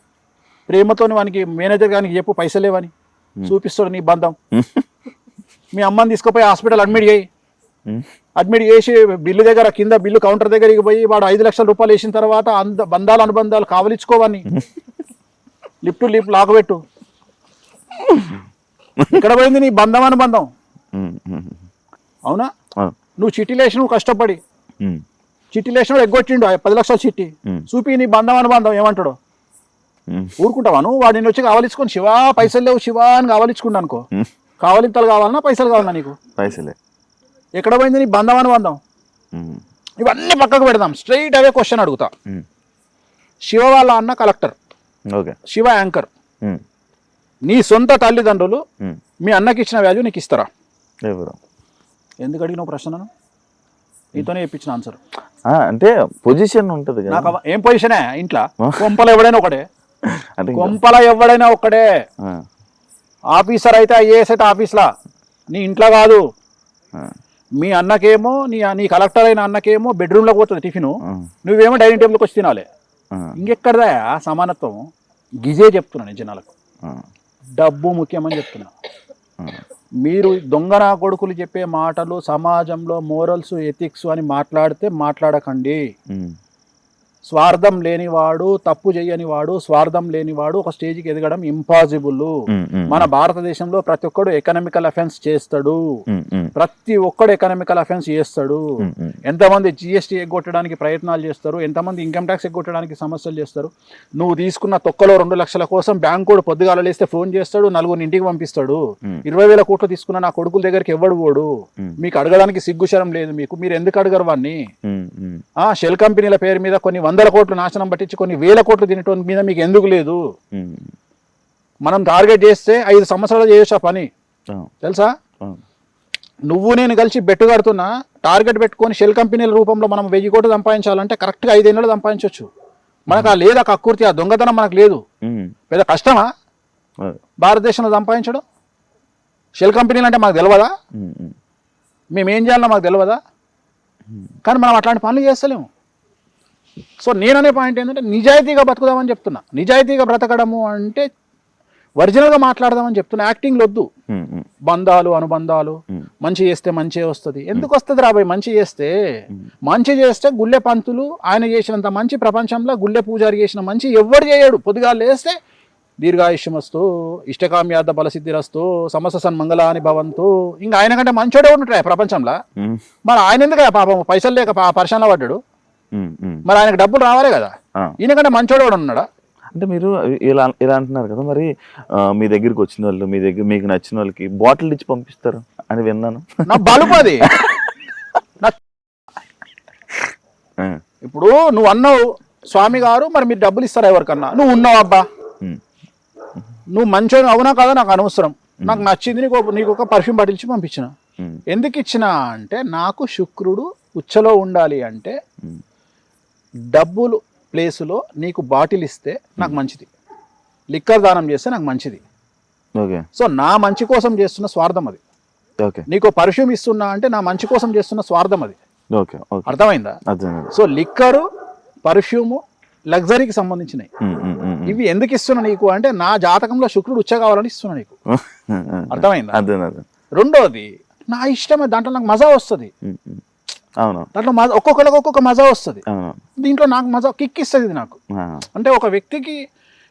ప్రేమతో వానికి మేనేజర్ గారికి చెప్పు పైసలేవని చూపిస్తాడు నీ బంధం. మీ అమ్మని తీసుకుపోయి హాస్పిటల్ అడ్మిట్ చేసి బిల్లు దగ్గర కింద బిల్లు కౌంటర్ దగ్గరికి పోయి వాడు 5 లక్షల రూపాయలు వేసిన తర్వాత బంధాలు అనుబంధాలు కావలిచ్చుకోవని లిఫ్ట్ లాగబెట్టు. ఇక్కడ పోయింది నీ బంధం అనుబంధం. అవునా? నువ్వు చిట్టీలేసి నువ్వు కష్టపడి చిట్టీలేసినాడు ఎగ్గొచ్చిండు 10 లక్షల చిట్టి చూపి నీ బంధం అనుబంధం ఏమంటాడు? ఊరుకుంటావా నువ్వు? వాడిని వచ్చి కావలించుకొని శివా పైసలు లేవు శివా అని కావలించుకుంటా అనుకో. కావలింతలు కావాలన్నా పైసలు కావాలన్నా నీకు? పైసలే. ఎక్కడ పోయింది నీ బంధం అనుబంధం? ఇవన్నీ పక్కకు పెడదాం. స్ట్రైట్ అవే క్వశ్చన్ అడుగుతా. శివ వాళ్ళ అన్న కలెక్టర్, శివ యాంకర్. నీ సొంత తల్లిదండ్రులు మీ అన్నకి ఇచ్చిన వాల్యూ నీకు ఇస్తారా? ఎందుకు అడిగిన ప్రశ్నను? నీతోనే చెప్పించిన ఆన్సర్. అంటే పొజిషన్ ఉంటుంది కదా. నాకు ఏం పొజిషనే? ఇంట్లో కొంపల ఎవడైనా ఒకడే, కొంపల ఎవడైనా ఒక్కడే. ఆఫీసర్ అయితే ఐఏఎస్ అయితే ఆఫీస్లా, నీ ఇంట్లో కాదు. మీ అన్నకేమో నీ కలెక్టర్ అయిన అన్నకేమో బెడ్రూమ్లోకి పోతుంది టిఫిన్, నువ్వేమో డైనింగ్ టేబుల్కి వచ్చి తినాలి. ఇంకెక్కడదా సమానత్వం? గిజే చెప్తున్నా నేను జనాలకు, డబ్బు ముఖ్యమని చెప్తున్నా. మీరు దొంగన కొడుకులు చెప్పే మాటలు సమాజంలో మోరల్స్ ఎథిక్స్ అని మాట్లాడకండి. స్వార్థం లేనివాడు, తప్పు చేయనివాడు, స్వార్థం లేనివాడు ఒక స్టేజ్కి ఎదగడం ఇంపాసిబుల్. మన భారతదేశంలో ప్రతి ఒక్కడు ఎకనామికల్ అఫెన్స్ చేస్తాడు, ప్రతి ఒక్కడు ఎకనామికల్ అఫెన్స్ చేస్తాడు. ఎంతమంది జిఎస్టీ ఎగ్గొట్టడానికి ప్రయత్నాలు చేస్తారు, ఎంతమంది ఇన్కమ్ ట్యాక్స్ ఎగ్గొట్టడానికి సమస్యలు చేస్తారు. నువ్వు తీసుకున్న తొక్కలో 2 లక్షల కోసం బ్యాంకు పొద్దుగాల లేస్తే ఫోన్ చేస్తాడు, 4 ఇంటికి పంపిస్తాడు. 20,000 కోట్లు తీసుకున్న నా కొడుకుల దగ్గరికి ఎవడు పోడు. మీకు అడగడానికి సిగ్గుశరం లేదు మీకు. మీరు ఎందుకు అడగరు వాడిని? షెల్ కంపెనీల పేరు మీద కొన్ని 100 కోట్లు నాశనం పట్టించి కొన్ని 1000 కోట్లు తినటం మీద మీకు ఎందుకు లేదు? మనం టార్గెట్ చేస్తే 5 సంవత్సరాలు చేయొచ్చు ఆ పని, తెలుసా? నువ్వు నేను కలిసి బెట్టు కడుతున్నా, టార్గెట్ పెట్టుకొని షెల్ కంపెనీల రూపంలో మనం 1000 కోట్లు సంపాదించాలంటే కరెక్ట్గా 5 ఏళ్ళు సంపాదించవచ్చు. మనకు ఆ లేదు, ఆ కక్కుర్తి, ఆ దొంగతనం మనకు లేదు. పెద్ద కష్టమా భారతదేశంలో సంపాదించడం? షెల్ కంపెనీలు అంటే మాకు తెలియదా? మేమేం చేయాలన్నా మాకు తెలియదా? కానీ మనం అట్లాంటి పనులు చేస్తలేము. సో నేననే పాయింట్ ఏంటంటే నిజాయితీగా బతుకుదామని చెప్తున్నా. నిజాయితీగా బ్రతకడము అంటే ఒరిజినల్గా మాట్లాడదామని చెప్తున్నా. యాక్టింగ్లు వద్దు, బంధాలు అనుబంధాలు. మంచి చేస్తే మంచి వస్తుంది. ఎందుకు వస్తుంది రాబోయ్? మంచి చేస్తే గుళ్ళె పంతులు ఆయన చేసినంత మంచి ప్రపంచంలో గుళ్ళె పూజారి చేసిన మంచి ఎవ్వరు చేయడు. పొద్దుగా లేస్తే దీర్ఘాయుష్యమస్తు, ఇష్టకామ్యార్థ బలసిద్ధిరస్తు, సమస్త సన్మంగళాని భవంతు. ఇంకా ఆయన కంటే మంచోడే ఉంటాయి ప్రపంచంలో. మరి ఆయన ఎందుకు పాపం పైసలు లేక పరిశ్రమలో పడ్డాడు? మరి ఆయనకు డబ్బులు రావాలి కదా. ఈయన కంటే మంచోడే కూడా ఉన్నాడా? అంటే మీరు ఇలా అంటున్నారు కదా, మరి మీ దగ్గరికి వచ్చిన వాళ్ళు, మీకు నచ్చిన వాళ్ళకి బాటిల్ ఇచ్చి పంపిస్తారు అని విన్నాను. నా బలుపది. ఇప్పుడు నువ్వు అన్నావు స్వామి గారు, మరి మీరు డబ్బులు ఇస్తారా ఎవరికన్నా? నువ్వు ఉన్నావు అబ్బా, నువ్వు మంచోని అవునా కదా, నాకు అనవసరం, నాకు నచ్చింది, నీకు ఒక పర్ఫ్యూమ్ బాటిల్ ఇచ్చి పంపించిన. ఎందుకు ఇచ్చినా అంటే నాకు శుక్రుడు ఉచ్చలో ఉండాలి అంటే డబ్బులు ప్లేసులో నీకు బాటిల్ ఇస్తే నాకు మంచిది, లిక్కర్ దానం చేస్తే నాకు మంచిది. సో నా మంచి కోసం చేస్తున్న స్వార్థం అది. నీకు పర్ఫ్యూమ్ ఇస్తున్నా అంటే నా మంచి కోసం చేస్తున్న స్వార్థం అది. అర్థమైందా? సో లిక్కరు, పర్ఫ్యూము లగ్జరీకి సంబంధించినవి. ఇవి ఎందుకు ఇస్తున్నా నీకు అంటే నా జాతకంలో శుక్రుడు ఉచ్చ కావాలని ఇస్తున్నా నీకు. అర్థమైందా? రెండోది నా ఇష్టమే, దాంట్లో నాకు మజా వస్తుంది. దాంట్లో ఒక్కొక్కరికి ఒక్కొక్క మజా వస్తుంది. దీంట్లో నాకు మజా కిక్ ఇస్తుంది ఇది నాకు. అంటే ఒక వ్యక్తికి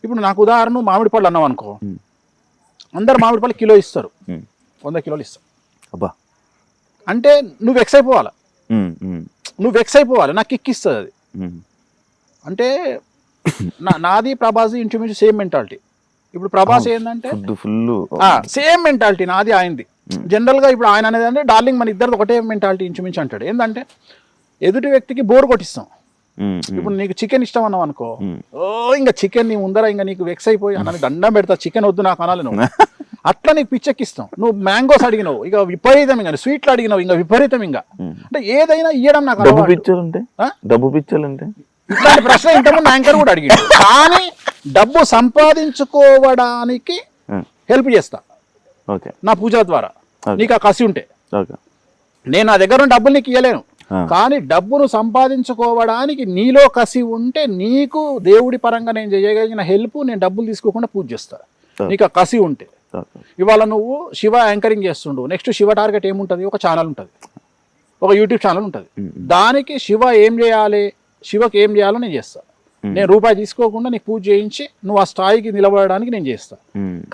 ఇప్పుడు నాకు ఉదాహరణ మామిడి పళ్ళు అన్నావు అనుకో, అందరు మామిడి పళ్ళు కిలో ఇస్తారు, 100 కిలోలు ఇస్తారు. అబ్బా, అంటే నువ్వు వెక్స్ అయిపోవాలి, నాకు కిక్ ఇస్తుంది అది. అంటే నాది ప్రభాస్ ఇంచుమించు సేమ్ మెంటాలిటీ. ఇప్పుడు ప్రభాస్ ఏంటంటే సేమ్ మెంటాలిటీ నాది ఆయనది. జనరల్ గా ఇప్పుడు ఆయన అనేది అంటే డార్లింగ్ మన ఇద్దరు ఒకటే మెంటాలిటీ ఇంచుమించు అంటాడు. ఏంటంటే ఎదుటి వ్యక్తికి బోర్ కొట్టిస్తాం. ఇప్పుడు నీకు చికెన్ ఇష్టం అన్నావు అనుకో, ఇంకా చికెన్ నీ ముందర ఇంకా నీకు వెక్స్ అయిపోయి అన్న దండం పెడతా, చికెన్ వద్దు నాకు అనాలి నువ్వు. అట్లా నీకు పిచ్చెక్కిస్తాం. నువ్వు మ్యాంగోస్ అడిగినావు, ఇక విపరీతం, ఇంకా స్వీట్లు అడిగినావు, ఇంకా విపరీతం. ఇంకా అంటే ఏదైనా ఇవ్వడం నాకు డబ్బు పిచ్చాలంటే ఇట్లాంటి ప్రశ్న ఇంతకుముందు యాంకర్ కూడా అడిగాడు. కానీ డబ్బు సంపాదించుకోవడానికి హెల్ప్ చేస్తా నా పూజల ద్వారా. నీకు ఆ కసి ఉంటే నేను నా దగ్గర ఉన్న డబ్బులు నీకు ఇవ్వలేను, కానీ డబ్బును సంపాదించుకోవడానికి నీలో కసి ఉంటే నీకు దేవుడి పరంగా నేను చేయగలిగిన హెల్ప్, నేను డబ్బులు తీసుకోకుండా పూజ చేస్తా నీకు ఆ కసి ఉంటే. ఇవాళ నువ్వు శివ యాంకరింగ్ చేస్తుండు, నెక్స్ట్ శివ టార్గెట్ ఏముంటుంది? ఒక ఛానల్ ఉంటుంది, ఒక యూట్యూబ్ ఛానల్ ఉంటుంది. దానికి శివ ఏం చేయాలి, శివకి ఏం చేయాలో నేను చేస్తా. నేను రూపాయి తీసుకోకుండా నీకు పూజ చేయించి నువ్వు ఆ స్థాయికి నిలబడడానికి నేను చేస్తా.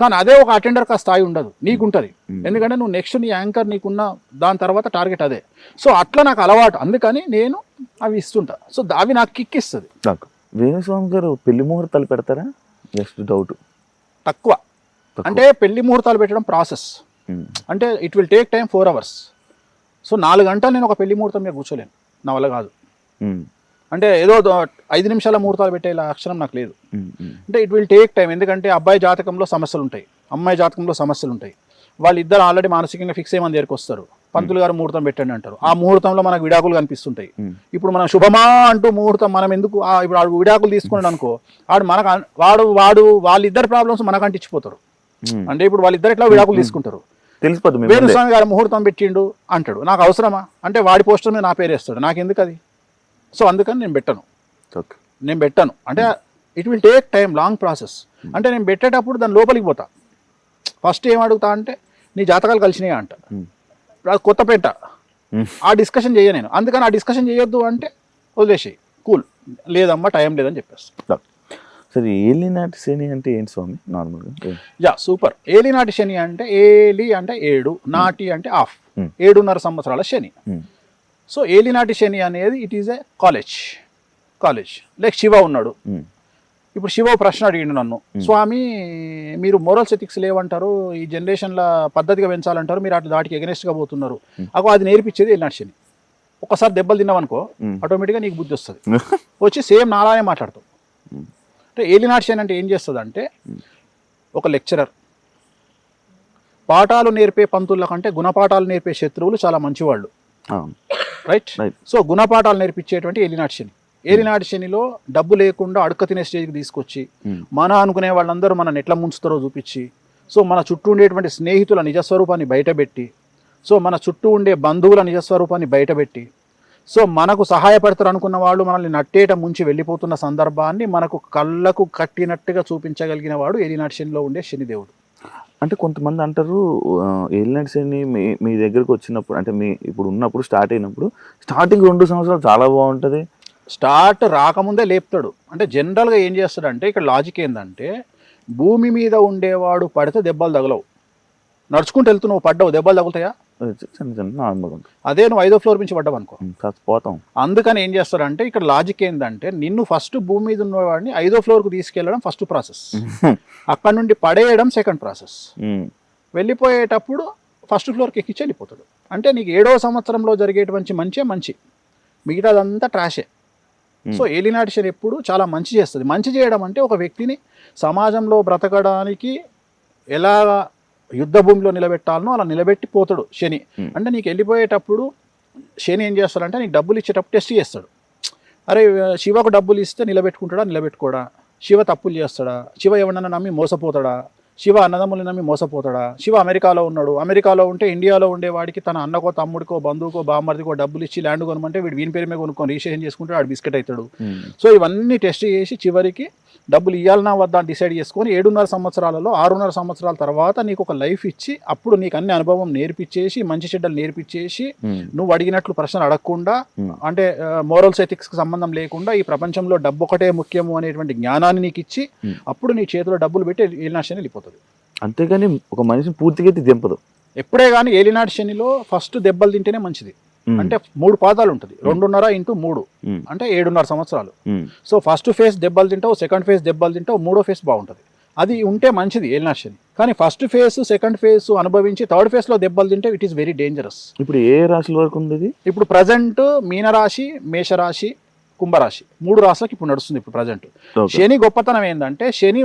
కానీ అదే ఒక అటెండర్కి ఆ స్థాయి ఉండదు, నీకుంటుంది. ఎందుకంటే నువ్వు నెక్స్ట్ నీ యాంకర్ నీకున్న దాని తర్వాత టార్గెట్ అదే. సో అట్లా నాకు అలవాటు, అందుకని నేను అవి ఇస్తుంటా. సో అవి నాకు కిక్ ఇస్తుంది. వేణుస్వామి గారు పెళ్లి ముహూర్తాలు పెడతారా? Just doubt. తక్కువ. అంటే పెళ్లి ముహూర్తాలు పెట్టడం ప్రాసెస్, అంటే it will take time 4 hours. So 4 గంటలు నేను ఒక పెళ్లి ముహూర్తం మీద కూర్చోలేను, నా వల్ల కాదు. అంటే ఏదో 5 నిమిషాల ముహూర్తాలు పెట్టే అక్షరం నాకు లేదు. అంటే ఇట్ విల్ టేక్ టైం. ఎందుకంటే అబ్బాయి జాతకంలో సమస్యలు ఉంటాయి, అమ్మాయి జాతకంలో సమస్యలు ఉంటాయి. వాళ్ళిద్దరు ఆల్రెడీ మానసికంగా ఫిక్స్ అయ్యి మన దగ్గరికి వస్తారు. పంతులు గారు ముహూర్తం పెట్టండి అంటారు. ఆ ముహూర్తంలో మనకు విడాకులు కనిపిస్తుంటాయి. ఇప్పుడు మనం శుభమా అంటూ ముహూర్తం మనం ఎందుకు ఇప్పుడు ఆడు విడాకులు తీసుకున్నాడు అనుకో, ఆడు మనకు వాడు వాళ్ళిద్దరు ప్రాబ్లమ్స్ మనకు అంటించిపోతారు. అంటే ఇప్పుడు వాళ్ళిద్దరు ఎట్లా విడాకులు తీసుకుంటారు, తెలిసిపోతుంది. వేణుస్వామి గారు ముహూర్తం పెట్టిండు అంటాడు, నాకు అవసరమా? అంటే వాడి పోస్టర్ మీద నా పేరు వేస్తాడు, నాకు ఎందుకు అది? సో అందుకని నేను పెట్టను. అంటే it will take time, long process. అంటే నేను పెట్టేటప్పుడు దాని లోపలికి పోతా. ఫస్ట్ ఏం అడుగుతా అంటే నీ జాతకాలు కలిసినాయా అంట. కొత్తపేట ఆ డిస్కషన్ చేయ నేను. అందుకని ఆ డిస్కషన్ చేయొద్దు అంటే వదిలేసేయి, కూల్, లేదమ్మా టైం లేదని చెప్పేస్తా. సరే, ఏలినాటి శని అంటే ఏంటి స్వామి నార్మల్గా? సూపర్. ఏలినాటి శని అంటే ఏలి అంటే 7, నాటి అంటే ఆఫ్, 7.5 సంవత్సరాల శని. సో ఏలినాటి శని అనేది it is a college. Like Shiva ఉన్నాడు. ఇప్పుడు శివ ప్రశ్న అడిగిండు నన్ను, స్వామి మీరు మోరల్స్ ఎథిక్స్ లేవంటారు, ఈ జనరేషన్లో పద్ధతిగా పెంచాలంటారు, మీరు అట్లా దాటికి ఎగనెస్ట్గా పోతున్నారు. అది నేర్పించేది ఏలినాటి శని. ఒకసారి దెబ్బలు తిన్నావనుకో ఆటోమేటిక్గా నీకు బుద్ధి వస్తుంది, వచ్చి సేమ్ నాలానే మాట్లాడతావు. అంటే ఏలినాటి శని అంటే ఏం చేస్తుంది అంటే ఒక లెక్చరర్. పాఠాలు నేర్పే పంతుల కంటే గుణపాఠాలు నేర్పే శత్రువులు చాలా మంచివాళ్ళు, రైట్? సో గుణపాఠాలు నేర్పించేటువంటి ఏలినాటి శని. ఏలినాటి శనిలో డబ్బు లేకుండా అడుక్క తినే స్టేజ్కి తీసుకొచ్చి మన అనుకునే వాళ్ళందరూ మన ఎట్లా ముంచుతారో చూపించి, సో మన చుట్టూ ఉండేటువంటి స్నేహితుల నిజస్వరూపాన్ని బయటపెట్టి, సో మన చుట్టూ ఉండే బంధువుల నిజస్వరూపాన్ని బయటపెట్టి, సో మనకు సహాయపడతారు అనుకున్న వాళ్ళు మనల్ని నట్టేట ముంచి వెళ్ళిపోతున్న సందర్భాన్ని మనకు కళ్ళకు కట్టినట్టుగా చూపించగలిగిన వాడు ఏలినాటి శనిలో ఉండే శనిదేవుడు. అంటే కొంతమంది అంటారు ఏలినాటి శని మీ దగ్గరకు వచ్చినప్పుడు, అంటే మీ ఇప్పుడు ఉన్నప్పుడు స్టార్ట్ అయినప్పుడు స్టార్టింగ్ 2 సంవత్సరాలు చాలా బాగుంటుంది, స్టార్ట్ రాకముందే లేపుతాడు. అంటే జనరల్గా ఏం చేస్తాడంటే ఇక్కడ లాజిక్ ఏంటంటే, భూమి మీద ఉండేవాడు పడితే దెబ్బలు తగలవు. నడుచుకుంటూ వెళ్తున్నావు, పడ్డావు, దెబ్బలు తగులుతాయా? చిన్న చిన్న నార్మల్గా ఉంటుంది. అదే నువ్వు 5వ ఫ్లోర్ నుంచి పడ్డావు అనుకో, పోతాం. అందుకని ఏం చేస్తాడంటే ఇక్కడ లాజిక్ ఏంటంటే, నిన్ను ఫస్ట్ భూమి మీద ఉన్నవాడిని 5వ ఫ్లోర్కు తీసుకెళ్ళడం ఫస్ట్ ప్రాసెస్, అక్కడ నుండి పడేయడం సెకండ్ ప్రాసెస్, వెళ్ళిపోయేటప్పుడు ఫస్ట్ ఫ్లోర్కి ఎక్కించి వెళ్ళిపోతాడు. అంటే నీకు 7వ సంవత్సరంలో జరిగేటువంటి మంచి, మిగతాదంతా ట్రాషే. సో ఏలినాటి శని ఎప్పుడు చాలా మంచి చేస్తుంది. మంచి చేయడం అంటే ఒక వ్యక్తిని సమాజంలో బ్రతకడానికి ఎలా యుద్ధ భూమిలో నిలబెట్టాలనో అలా నిలబెట్టి పోతాడు శని. అంటే నీకు వెళ్ళిపోయేటప్పుడు శని ఏం చేస్తాడంటే, నీకు డబ్బులు ఇచ్చేటప్పుడు టెస్ట్ చేస్తాడు. అరే శివకు డబ్బులు ఇస్తే నిలబెట్టుకుంటాడా, నిలబెట్టుకోడా? శివ తప్పులు చేస్తాడా? శివ ఎవరన్నా నమ్మి మోసపోతాడా? శివ అన్నదమ్ములు నమ్మి మోసపోతాడా? శివ అమెరికాలో ఉన్నాడు, అమెరికాలో ఉంటే ఇండియాలో ఉండేవాడికి తన అన్నకో తమ్ముడికో బంధువుకో బామ్మర్దికో డబ్బులు ఇచ్చి ల్యాండ్ కొనమంటే వీడు వీని పేరు మీద కొనుక్కొని రిజిస్ట్రేషన్ చేసుకుంటే వాడు బిస్కెట్ అవుతాడు. సో ఇవన్నీ టెస్ట్ చేసి చివరికి డబ్బులు ఇవ్వాలన్నా వద్దా డిసైడ్ చేసుకొని 7.5 సంవత్సరాలలో 6.5 సంవత్సరాల తర్వాత నీకు ఒక లైఫ్ ఇచ్చి, అప్పుడు నీకు అన్ని అనుభవం నేర్పించేసి, మంచి చెడ్డలు నేర్పించేసి, నువ్వు అడిగినట్లు ప్రశ్నలు అడగకుండా, అంటే మోరల్స్ ఎథిక్స్కి సంబంధం లేకుండా ఈ ప్రపంచంలో డబ్బు ఒకటే ముఖ్యము అనేటువంటి జ్ఞానాన్ని నీకు ఇచ్చి, అప్పుడు నీ చేతిలో డబ్బులు పెట్టి ఏలినాటి శని వెళ్ళిపోతుంది. అంతేగాని ఒక మనిషిని పూర్తిగా దింపదు. ఎప్పుడే కానీ ఏలినాటి శనిలో ఫస్ట్ దెబ్బలు తింటేనే మంచిది. అంటే 3 పాదాలు ఉంటుంది, 2.5 × 3 అంటే 7.5 సంవత్సరాలు. సో ఫస్ట్ ఫేజ్ దెబ్బలు తింటావు, సెకండ్ ఫేజ్ దెబ్బలు తింటావు, 3వ ఫేజ్ బాగుంటుంది. అది ఉంటే మంచిది ఏలినాటి శని. కానీ ఫస్ట్ ఫేజ్ సెకండ్ ఫేజ్ అనుభవించి 3rd ఫేజ్లో దెబ్బలు తింటే ఇట్ ఈస్ వెరీ డేంజరస్. ఇప్పుడు ఏ రాశుల వరకు ఉంది? ఇప్పుడు ప్రజెంట్ మీనరాశి, మేషరాశి, కుంభరాశి 3 రాశులకు ఇప్పుడు నడుస్తుంది ఇప్పుడు ప్రజెంట్. శని గొప్పతనం ఏంటంటే, శని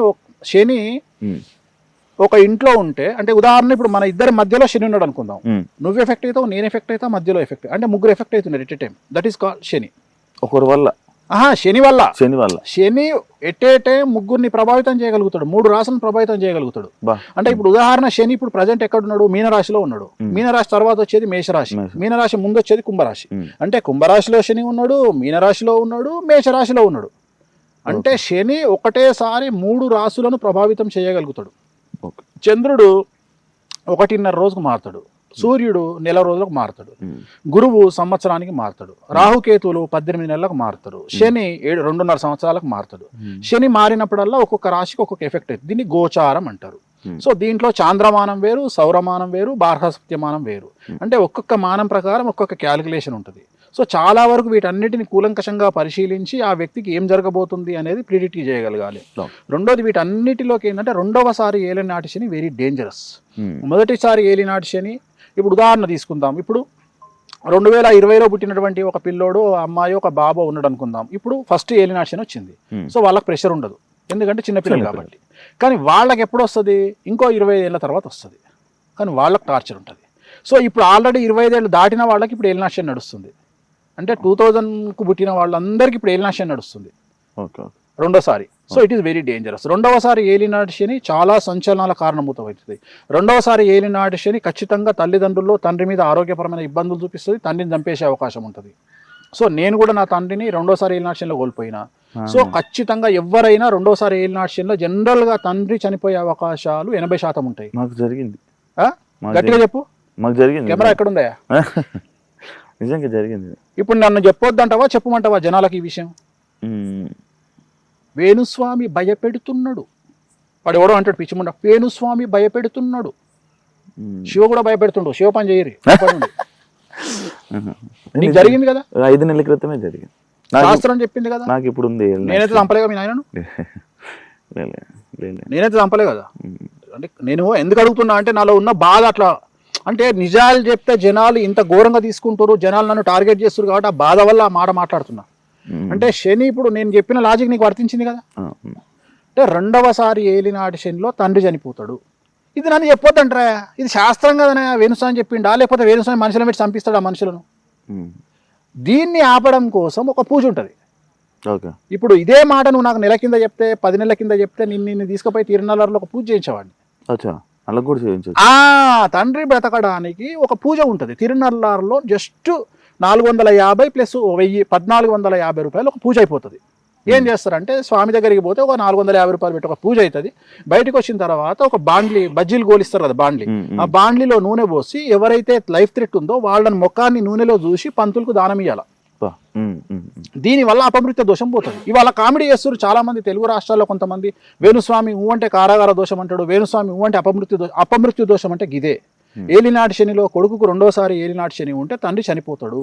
ఒక ఇంట్లో ఉంటే, అంటే ఉదాహరణ ఇప్పుడు మన ఇద్దరి మధ్యలో శని ఉన్నాడు అనుకుందాం, నువ్వు ఎఫెక్ట్ అవుతావు, నేను ఎఫెక్ట్ అవుతా, మధ్యలో ఎఫెక్ట్, అంటే ముగ్గురు ఎఫెక్ట్ అవుతున్నారు at a time. That is called Shani. ఒకరి వల్ల శని ఎట్ ఏ టైం ముగ్గురిని ప్రభావితం చేయగలుగుతాడు, 3 రాశులను ప్రభావితం చేయగలుగుతాడు. అంటే ఇప్పుడు ఉదాహరణ శని ఇప్పుడు ప్రజెంట్ ఎక్కడున్నాడు? మీనరాశిలో ఉన్నాడు. మీనరాశి తర్వాత వచ్చేది మేషరాశి, మీనరాశి ముందు వచ్చేది కుంభరాశి. అంటే కుంభరాశిలో శని ఉన్నాడు, మీనరాశిలో ఉన్నాడు, మేషరాశిలో ఉన్నాడు. అంటే శని ఒకటేసారి 3 రాశులను ప్రభావితం చేయగలుగుతాడు. చంద్రుడు 1.5 రోజుకు మారుతాడు, సూర్యుడు నెల రోజులకు మారుతాడు, గురువు సంవత్సరానికి మారుతాడు, రాహుకేతువులు 18 నెలలకు మారుతారు, శని 2.5 సంవత్సరాలకు మారుతాడు. శని మారినప్పుడల్లా ఒక్కొక్క రాశికి ఒక్కొక్క ఎఫెక్ట్ అవుతుంది. దీన్ని గోచారం అంటారు. సో దీంట్లో చాంద్రమానం వేరు, సౌరమానం వేరు, బార్హస్పత్యమానం వేరు. అంటే ఒక్కొక్క మానం ప్రకారం ఒక్కొక్క క్యాలిక్యులేషన్ ఉంటుంది. సో చాలా వరకు వీటన్నిటిని కూలంకషంగా పరిశీలించి ఆ వ్యక్తికి ఏం జరగబోతుంది అనేది ప్రిడిక్ట్ చేయగలగాలి. రెండోది వీటన్నిటిలోకి ఏంటంటే, 2వసారి ఏలినాటి శని వెరీ డేంజరస్. మొదటిసారి ఏలినాటి శని ఇప్పుడు ఉదాహరణ తీసుకుందాం. ఇప్పుడు 2020లో పుట్టినటువంటి ఒక పిల్లోడు, అమ్మాయి, ఒక బాబో ఉన్నాడు అనుకుందాం. ఇప్పుడు ఫస్ట్ ఏలినాటి శని వచ్చింది. సో వాళ్ళకి ప్రెషర్ ఉండదు, ఎందుకంటే చిన్నపిల్లలు కాబట్టి. కానీ వాళ్ళకి ఎప్పుడు వస్తుంది? ఇంకో 25 ఏళ్ళ తర్వాత వస్తుంది. కానీ వాళ్ళకి టార్చర్ ఉంటుంది. సో ఇప్పుడు ఆల్రెడీ 25 ఏళ్ళు దాటిన వాళ్ళకి ఇప్పుడు ఏలినాటి శని నడుస్తుంది. అంటే 2000కు పుట్టిన వాళ్ళందరికీ ఇప్పుడు ఏలినాటి శని నడుస్తుంది రెండోసారి. So it is very dangerous. 2వసారి ఏలినాటి శని చాలా సంచలనాల కారణమవుతుంది. 2వసారి ఏలినాటి శని ఖచ్చితంగా తల్లిదండ్రుల్లో తండ్రి మీద ఆరోగ్యపరమైన ఇబ్బందులు చూపిస్తుంది, తండ్రిని చంపేసే అవకాశం ఉంటుంది. సో నేను కూడా నా తండ్రిని 2వసారి ఏలినాటి శనిలో కోల్పోయినా. సో ఖచ్చితంగా ఎవరైనా 2వసారి ఏలినాటి శనిలో జనరల్గా తండ్రి చనిపోయే అవకాశాలు 80% ఉంటాయి. మాకు జరిగింది. గట్టిగా చెప్పు. మాకు జరిగింది. కెమెరా ఎక్కడుందా? నిజంగా జరిగింది. ఇప్పుడు నన్ను చెప్పొద్దంటావా, చెప్పమంటావా జనాలకి ఈ విషయం? వేణుస్వామి భయపెడుతున్నాడు. వాడు ఎవడో అంటాడు పిచ్చిముండ, వేణుస్వామి భయపెడుతున్నాడు. శివ కూడా భయపెడుతుండు. శివ పని చేయరు. నీకు జరిగింది కదా, 5 నెలల క్రితమే జరిగింది. శాస్త్రం చెప్పింది కదా. నాకు ఇప్పుడు ఉంది. నేనైతే చంపలే కదా మీ నాయనను, నేనైతే చంపలే కదా. అంటే నేను ఎందుకు అడుగుతున్నా అంటే, నాలో ఉన్న బాధ అట్లా. అంటే నిజాలు చెప్తే జనాలు ఇంత ఘోరంగా తీసుకుంటారు, జనాలు నన్ను టార్గెట్ చేస్తారు కాబట్టి ఆ బాధ వల్ల ఆ మాట మాట్లాడుతున్నా. అంటే శని ఇప్పుడు నేను చెప్పిన లాజిక్ నీకు వర్తించింది కదా. అంటే రెండవసారి ఏలినాటి శనిలో తండ్రి చనిపోతాడు. ఇది నన్ను చెప్పొద్దంటారా, ఇది శాస్త్రం కదనే వేణుస్వామి చెప్పిండా, లేకపోతే వేణుస్వామి మనుషుల పెట్టి చంపిస్తాడు ఆ మనుషులను. దీన్ని ఆపడం కోసం ఒక పూజ ఉంటుంది. ఓకే, ఇప్పుడు ఇదే మాట నువ్వు నాకు నెల కింద చెప్తే 10 నెలల కింద చెప్తే నిన్ను తీసుకుపోయి తిరునల్లారులో ఒక పూజ చేయించేవాడిని. అచ్చా, అలా కూడా చేయించు. తండ్రి బ్రతకడానికి ఒక పూజ ఉంటుంది తిరునల్లారులో. జస్ట్ 450 ప్లస్ 1000 1450 రూపాయలు ఒక పూజ అయిపోతుంది. ఏం చేస్తారంటే స్వామి దగ్గరికి పోతే ఒక 450 రూపాయలు పెట్టి ఒక పూజ అవుతుంది. బయటకు వచ్చిన తర్వాత ఒక బాండ్లీ, బజ్జీలు గోలిస్తారు కదా బాండ్లీ, ఆ బాండ్లీలో నూనె పోసి ఎవరైతే లైఫ్ థ్రెట్ ఉందో వాళ్ళని ముఖాన్ని నూనెలో చూసి పంతులకు దానం ఇవ్వాలి. దీనివల్ల అపమృత్య దోషం పోతుంది. ఇవాళ కామెడీ చేస్తారు చాలా మంది తెలుగు రాష్ట్రాల్లో. కొంతమంది వేణుస్వామి ఊ అంటే కారాగార దోషం అంటాడు, వేణుస్వామి ఊ అంటే అపమృత్యు దోషం అంటే గిదే. ఏలినాటి శనిలో కొడుకుకు రెండోసారి ఏలినాటి శని ఉంటే తండ్రి చనిపోతాడు.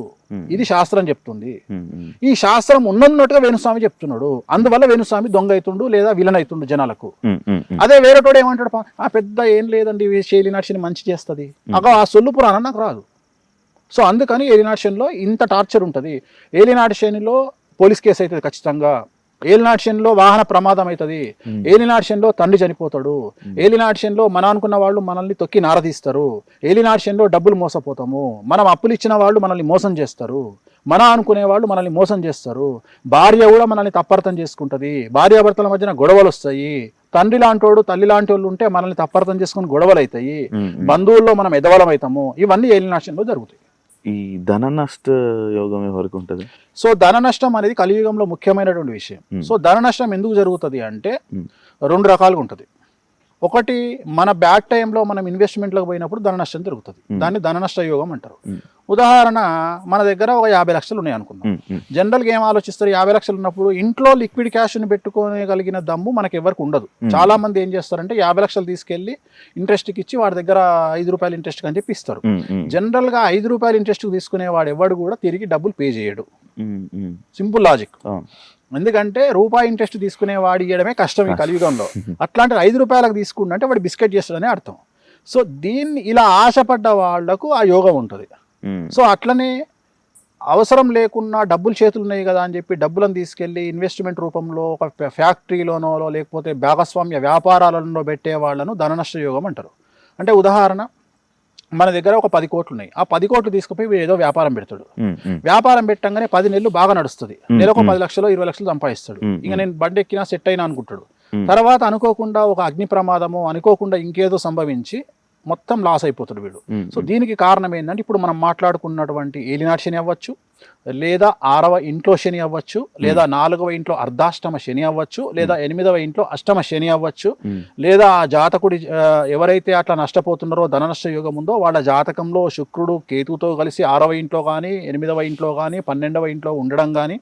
ఇది శాస్త్రం చెప్తుంది. ఈ శాస్త్రం ఉన్నట్టుగా వేణుస్వామి చెప్తున్నాడు. అందువల్ల వేణుస్వామి దొంగ అవుతుండు లేదా విలన్ అవుతుండు జనాలకు. అదే వేరేటోడు ఏమంటాడు, ఆ పెద్ద ఏం లేదండి ఏలినాటి శని మంచి చేస్తుంది, ఆ సొల్లు పురాణం నాకు రాదు. సో అందుకని ఏలినాటి శనిలో ఇంత టార్చర్ ఉంటుంది. ఏలినాటి శనిలో పోలీస్ కేసు అవుతుంది ఖచ్చితంగా. ఏలినాటి శనిలో వాహన ప్రమాదం అవుతుంది. ఏలినాటి శనిలో తండ్రి చనిపోతాడు. ఏలినాటి శనిలో మన అనుకున్న వాళ్ళు మనల్ని తొక్కి నారదీస్తారు. ఏలినాటి శనిలో డబ్బులు మోసపోతాము. మనం అప్పులు ఇచ్చిన వాళ్ళు మనల్ని మోసం చేస్తారు. మన అనుకునే వాళ్ళు మనల్ని మోసం చేస్తారు. భార్య కూడా మనల్ని తప్పర్థం చేసుకుంటుంది. భార్యాభర్తల మధ్యన గొడవలు వస్తాయి. తండ్రి లాంటోడు తల్లి లాంటి వాళ్ళు ఉంటే మనల్ని తప్పర్థం చేసుకుని గొడవలు అవుతాయి. బంధువుల్లో మనం ఎదవలం అవుతాము. ఇవన్నీ ఏలినాటి శనిలో జరుగుతాయి. ఈ ధన నష్ట యోగం ఎవరికి ఉంటుంది? సో ధన నష్టం అనేది కలియుగంలో ముఖ్యమైనటువంటి విషయం. సో ధన నష్టం ఎందుకు జరుగుతుంది అంటే 2 రకాలుగా ఉంటుంది. ఒకటి, మన బ్యాడ్ టైంలో మనం ఇన్వెస్ట్మెంట్లకు పోయినప్పుడు ధన నష్టం జరుగుతుంది. దాన్ని ధన నష్ట యోగం అంటారు. ఉదాహరణ, మన దగ్గర ఒక 50 లక్షలు ఉన్నాయి అనుకుందాం. జనరల్గా ఏం ఆలోచిస్తారు, 50 లక్షలు ఉన్నప్పుడు ఇంట్లో లిక్విడ్ క్యాష్ని పెట్టుకోగలిగిన దమ్ము మనకి ఎవరికి ఉండదు. చాలా మంది ఏం చేస్తారంటే 50 లక్షలు తీసుకెళ్లి ఇంట్రెస్ట్కి ఇచ్చి వాడి దగ్గర 5 రూపాయలు ఇంట్రెస్ట్ అని చెప్పి ఇస్తారు. జనరల్గా 5 రూపాయలు ఇంట్రెస్ట్ తీసుకునే వాడు ఎవడు కూడా తిరిగి డబ్బులు పే చేయడు. Simple logic. ఎందుకంటే రూపాయి ఇంట్రెస్ట్ తీసుకునే వాడు ఇవ్వడమే కష్టం ఈ కలియుగంలో. అట్లాంటి 5 రూపాయలకు తీసుకుంటే వాడు బిస్కెట్ చేస్తాడని అర్థం. సో దీన్ని ఇలా ఆశపడ్డ వాళ్లకు ఆ యోగం ఉంటుంది. సో అట్లనే అవసరం లేకున్నా డబ్బులు చేతులు ఉన్నాయి కదా అని చెప్పి డబ్బులను తీసుకెళ్లి ఇన్వెస్ట్మెంట్ రూపంలో ఒక ఫ్యాక్టరీలోనో లేకపోతే భాగస్వామ్య వ్యాపారాలలో పెట్టే వాళ్ళను ధన నష్ట యోగం అంటారు. అంటే ఉదాహరణ, మన దగ్గర ఒక 10 కోట్లు ఉన్నాయి. ఆ 10 కోట్లు తీసుకుపోయి ఏదో వ్యాపారం పెడతాడు. వ్యాపారం పెట్టంగానే 10 నెలలు బాగా నడుస్తుంది. నెలకు 10 లక్షలు 20 లక్షలు సంపాదిస్తాడు. ఇంకా నేను బండి ఎక్కినా సెట్ అయినా అనుకుంటాడు. తర్వాత అనుకోకుండా ఒక అగ్ని ప్రమాదము, అనుకోకుండా ఇంకేదో సంభవించి మొత్తం లాస్ అయిపోతాడు వీడు. సో దీనికి కారణం ఏంటంటే ఇప్పుడు మనం మాట్లాడుకున్నటువంటి ఏలినాటి శని అవ్వచ్చు, లేదా 6వ ఇంట్లో శని అవ్వచ్చు, లేదా 4వ ఇంట్లో అర్ధాష్టమ శని అవ్వచ్చు, లేదా 8వ ఇంట్లో అష్టమ శని అవ్వచ్చు, లేదా ఆ జాతకుడి ఎవరైతే అట్లా నష్టపోతున్నారో ధన నష్ట యోగం ఉందో వాళ్ళ జాతకంలో శుక్రుడు కేతుతో కలిసి 6వ ఇంట్లో కానీ 8వ ఇంట్లో కానీ 12వ ఇంట్లో ఉండడం కానీ,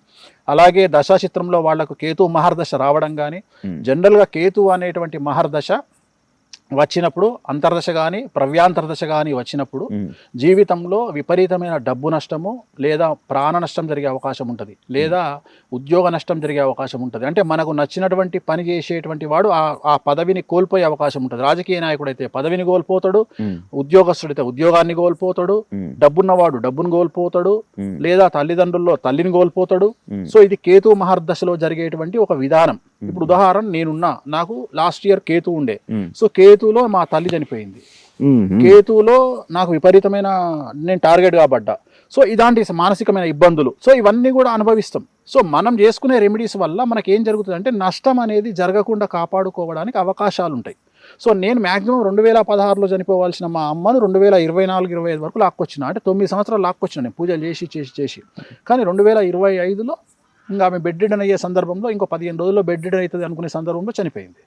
అలాగే దశాచిత్రంలో వాళ్లకు కేతు మహర్దశ రావడం కానీ. జనరల్గా కేతు అనేటువంటి మహర్దశ వచ్చినప్పుడు, అంతర్దశ కానీ ప్రవ్యాంతర్దశ కానీ వచ్చినప్పుడు జీవితంలో విపరీతమైన డబ్బు నష్టము లేదా ప్రాణ నష్టం జరిగే అవకాశం ఉంటుంది, లేదా ఉద్యోగ నష్టం జరిగే అవకాశం ఉంటుంది. అంటే మనకు నచ్చినటువంటి పని చేసేటువంటి వాడు ఆ పదవిని కోల్పోయే అవకాశం ఉంటుంది. రాజకీయ నాయకుడు అయితే పదవిని కోల్పోతాడు, ఉద్యోగస్తుడైతే ఉద్యోగాన్ని కోల్పోతాడు, డబ్బున్నవాడు డబ్బును కోల్పోతాడు, లేదా తల్లిదండ్రుల్లో తల్లిని కోల్పోతాడు. సో ఇది కేతు మహర్దశలో జరిగేటువంటి ఒక విధానం. ఇప్పుడు ఉదాహరణ, నేనున్నా, నాకు లాస్ట్ ఇయర్ కేతు ఉండే. సో కేతులో మా తల్లి చనిపోయింది. కేతులో నాకు విపరీతమైన నేను టార్గెట్ కాబడ్డా. సో ఇలాంటి మానసికమైన ఇబ్బందులు, సో ఇవన్నీ కూడా అనుభవిస్తాం. సో మనం చేసుకునే రెమెడీస్ వల్ల మనకి ఏం జరుగుతుంది అంటే నష్టం అనేది జరగకుండా కాపాడుకోవడానికి అవకాశాలు ఉంటాయి. సో నేను మ్యాక్సిమం 2016లో చనిపోవాల్సిన మా అమ్మను 2024-25 వరకు లాక్కొచ్చిన. అంటే 9 సంవత్సరాలు లాక్కొచ్చిన నేను పూజలు చేసి. కానీ 2025లో ఇంకా ఆమె బెడ్ రిడన్ అయ్యే సందర్భంలో ఇంకో 15 రోజుల్లో బెడ్ రిడన్ అవుతుంది అనుకునే సందర్భంలో చనిపోయింది.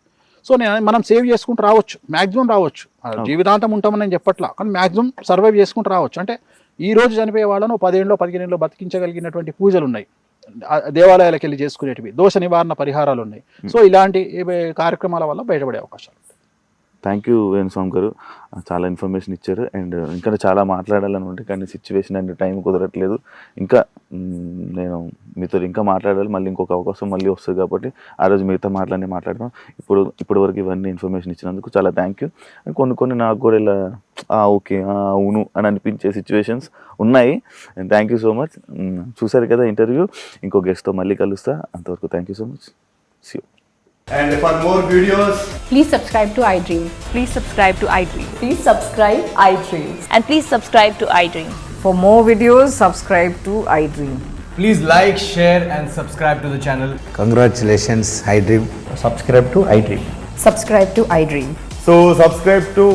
సో మనం సేవ్ చేసుకుంటూ రావచ్చు, మ్యాక్సిమం రావచ్చు. జీవితాంతం ఉంటామని నేను చెప్పట్లా, కానీ మ్యాక్సిమం సర్వైవ్ చేసుకుంటూ రావచ్చు. అంటే ఈ రోజు చనిపోయే వాళ్ళను 10 ఏళ్ళలో 15 ఏళ్ళలో బతికించగలిగినటువంటి పూజలు ఉన్నాయి, దేవాలయాలకు వెళ్ళి చేసుకునేటివి, దోష నివారణ పరిహారాలు ఉన్నాయి. సో ఇలాంటి కార్యక్రమాల వల్ల బయటపడే అవకాశాలు. థ్యాంక్ యూ వేణుస్వామి గారు, చాలా ఇన్ఫర్మేషన్ ఇచ్చారు. అండ్ ఇంకా చాలా మాట్లాడాలని ఉంటే కానీ సిచ్యువేషన్ అండ్ టైం కుదరట్లేదు. ఇంకా నేను మీతో ఇంకా మాట్లాడాలి, మళ్ళీ ఇంకొక అవకాశం మళ్ళీ వస్తుంది కాబట్టి ఆ రోజు మీతో మాట్లాడదాం. ఇప్పటి వరకు ఇవన్నీ ఇన్ఫర్మేషన్ ఇచ్చినందుకు చాలా థ్యాంక్ యూ. కొన్ని నాకు కూడా ఇలా ఓకే అవును అని అనిపించే సిచ్యువేషన్స్ ఉన్నాయి. Thank you so much. చూసారు కదా ఇంటర్వ్యూ, ఇంకో గెస్ట్తో మళ్ళీ కలుస్తా. అంతవరకు thank you so much. See you. And for more videos, Please subscribe to iDream. Please subscribe to iDream. Please subscribe iDream. And please subscribe to iDream. For more videos, subscribe to iDream. please like, share, and subscribe to the channel. Congratulations, iDream. Subscribe to iDream. Subscribe to iDream. So, subscribe to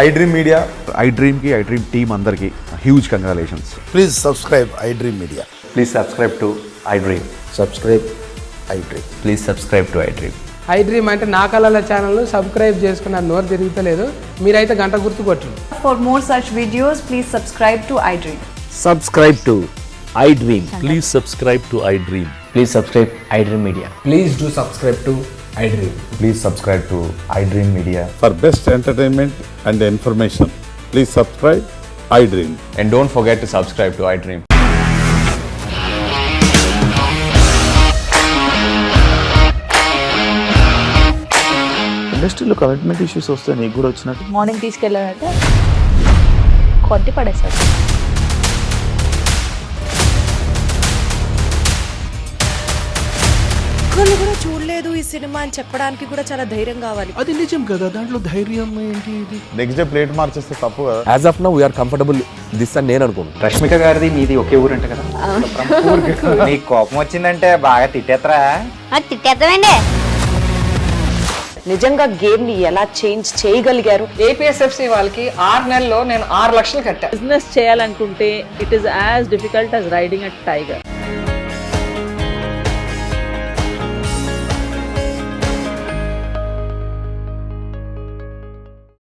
iDream Media. iDream ki iDream team andarki huge congratulations. Please subscribe iDream Media. Please subscribe to iDream. Subscribe iDream. Please subscribe to iDream. iDream అంటే నా కళల channel subscribe చేసుకున్నారు, నోరు తిరుగుతలేదు, మీరైతే గంట గుర్తు కొట్టండి. For more such videos, please subscribe to iDream. Subscribe to iDream. Please subscribe to iDream. Please subscribe iDream Media. Please do subscribe to iDream. Please subscribe to iDream Media. For best entertainment and information, please subscribe iDream. And don't forget to subscribe to iDream. ఇండస్ట్రీలో commitment issues వస్తే నీకు కూడా వచ్చినట్టు morning తీసుకెళ్ళాలంటే కొట్టి పడేశారు. ఒక్కళ్ళు కూడా చూడలేదు ఈ సినిమా అని చెప్పడానికి కూడా చాలా ధైర్యం కావాలి. అది నిజం కదా, దాంట్లో ధైర్యం ఏంటి ఇది? నెక్స్ట్ డే ప్లేట్ మార్చేస్తే తప్పు కదా. As of now, we are comfortable this అని నేను అనుకుంటున్నాను. రష్మిక గారిది మీది ఒకే ఊరంట కదా. నీకు కోపం వచ్చిందంటే బాగా తిట్టేత్తరా? తిట్టేద్దామండి. నిజంగా గేమ్ ని ఎలా చేంజ్ చేయగలిగారు? ఏపీఎస్ఎఫ్సి వాళ్ళకి 6 నెలల్లో నేను 6 లక్షలు కట్టా. బిజినెస్ చేయాలనుకుంటే it is as difficult as riding a tiger.